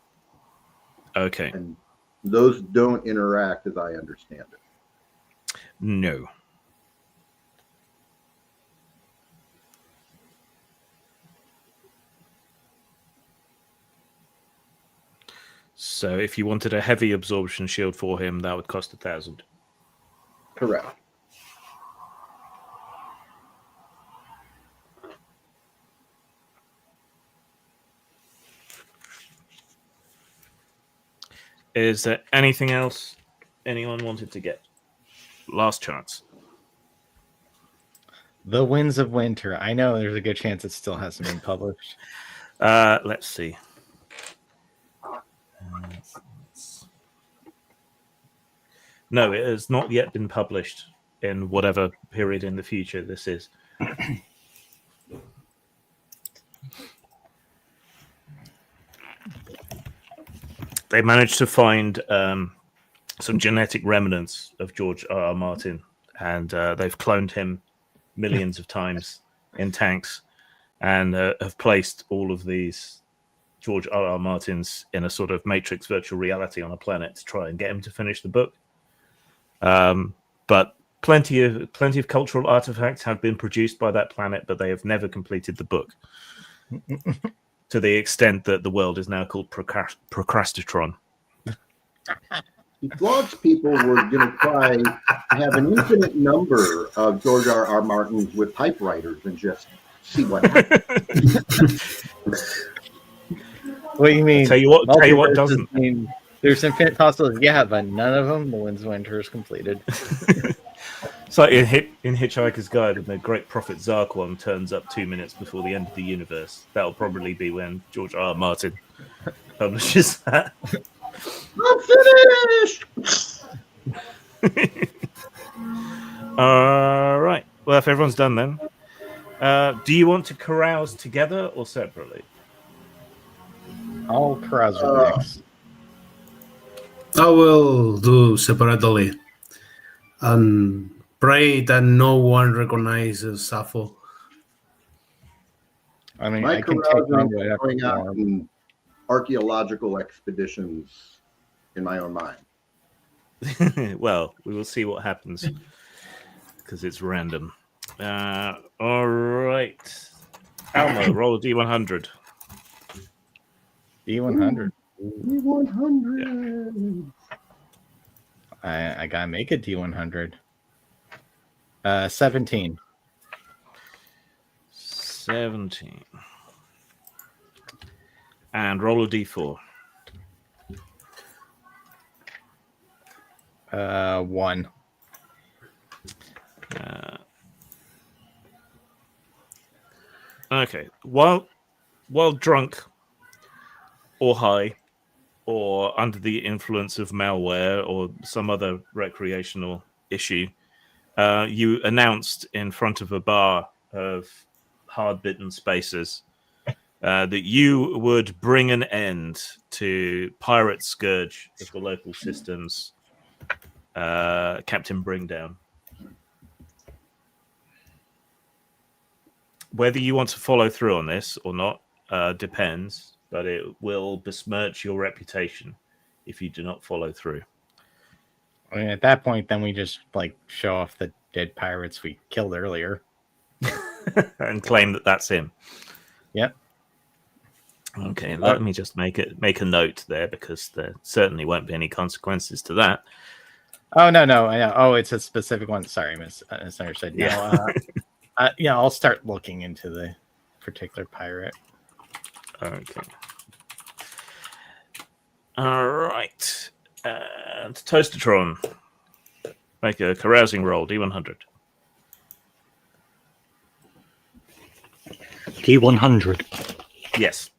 Okay. And those don't interact as I understand it. No. So if you wanted a heavy absorption shield for him, that would cost 1,000. Correct. Is there anything else anyone wanted to get? Last chance. The Winds of Winter. I know there's a good chance it still hasn't been published. Let's see. No, it has not yet been published in whatever period in the future this is. They managed to find some genetic remnants of George R.R. Martin, and they've cloned him millions of times in tanks, and have placed all of these George R.R. Martins in a sort of matrix virtual reality on a planet to try and get him to finish the book. But plenty of cultural artifacts have been produced by that planet, but they have never completed the book. To the extent that the world is now called Procrastitron. Lots of people were going to try to have an infinite number of George R.R. Martins with typewriters and just see what happens. What do you mean? Tell you what doesn't. Mean there's infinite possibilities. Yeah, but none of them the Winds of Winter is completed. It's like in Hitchhiker's Guide when the Great Prophet Zarquon turns up 2 minutes before the end of the universe. That'll probably be when George R.R. Martin publishes that. I'm finished! All right. Well, if everyone's done then, do you want to carouse together or separately? I'll carouse next. I will do separately and pray that no one recognizes Sappho. I mean, My I can carousing take on is whatever going form. on archaeological expeditions in my own mind. Well, we will see what happens because it's random. All right. Almo, roll a D100. D100. D100. I gotta make a D100. 17. 17. And roll a d4. 1. Okay. While drunk or high or under the influence of malware or some other recreational issue, you announced in front of a bar of hard-bitten spacers that you would bring an end to Pirate Scourge of the local systems, Captain Bringdown. Whether you want to follow through on this or not depends, but it will besmirch your reputation if you do not follow through. I mean, at that point, then we just show off the dead pirates we killed earlier and claim that that's him. Yep. Okay, let me just make a note there, because there certainly won't be any consequences to that. Oh no! Oh, it's a specific one. Sorry, misunderstood. No, yeah, I'll start looking into the particular pirate. Okay. All right. And Toastertron, make a carousing roll, D100. D100. Yes.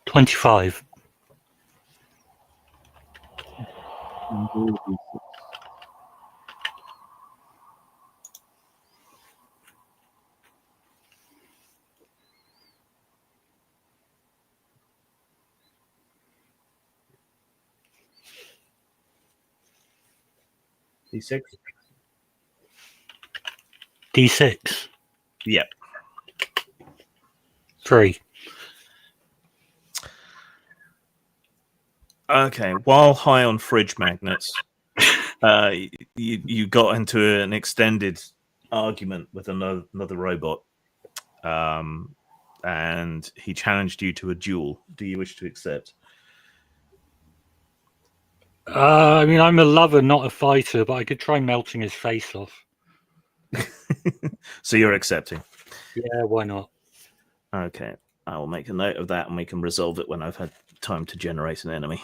$25. D6? D6. Yep. 3. Okay. While high on fridge magnets, you got into an extended argument with another robot, and he challenged you to a duel. Do you wish to accept? I mean, I'm a lover, not a fighter, but I could try melting his face off. So you're accepting? Yeah, why not? Okay. I will make a note of that, and we can resolve it when I've had time to generate an enemy.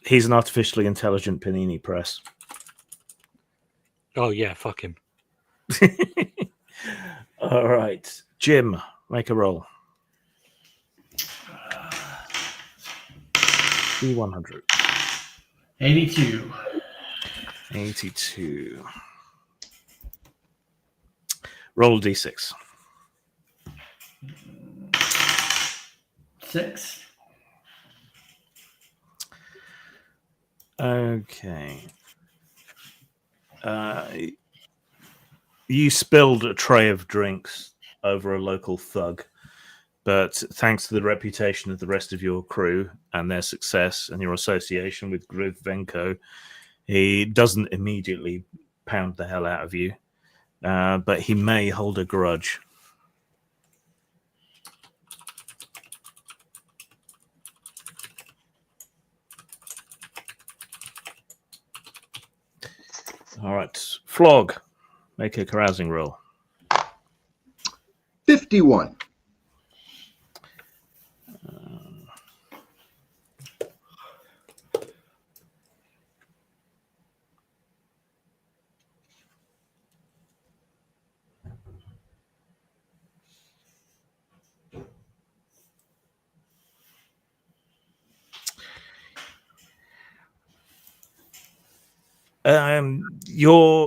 He's an artificially intelligent panini press. Oh, yeah, fuck him. All right. Jim, make a roll. D100. 82. 82. Roll D6. 6. Okay. You spilled a tray of drinks over a local thug, but thanks to the reputation of the rest of your crew and their success and your association with Grivenko, he doesn't immediately pound the hell out of you, but he may hold a grudge. All right. Flog, make a carousing roll. 51.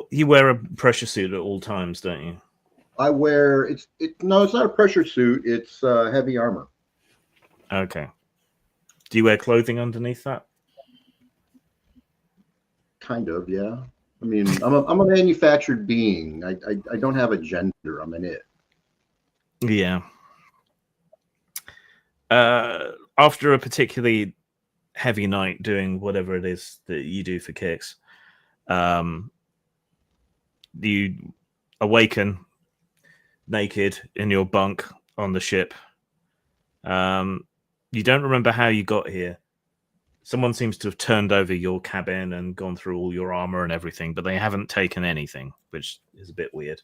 You wear a pressure suit at all times, don't you? I wear no, it's not a pressure suit. It's heavy armor. Okay. Do you wear clothing underneath that? Kind of, yeah. I mean, I'm a manufactured being. I don't have a gender. I'm an it. Yeah. After a particularly heavy night doing whatever it is that you do for kicks, you awaken naked in your bunk on the ship, You don't remember how you got here. Someone seems to have turned over your cabin and gone through all your armor and everything, but they haven't taken anything, which is a bit weird.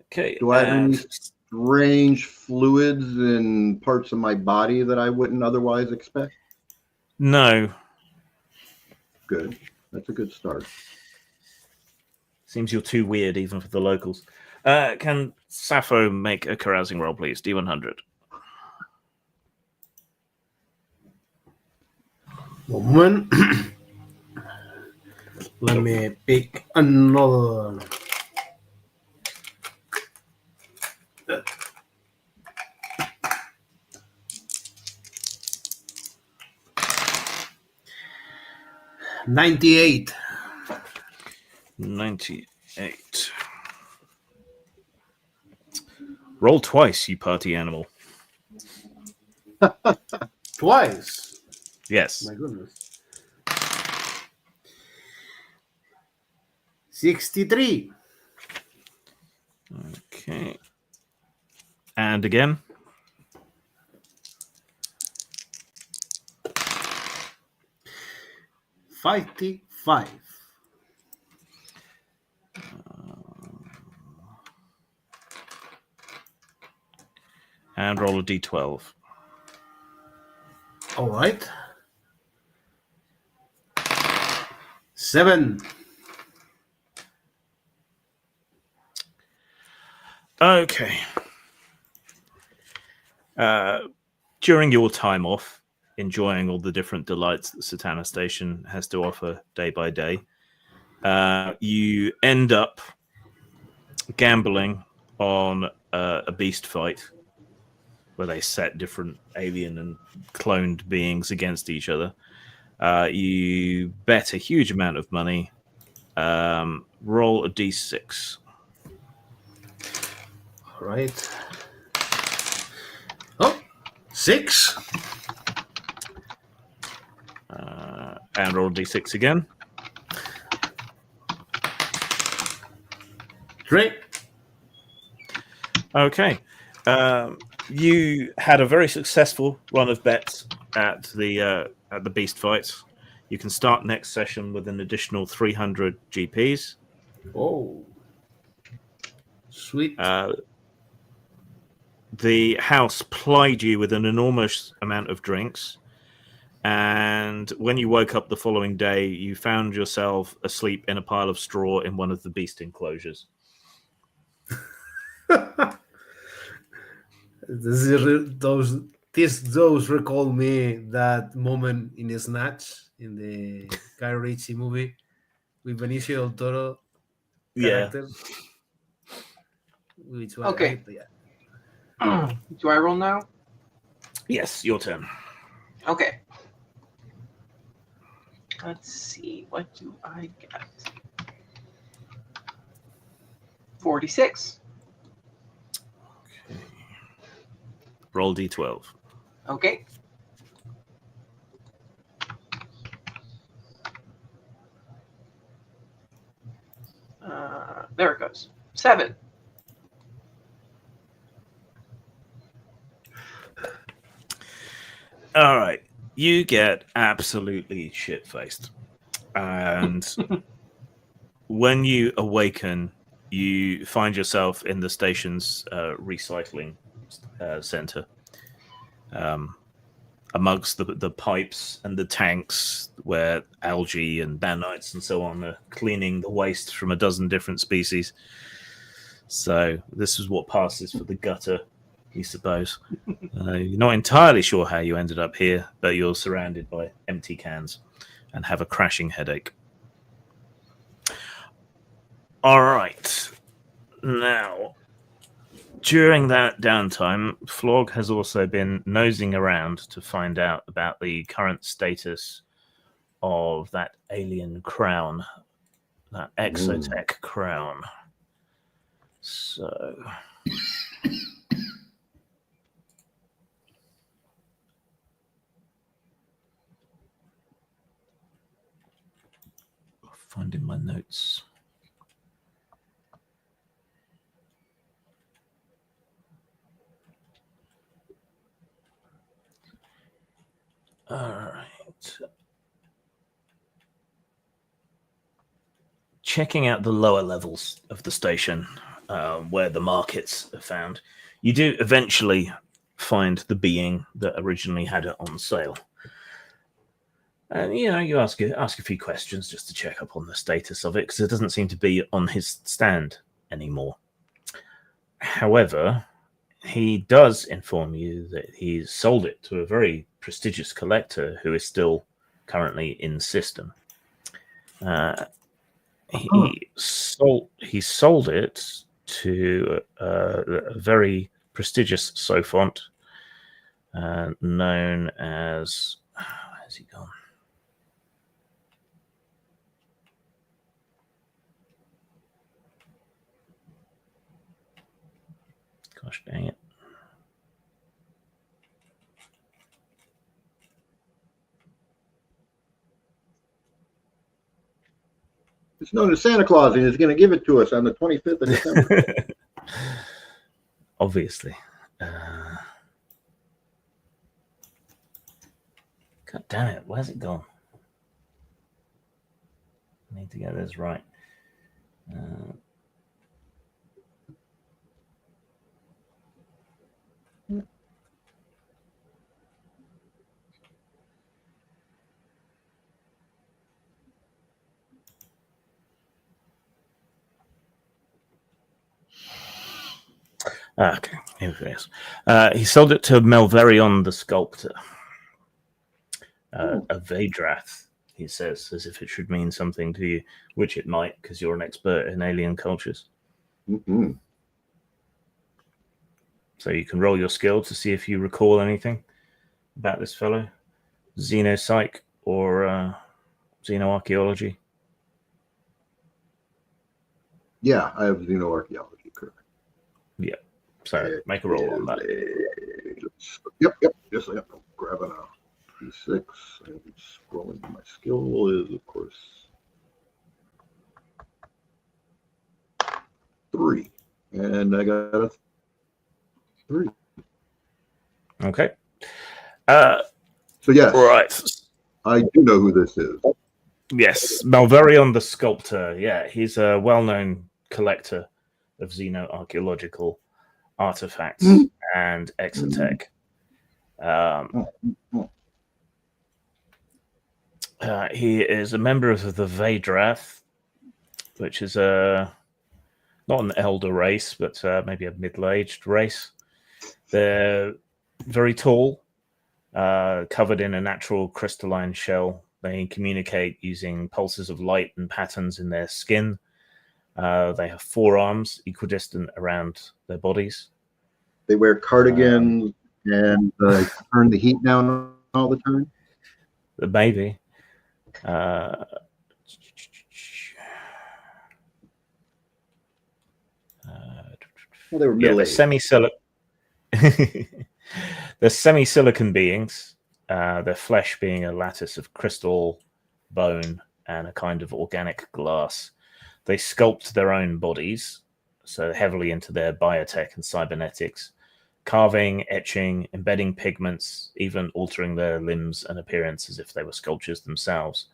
Okay. Do I have any strange fluids in parts of my body that I wouldn't otherwise expect? No. Good. That's a good start. Seems you're too weird even for the locals. Can Sappho make a carousing roll, please? D100. Moment. Let me pick another. $98. 98. Roll twice, you party animal. Twice. Yes. My goodness. 63. Okay. And again. $55. And roll a d12. All right. 7. Okay. During your time off, enjoying all the different delights that Satana Station has to offer day by day, you end up gambling on a beast fight where they set different alien and cloned beings against each other. You bet a huge amount of money. Roll a d6. All right. Oh, 6. And roll a d6 again. 3. Okay. You had a very successful run of bets at the beast fights. You can start next session with an additional 300 GPs. Oh, sweet. The house plied you with an enormous amount of drinks, and when you woke up the following day, you found yourself asleep in a pile of straw in one of the beast enclosures. Those recall me that moment in Snatch in the Guy Ritchie movie with Benicio del Toro character. Which one? Okay. Do I roll now? Yes, your turn. Okay. Let's see. What do I get? 46. Okay. Roll d12. Okay. There it goes. 7. All right. You get absolutely shit-faced. And when you awaken, you find yourself in the station's recycling center. Amongst the pipes and the tanks where algae and nanites and so on are cleaning the waste from a dozen different species. So this is what passes for the gutter, you suppose. You're not entirely sure how you ended up here, but you're surrounded by empty cans and have a crashing headache. All right. Now, during that downtime, Flog has also been nosing around to find out about the current status of that alien crown, that exotech crown. So... finding my notes. right. Checking out the lower levels of the station, where the markets are found, you do eventually find the being that originally had it on sale. And you ask a few questions just to check up on the status of it, because it doesn't seem to be on his stand anymore. However, he does inform you that he's sold it to a very prestigious collector who is still currently in system. He sold it to a very prestigious sophont known as. Where's he gone? Gosh dang it. It's known as Santa Claus, and he's going to give it to us on the 25th of December. Obviously. God damn it. Where's it gone? I need to get this right. Okay, here it is. He sold it to Melverion the Sculptor. A Vadrath, he says, as if it should mean something to you, which it might, because you're an expert in alien cultures. Mm-hmm. So you can roll your skill to see if you recall anything about this fellow. Xenopsych or xenoarchaeology. Yeah, I have xenoarchaeology, correct. Yeah. So make a roll on that. Yep. Just I'm grabbing a P6 and scrolling. My skill is, of course, 3, and I got a 3. Okay. So yes, Right. I do know who this is. Yes, Malverion the Sculptor. Yeah, he's a well-known collector of xenoarchaeological artifacts and exotech. He is a member of the Vadrath, which is not an elder race, but maybe a middle-aged race. They're very tall, covered in a natural crystalline shell. They communicate using pulses of light and patterns in their skin. They have 4 arms equidistant around their bodies. They wear cardigans and turn the heat down all the time. Maybe. Well, they were middle-aged. They're semi-silicon beings, their flesh being a lattice of crystal, bone, and a kind of organic glass. They sculpt their own bodies, so heavily into their biotech and cybernetics, carving, etching, embedding pigments, even altering their limbs and appearance as if they were sculptures themselves.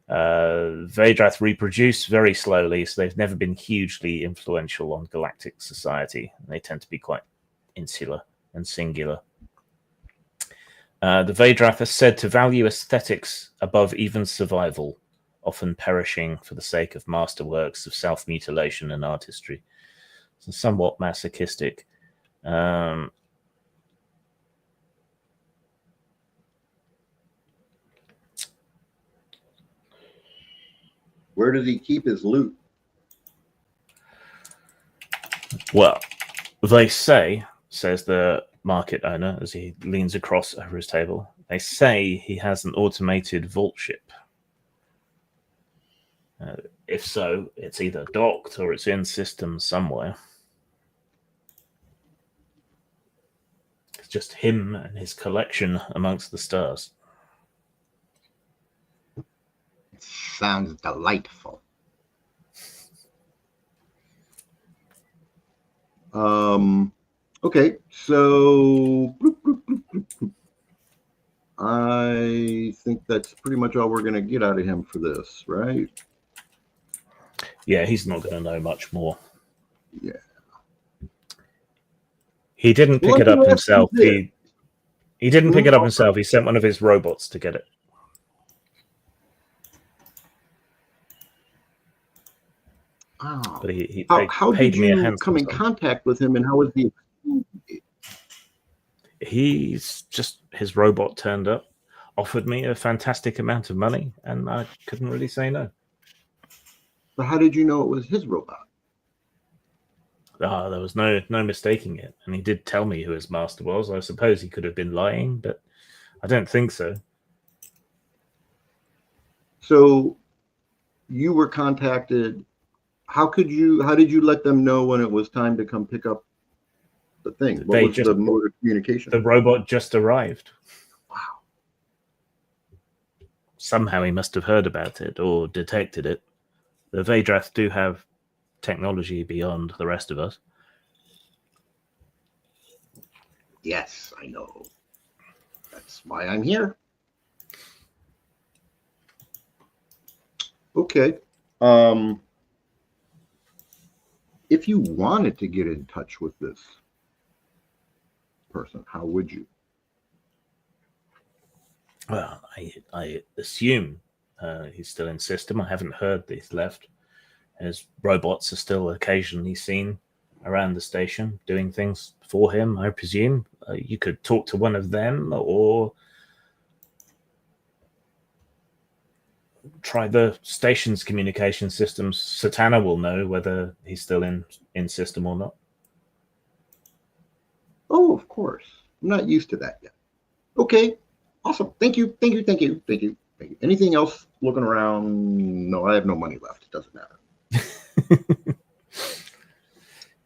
Vadrath reproduce very slowly, so they've never been hugely influential on galactic society. They tend to be quite insular and singular. The Vadrath are said to value aesthetics above even survival, often perishing for the sake of masterworks of self-mutilation and artistry. So somewhat masochistic. Where does he keep his loot? Well, they say, says the market owner as he leans across over his table, they say he has an automated vault ship. If so, it's either docked or it's in system somewhere. It's just him and his collection amongst the stars. Sounds delightful. Okay, so I think that's pretty much all we're going to get out of him for this, right? Yeah, he's not going to know much more. Yeah. He didn't pick Well, it up himself. he He didn't pick it up himself. He sent one of his robots to get it. Oh. But he How paid did me a you handsome come in sum. contact with him, and how was the? He's just, his robot turned up, offered me a fantastic amount of money, and I couldn't really say no. But how did you know it was his robot? There was no mistaking it, and he did tell me who his master was. I suppose he could have been lying, but I don't think so. So you were contacted. How did you let them know when it was time to come pick up the thing? What was the mode of communication? The robot just arrived. Wow. Somehow he must have heard about it or detected it. The Vadrath do have technology beyond the rest of us. Yes, I know. That's why I'm here. Okay. If you wanted to get in touch with this person, how would you? Well, I assume he's still in system. I haven't heard that he's left. His robots are still occasionally seen around the station doing things for him, I presume. You could talk to one of them or try the station's communication systems. Satana will know whether he's still in system or not. Oh, of course. I'm not used to that yet. Okay. Awesome. Thank you. Anything else looking around? No, I have no money left. It doesn't matter.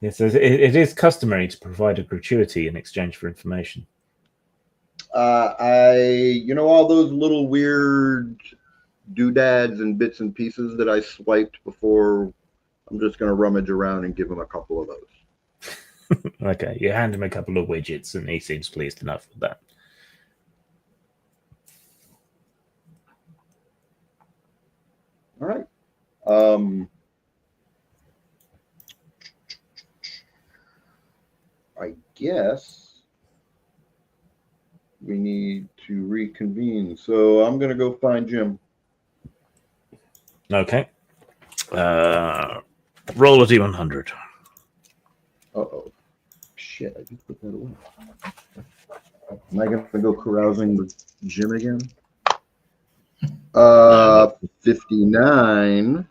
Yes, it is customary to provide a gratuity in exchange for information. All those little weird doodads and bits and pieces that I swiped before, I'm just going to rummage around and give him a couple of those. Okay, you hand him a couple of widgets and he seems pleased enough with that. All right. I guess we need to reconvene. So I'm going to go find Jim. Okay. Roll a D100. Uh-oh. Shit, I just put that away. Am I going to go carousing with Jim again? 59.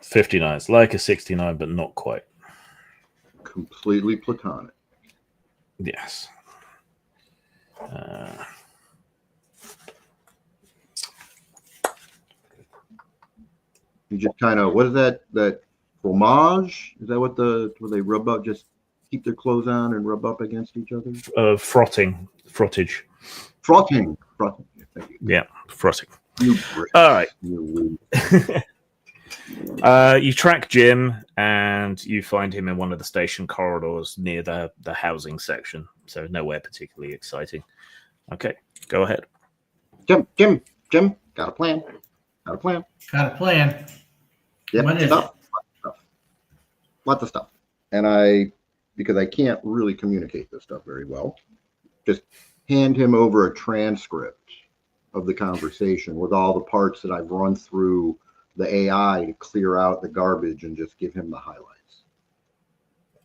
59. It's like a 69, but not quite. Completely platonic. Yes. You just kind of, what is that fromage? Is that what where they rub up, just keep their clothes on and rub up against each other? Frottage. Frotting. Thank you. Yeah, frotting. You Brits. All right. You You track Jim and you find him in one of the station corridors near the housing section. So nowhere particularly exciting. Okay, go ahead. Jim, got a plan. Got a plan. Yep, What is lots of stuff. And because I can't really communicate this stuff very well, just hand him over a transcript of the conversation with all the parts that I've run through the AI to clear out the garbage and just give him the highlights.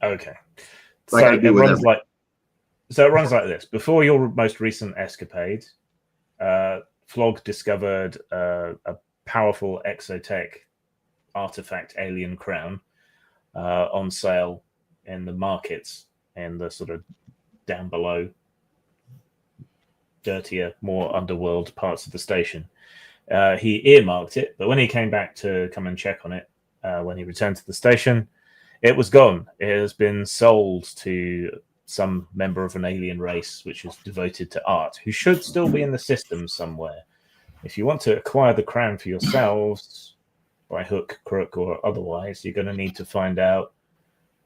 Okay. Like I do with it runs like this. Before your most recent escapade, Flog discovered a powerful exotech artifact alien crown on sale in the markets in the sort of down below, dirtier, more underworld parts of the station. He earmarked it, but when he came back to come and check on it, when he returned to the station, it was gone. It has been sold to some member of an alien race which is devoted to art, who should still be in the system somewhere. If you want to acquire the crown for yourselves, by hook, crook, or otherwise, you're going to need to find out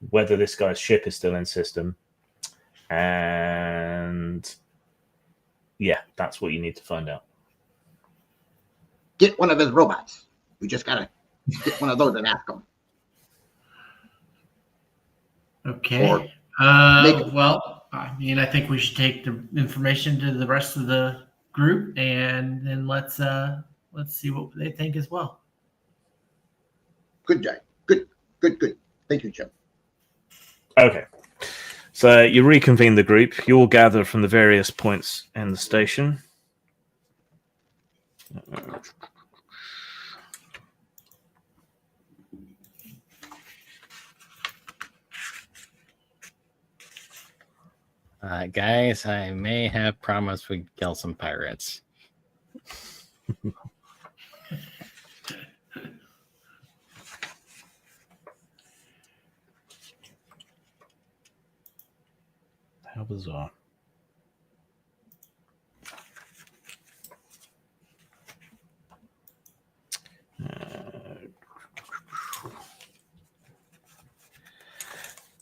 whether this guy's ship is still in system and Yeah, that's what you need to find out. Get one of his robots. We just gotta get one of those and ask him. Okay. Or make 'em. Well, I mean, I think we should take the information to the rest of the group, and then let's see what they think as well. Good, Jack. Good. Thank you, Jim. Okay. So you reconvene the group. You all gather from the various points in the station. Guys, I may have promised we'd kill some pirates. How bizarre.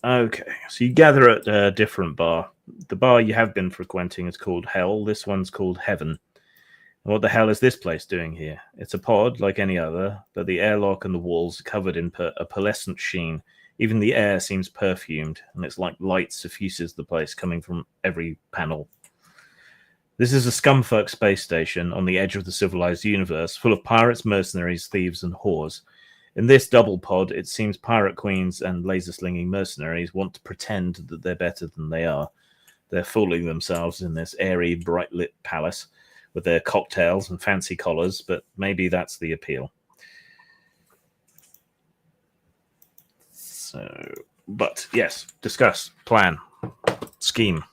Okay, so you gather at a different bar. The bar you have been frequenting is called Hell. This one's called Heaven. And what the hell is this place doing here? It's a pod like any other, but the airlock and the walls are covered in a pearlescent sheen. Even the air seems perfumed, and it's like light suffuses the place coming from every panel. This is a scumfuck space station on the edge of the civilized universe, full of pirates, mercenaries, thieves, and whores. In this double pod, it seems pirate queens and laser-slinging mercenaries want to pretend that they're better than they are. They're fooling themselves in this airy, bright-lit palace with their cocktails and fancy collars, but maybe that's the appeal. So, but yes, discuss, plan, scheme.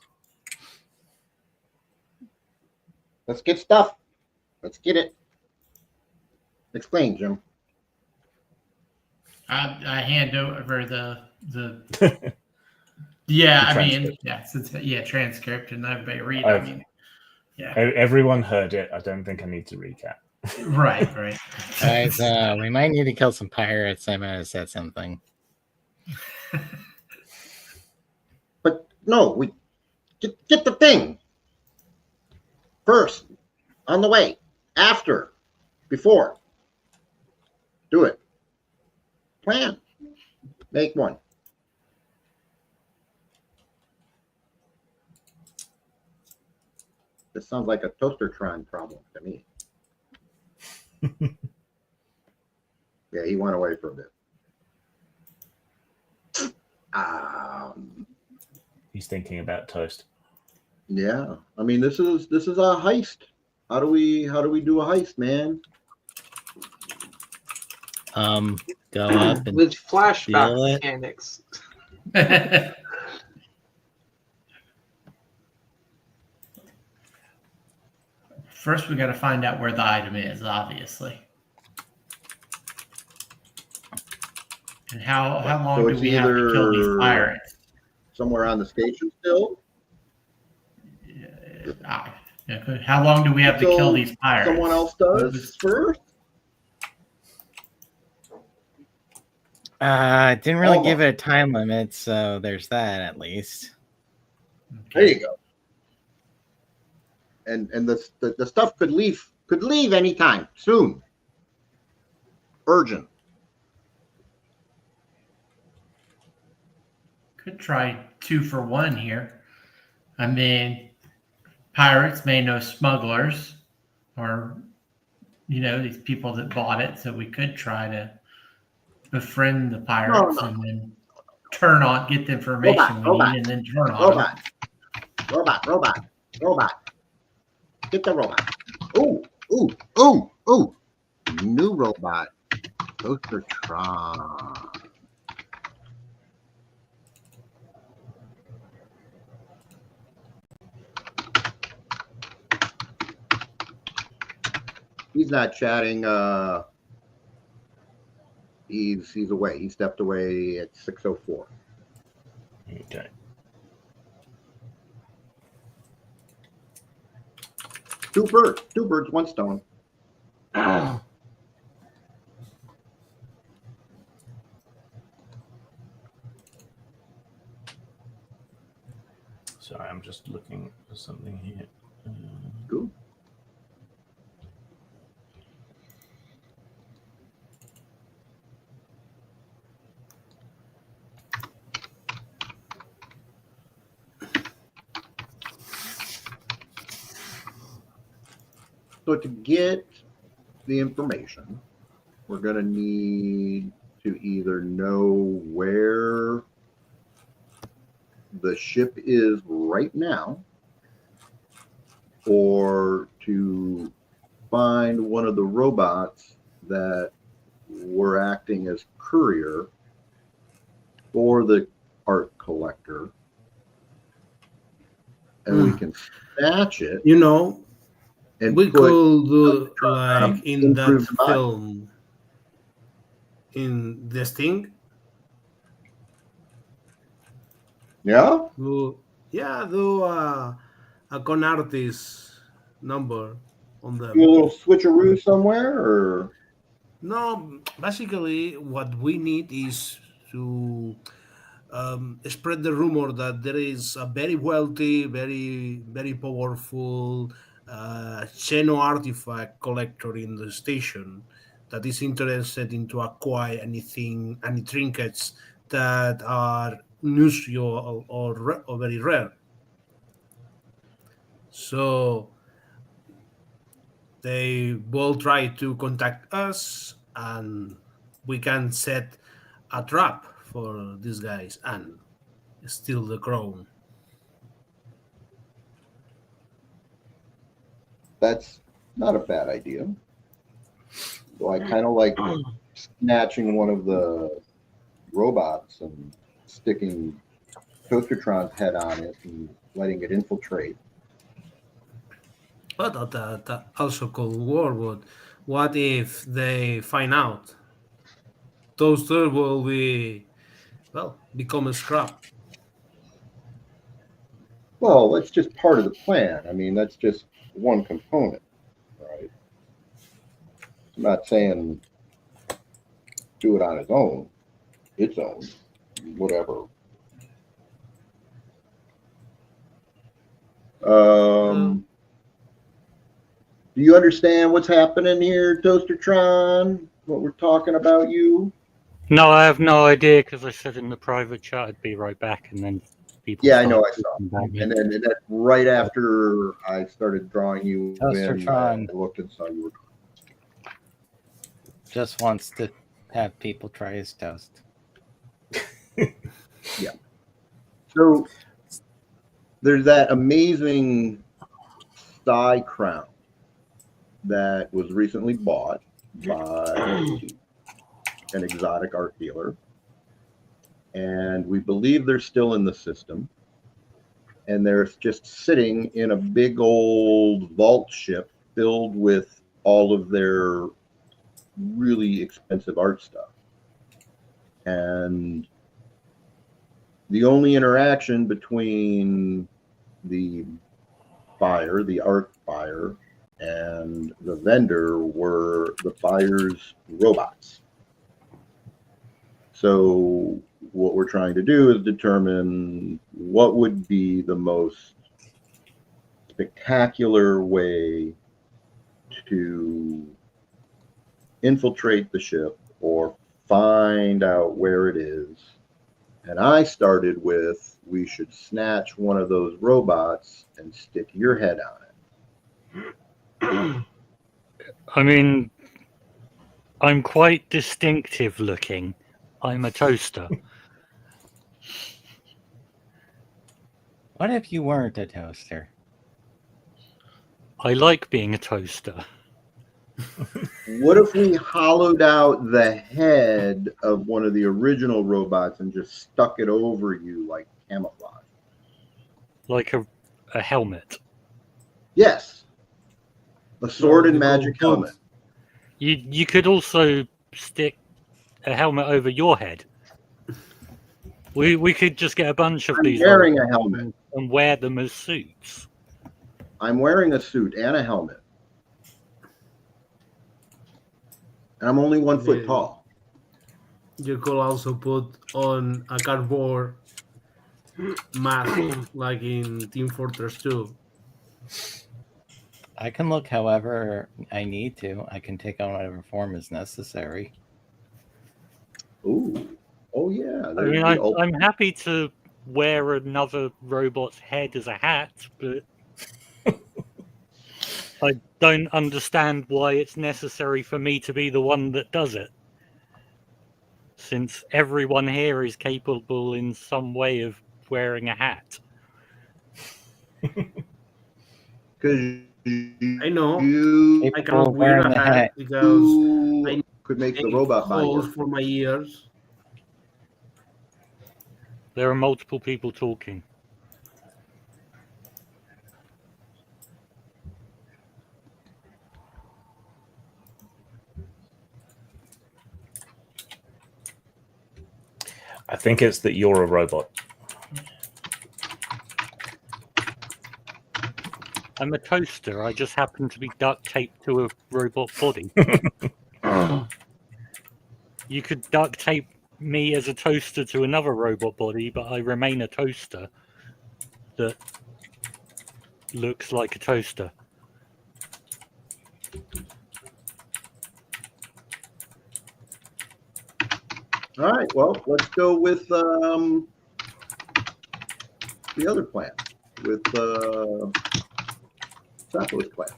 Let's get stuff. Let's get it. Explain, Jim. I hand over the yeah. I mean, yeah, transcript, and everybody read. I mean, yeah. Everyone heard it. I don't think I need to recap. Right. Guys, we might need to kill some pirates. I might have said something. But no, we get the thing. First, on the way, after, before. Do it. Plan. Make one. This sounds like a Toastertron problem to me. Yeah, he went away for a bit. He's thinking about toast. Yeah, I mean this is a heist. How do we do a heist, man? Go up and with flashback steal it. mechanics. First, we got to find out where the item is, obviously. And how long So do it's we have to kill these pirates? Somewhere on the station still? How long do we have to kill these pirates? Someone else does first? Didn't really give it a time limit, so there's that at least. Okay. There you go. And the stuff could leave anytime soon. Urgent. Could try 2 for 1 here. I mean, pirates may know smugglers or, these people that bought it. So we could try to befriend the pirates and then get the information we need and then turn on them. Robot. Get the robot. Ooh. New robot. Toastertron. He's not chatting. He's away. He stepped away at 6:04. Okay. Two birds, one stone. Sorry, I'm just looking for something here. Cool. So to get the information, we're going to need to either know where the ship is right now, or to find one of the robots that were acting as courier for the art collector, and we can snatch it. You know, And we put could do on like in that improved body. film, in this thing. Yeah. Do a con artist number on Do a them. little switcheroo somewhere, or No, basically, what we need is to spread the rumor that there is a very wealthy, very powerful Xeno artifact collector in the station that is interested in to acquire any trinkets that are unusual or very rare. So they will try to contact us, and we can set a trap for these guys and steal the crown. that's not a bad idea. So I kind of like snatching one of the robots and sticking Toastertron's head on it and letting it infiltrate. But that also could work. But what if they find out? Toaster will become a scrap. Well, that's just part of the plan. I mean, that's just one component, right? I'm not saying do it on its own, whatever. Do you understand what's happening here, Toastertron? What we're talking about, you? No, I have no idea because I said in the private chat I'd be right back, and then people. Yeah, I know. I saw. About me. And then that's right after I started drawing you in. I looked and saw you were. Just wants to have people try his toast. Yeah. So there's that amazing thigh crown that was recently bought by an exotic art dealer, and we believe they're still in the system, and they're just sitting in a big old vault ship filled with all of their really expensive art stuff. And the only interaction between the buyer, the art buyer, and the vendor were the buyer's robots. So what we're trying to do is determine what would be the most spectacular way to infiltrate the ship or find out where it is. And I started with, we should snatch one of those robots and stick your head on it. I mean, I'm quite distinctive looking. I'm a toaster. What if you weren't a toaster? I like being a toaster. What if we hollowed out the head of one of the original robots and just stuck it over you like camouflage? Like a helmet. Yes. A sword and magic helmet. You could also stick a helmet over your head. We could just get a bunch of these wearing a helmet and wear them as suits. I'm wearing a suit and a helmet. And I'm only 1 foot tall. You could also put on a cardboard mask like in Team Fortress 2. I can look however I need to. I can take on whatever form is necessary. Ooh. Oh yeah. I mean, I'm happy to wear another robot's head as a hat, but I don't understand why it's necessary for me to be the one that does it. Since everyone here is capable in some way of wearing a hat. Because I know. you I cannot Capable of wear wearing a the hat hat. because I could make the need robot buy holes you. for my ears. There are multiple people talking. I think it's that you're a robot. I'm a toaster. I just happen to be duct taped to a robot body. You could duct tape me as a toaster to another robot body, but I remain a toaster that looks like a toaster. All right. Well, let's go with the other plan with Sapo's plan.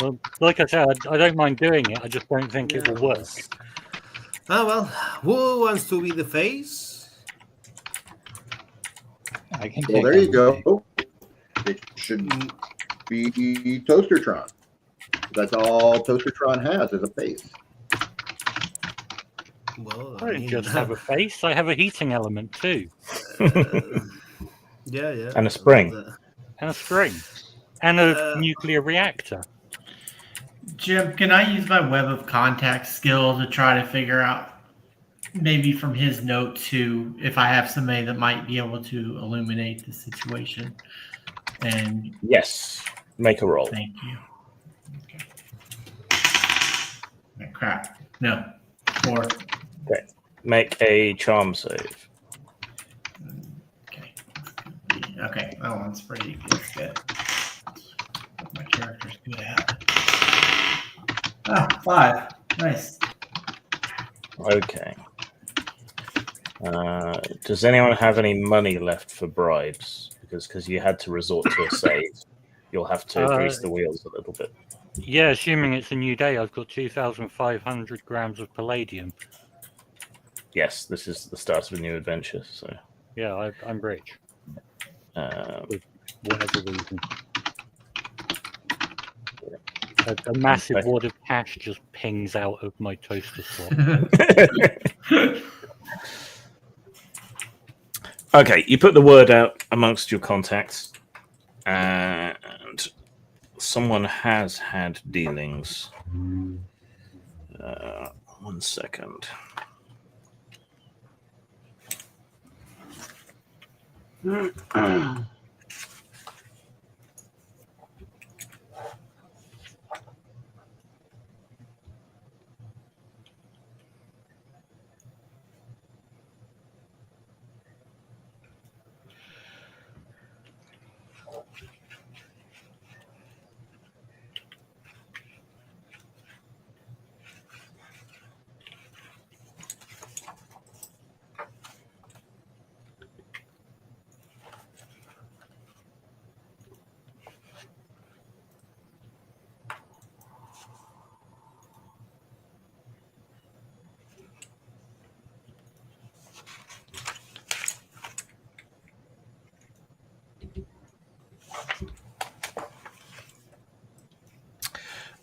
Well, like I said, I don't mind doing it. I just don't think it will work. Ah, well, who wants to be the face? I can Well, take there on you the go. It should be Toastertron. That's all Toastertron has is a face. Well, I don't just have a face. I have a heating element too, yeah. And a spring. and a spring, and a nuclear reactor. Jim, can I use my web of contact skill to try to figure out maybe from his notes who, if I have somebody that might be able to illuminate the situation? And Yes. Make a roll. thank you. Okay. Oh, crap. No. 4. Okay. Make a charm save. Okay. Okay. That one's pretty good. What my character's good at. Ah, 5. Nice. Okay. Does anyone have any money left for bribes? Because you had to resort to a save. You'll have to grease the wheels a little bit. Yeah, assuming it's a new day, I've got 2,500 grams of palladium. Yes, this is the start of a new adventure. So Yeah, I'm rich. For whatever reason. A massive Okay. wad of cash just pings out of my toaster slot. Okay, you put the word out amongst your contacts, and someone has had dealings. 1 second.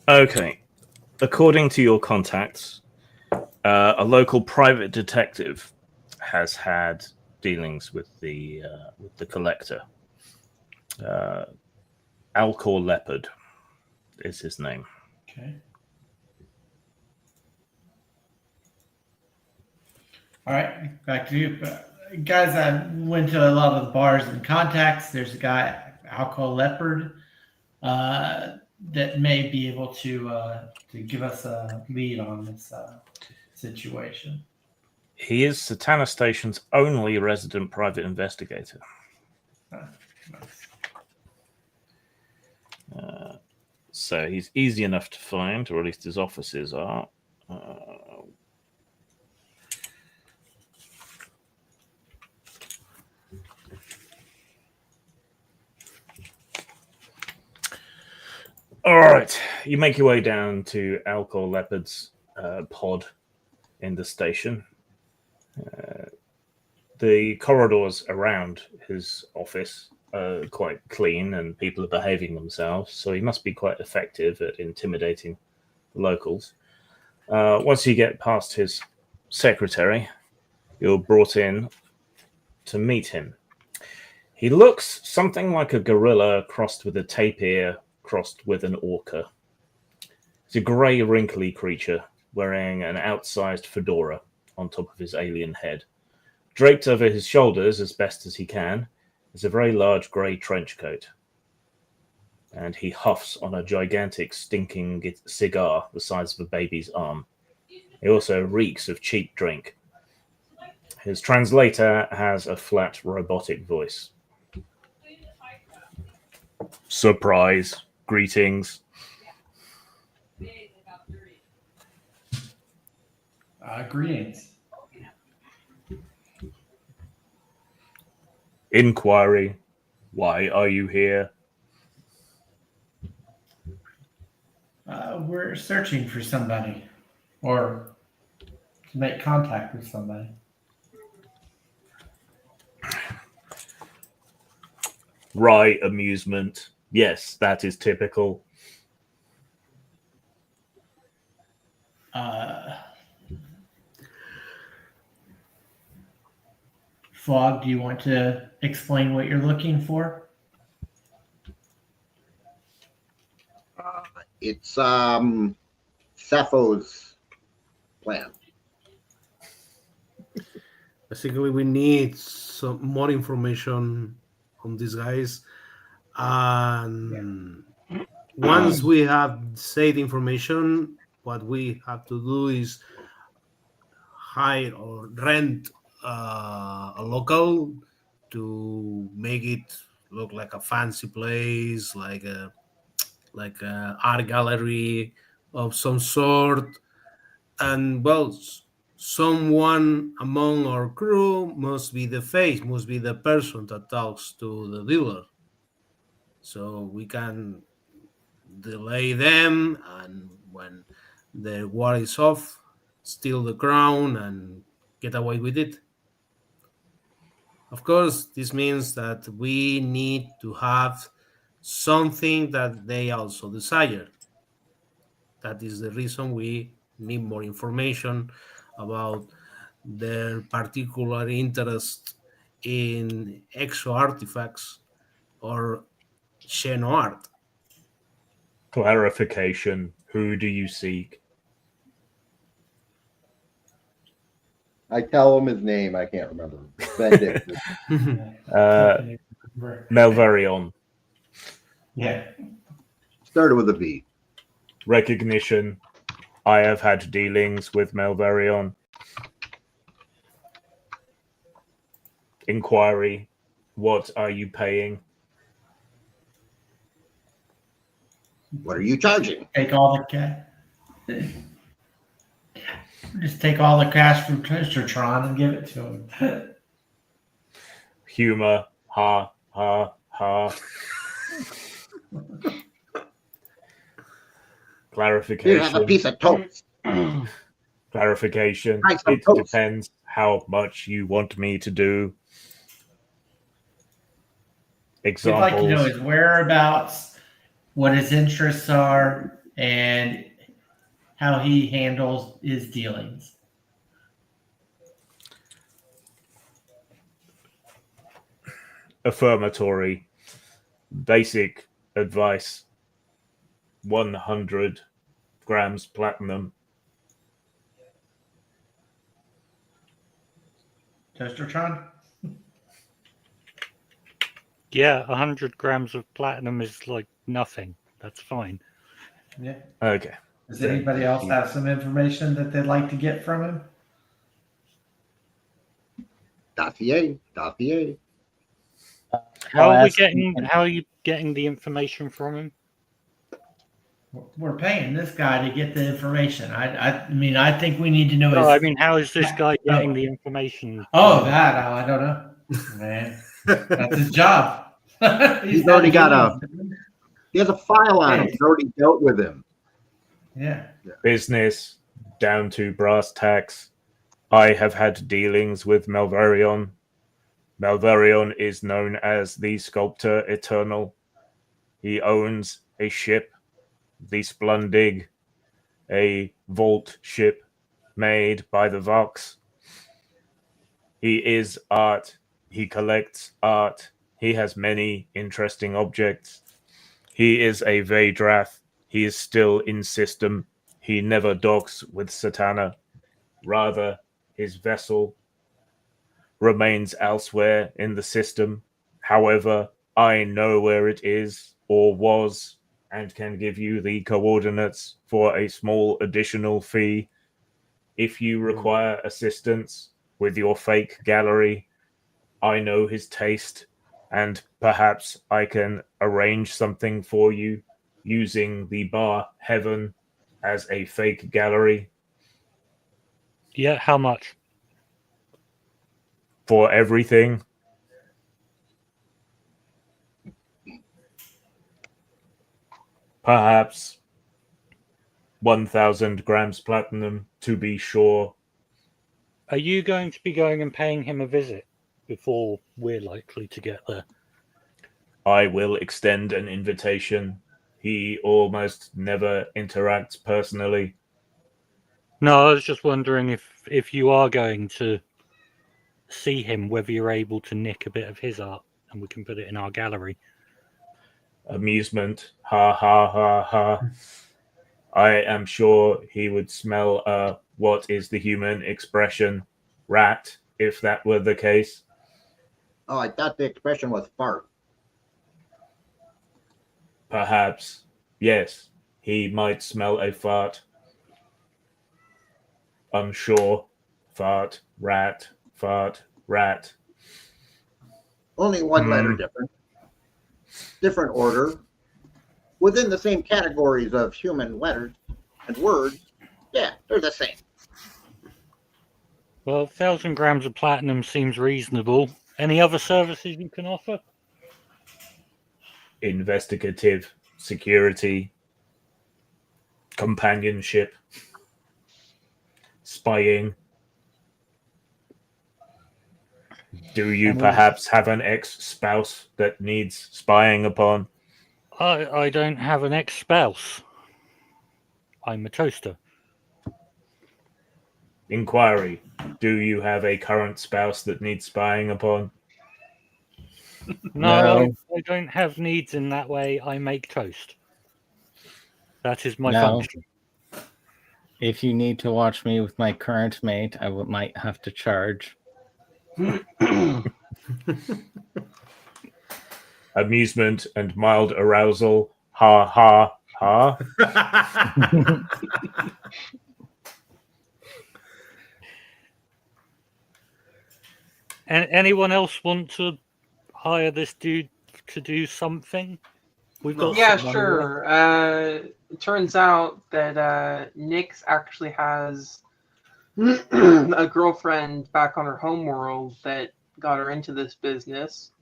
Okay. According to your contacts, a local private detective has had dealings with the collector. Alcor Leopard is his name. Okay. All right, back to you. Guys, I went to a lot of the bars and contacts. There's a guy, Alcohol Leopard, that may be able to give us a lead on this situation. He is Satana Station's only resident private investigator. Nice. So he's easy enough to find, or at least his offices are. All right, you make your way down to Alcor Leopard's pod in the station. The corridors around his office are quite clean and people are behaving themselves, so he must be quite effective at intimidating the locals. Once you get past his secretary, you're brought in to meet him. He looks something like a gorilla crossed with a tapir crossed with an orca. He's a grey, wrinkly creature wearing an outsized fedora on top of his alien head. Draped over his shoulders as best as he can is a very large grey trench coat. And he huffs on a gigantic, stinking cigar the size of a baby's arm. He also reeks of cheap drink. His translator has a flat, robotic voice. Surprise. Greetings. Greetings. Inquiry. Why are you here? We're searching for somebody, or to make contact with somebody. Wry amusement. Yes, that is typical. Fog, do you want to explain what you're looking for? It's Sappho's plan. Basically, we need some more information on these guys, and once we have said information, what we have to do is hire or rent a local to make it look like a fancy place, like a art gallery of some sort. And well, someone among our crew must be the face, must be the person that talks to the dealer, so we can delay them, and when the war is off, steal the crown and get away with it. Of course, this means that we need to have something that they also desire. That is the reason we need more information about their particular interest in exo artifacts or Xeno art. Clarification. Who do you seek? I tell him his name. I can't remember. Benedict. Melvarion. Yeah. Started with a V. Recognition. I have had dealings with Melvarion. Inquiry. What are you paying? What are you charging? Take all the cash. Just take all the cash from Tron and give it to him. Humor. Ha, ha, ha. Clarification. You have a piece of toast. Clarification. Nice of It toast. depends how much you want me to do. We'd Examples. like to know his whereabouts, what his interests are, and how he handles his dealings. Affirmatory. Basic advice. 100 grams platinum. Toastertron? Yeah, 100 grams of platinum is like nothing. That's fine. Yeah. Okay. Does anybody else have some information that they'd like to get from him? Dossier. How I'll are we ask getting? How are you getting the information from him? we're paying this guy to get the information. I mean, I think we need to know. No, his, I mean, how is this guy getting the information? that I don't know, man. That's his job. He's already got he has a file on him. Hey. He's already dealt with him. Yeah. Business down to brass tacks. I have had dealings with Malvarion. Malvarion is known as the Sculptor Eternal. He owns a ship, the Splundig, a vault ship made by the Vox. He is art. He collects art. He has many interesting objects. He is a Vaydrath. He is still in system. He never docks with Satana. Rather, his vessel remains elsewhere in the system. However, I know where it is or was and can give you the coordinates for a small additional fee. If you require assistance with your fake gallery, I know his taste, and perhaps I can arrange something for you using the bar Heaven as a fake gallery. Yeah, how much? For everything. Perhaps 1,000 grams platinum, to be sure. Are you going to be going and paying him a visit before we're likely to get there? I will extend an invitation. He almost never interacts personally. No, I was just wondering if you are going to see him, whether you're able to nick a bit of his art and we can put it in our gallery. Amusement. Ha ha ha ha. I am sure he would smell what is the human expression? Rat, if that were the case. Oh, I thought the expression was fart. Perhaps. Yes, he might smell a fart. Unsure. Fart, rat, fart, rat. Only one letter different. Different order. Within the same categories of human letters and words, yeah, they're the same. Well, 1,000 grams of platinum seems reasonable. Any other services you can offer? Investigative, security, companionship, spying. Do you perhaps have an ex-spouse that needs spying upon? I don't have an ex-spouse. I'm a toaster. Inquiry. Do you have a current spouse that needs spying upon? No. I don't have needs in that way. I make toast. That is my function. If you need to watch me with my current mate, I might have to charge. Amusement and mild arousal. Ha ha ha. And anyone else want to hire this dude to do something? We've got sure. It turns out that Nyx actually has a girlfriend back on her home world that got her into this business,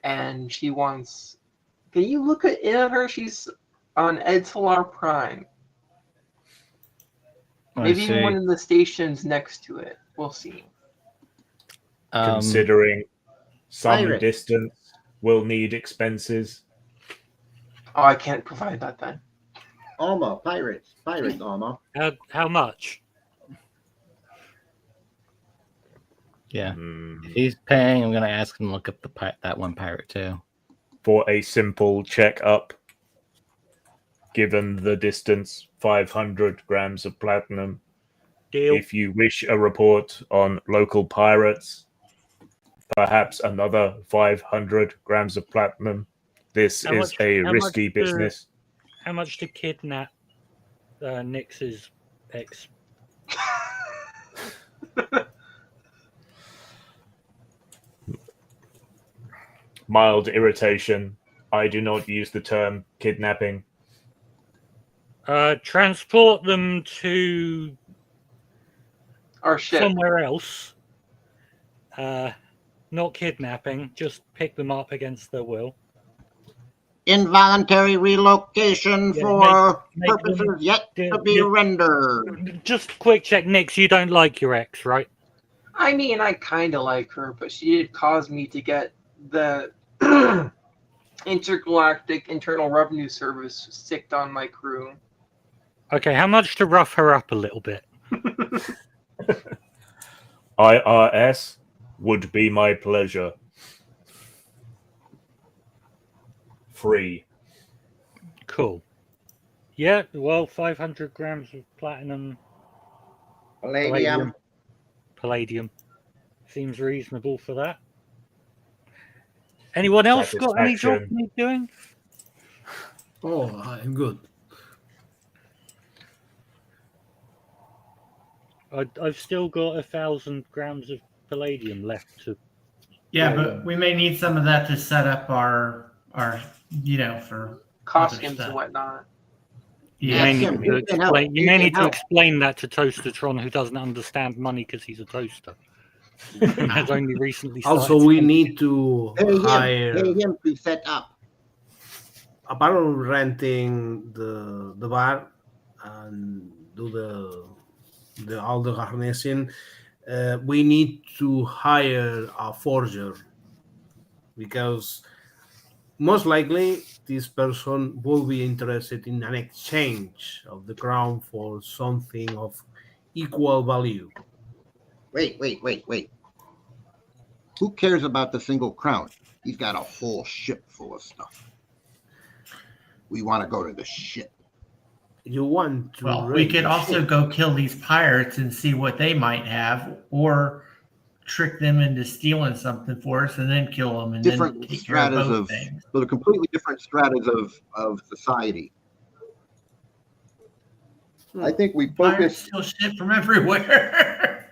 and she wants. Can you look in at her? She's on Edsolar Prime. Maybe even one of the stations next to it. We'll see. Considering some distance will need expenses. Oh, I can't provide that then. Alma, pirates, Alma. How much? Yeah, if he's paying, I'm going to ask him to look up that one pirate too. For a simple checkup, given the distance, 500 grams of platinum. Deal. If you wish a report on local pirates, perhaps another 500 grams of platinum. This is a risky business. How much to kidnap Nyx's ex? Mild irritation. I do not use the term kidnapping. Transport them to Our ship. somewhere else. Not kidnapping, just pick them up against their will. Involuntary relocation Yeah, for make purposes them- yet to be yeah. rendered. Just quick check, Nix, you don't like your ex, right? I mean, I kind of like her, but she did cause me to get the Intergalactic Internal Revenue Service sicked on my crew. Okay, how much to rough her up a little bit? IRS would be my pleasure. Free. Cool. Yeah, well, 500 grams of platinum. Palladium. Seems reasonable for that. Anyone else got any job Satisfaction. need doing? Oh, I'm good. I've still got 1,000 grams of palladium left to. Yeah, but we may need some of that to set up our for Costumes stuff. and whatnot. You Yeah, may need Tim, to you can help. explain. You You may can need to help. explain that to Toastertron, who doesn't understand money because he's a toaster. He has only recently started. Also, we need to Pay hire. him to set up. Apart from renting the bar and do the all the harnessing, we need to hire a forger because most likely this person will be interested in an exchange of the crown for something of equal value. Wait. Who cares about the single crown? He's got a whole ship full of stuff. We want to go to the ship. You want to? Well, we raid could the also ship. go kill these pirates and see what they might have, or trick them into stealing something for us and then kill them and Different then take care of stratas both of things. so they're completely different stratas of society. I think we Pirates focus. steal shit from everywhere.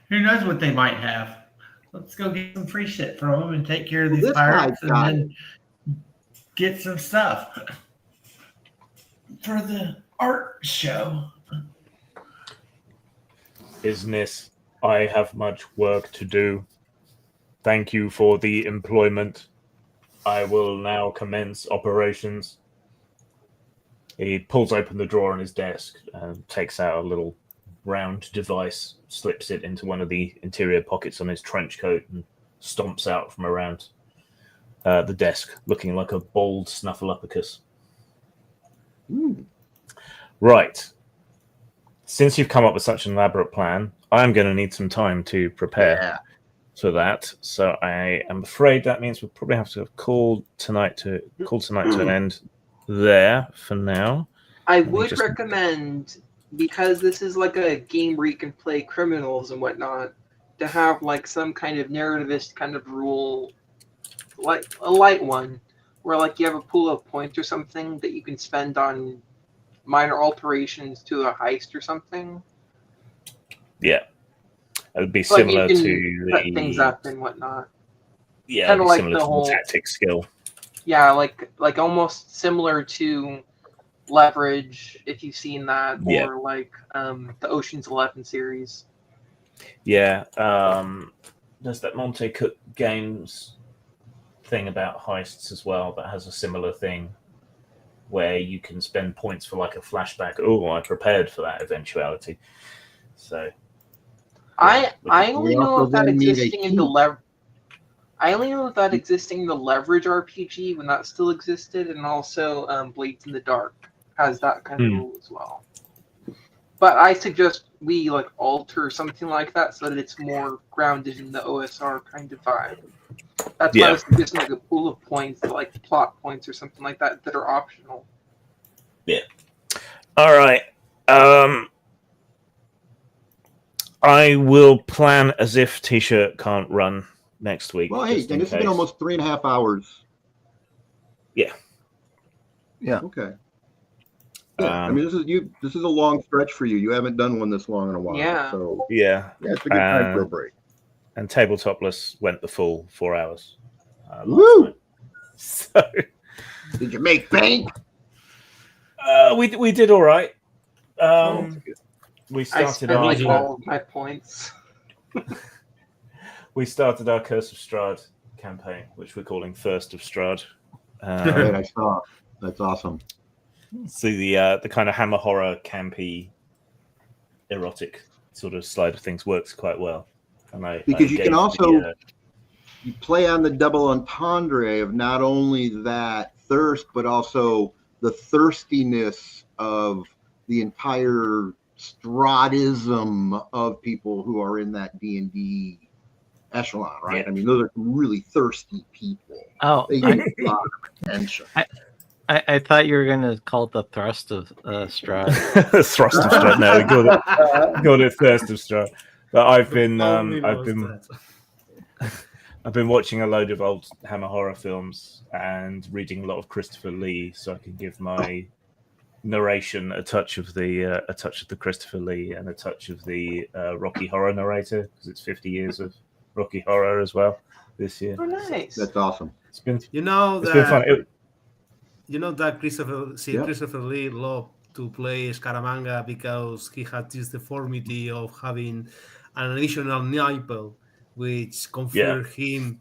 Who knows what they might have? Let's go get some free shit from them and take care of these This pirates guy's and got then get some stuff for the art show. Business. I have much work to do. Thank you for the employment. I will now commence operations. He pulls open the drawer on his desk and takes out a little round device, slips it into one of the interior pockets on his trench coat, and stomps out from around the desk, looking like a bald snuffleupagus. Right. Since you've come up with such an elaborate plan, I'm going to need some time to prepare for that. So I am afraid that means we'll probably have to call tonight to an end there for now. I Let me would just- recommend, because this is like a game where you can play criminals and whatnot, to have like some kind of narrativist kind of rule, like a light one, where like you have a pool of points or something that you can spend on minor alterations to a heist or something. Yeah. It would be So, like, similar you can to set the things up and whatnot. Yeah, Kinda it'd be like similar the to whole- the tactic skill. Yeah, like almost similar to Leverage, if you've seen that, Yeah. or like the Ocean's 11 series. Yeah, there's that Monte Cook Games thing about heists as well that has a similar thing where you can spend points for like a flashback. Oh, I prepared for that eventuality. So I We only know also of that then need a existing in the I only know of that existing in the Leverage RPG when that still existed, and also Blades in the Dark has that kind of rule as well. But I suggest we like alter something like that so that it's more grounded in the OSR kind of vibe. That's why I was suggesting like a pool of points, like plot points or something like that, that are optional. all right. I will plan as if T-shirt can't run next week. Well, hey, just in and this has been case. almost 3.5 hours. Yeah. Okay. Yeah, I mean, this is a long stretch for you. You haven't done one this long in a while. Yeah. So Yeah. it's a good time for a break. And Tabletopless went the full 4 hours. last Woo! night. So Did you make bank? We did all right. Oh, We I started spent our like all of my points. we started our Curse of Strahd campaign, which we're calling First of Strahd. Right, I saw. That's awesome. See the kind of hammer horror, campy, erotic sort of slide of things works quite well. And Because you can also you play on the double entendre of not only that thirst, but also the thirstiness of the entire Strahdism of people who are in that D&D echelon, right? Yeah. I mean, those are really thirsty people. Oh, They need a lot of attention. I thought you were gonna call it the thrust of Strahd. Thrust of Strahd. No, we called it Thirst of Strahd. But I've been watching a load of old hammer horror films and reading a lot of Christopher Lee, so I can give my narration a touch of the Christopher Lee and a touch of the Rocky Horror narrator, because it's 50 years of Rocky Horror as well this year. Oh, nice. That's awesome. It's been You know it's been fun. that Christopher Lee loved to play Scaramanga because he had this deformity of having an additional nipple, which conferred him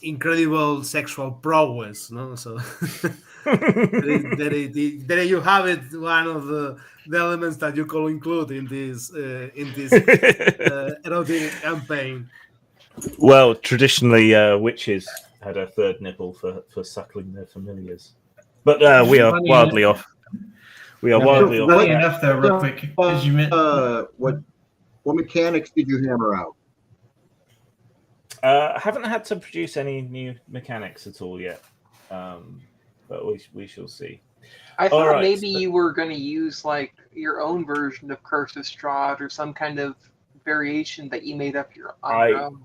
incredible sexual prowess. No, so there you have it. One of the elements that you could include in this erotic campaign. Well, traditionally, witches had a third nipple for suckling their familiars, but we are wildly off. We are wildly off. Funny enough, though, real quick, as you meant. What mechanics did you hammer out? I haven't had to produce any new mechanics at all yet, but we shall see. I thought maybe you were going to use like your own version of Curse of Strahd or some kind of variation that you made up your own.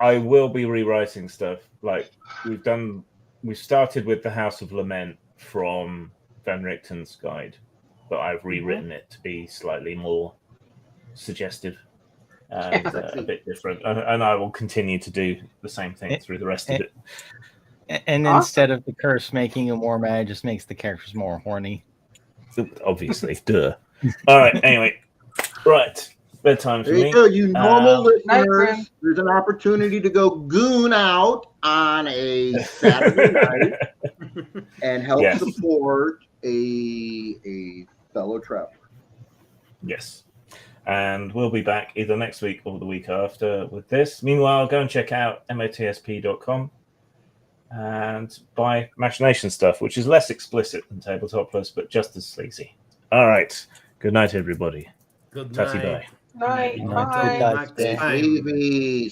I will be rewriting stuff. Like we started with the House of Lament from Van Richten's guide, but I've rewritten it to be slightly more suggestive and a bit different. And I will continue to do the same thing through the rest of it. And instead of the curse making you more mad, it just makes the characters more horny. Obviously, duh. All right. Anyway, right. Bedtime for There you me. go, you normal Night, listeners. friend. There's an opportunity to go goon out on a Saturday night and help support a fellow traveler. Yes. And we'll be back either next week or the week after with this. Meanwhile, go and check out MOTSP.com and buy Machination stuff, which is less explicit than Tabletop Plus, but just as sleazy. All right. Good night, everybody. Good Tatty night. bye. Night. Night. Bye. Until next time. Baby.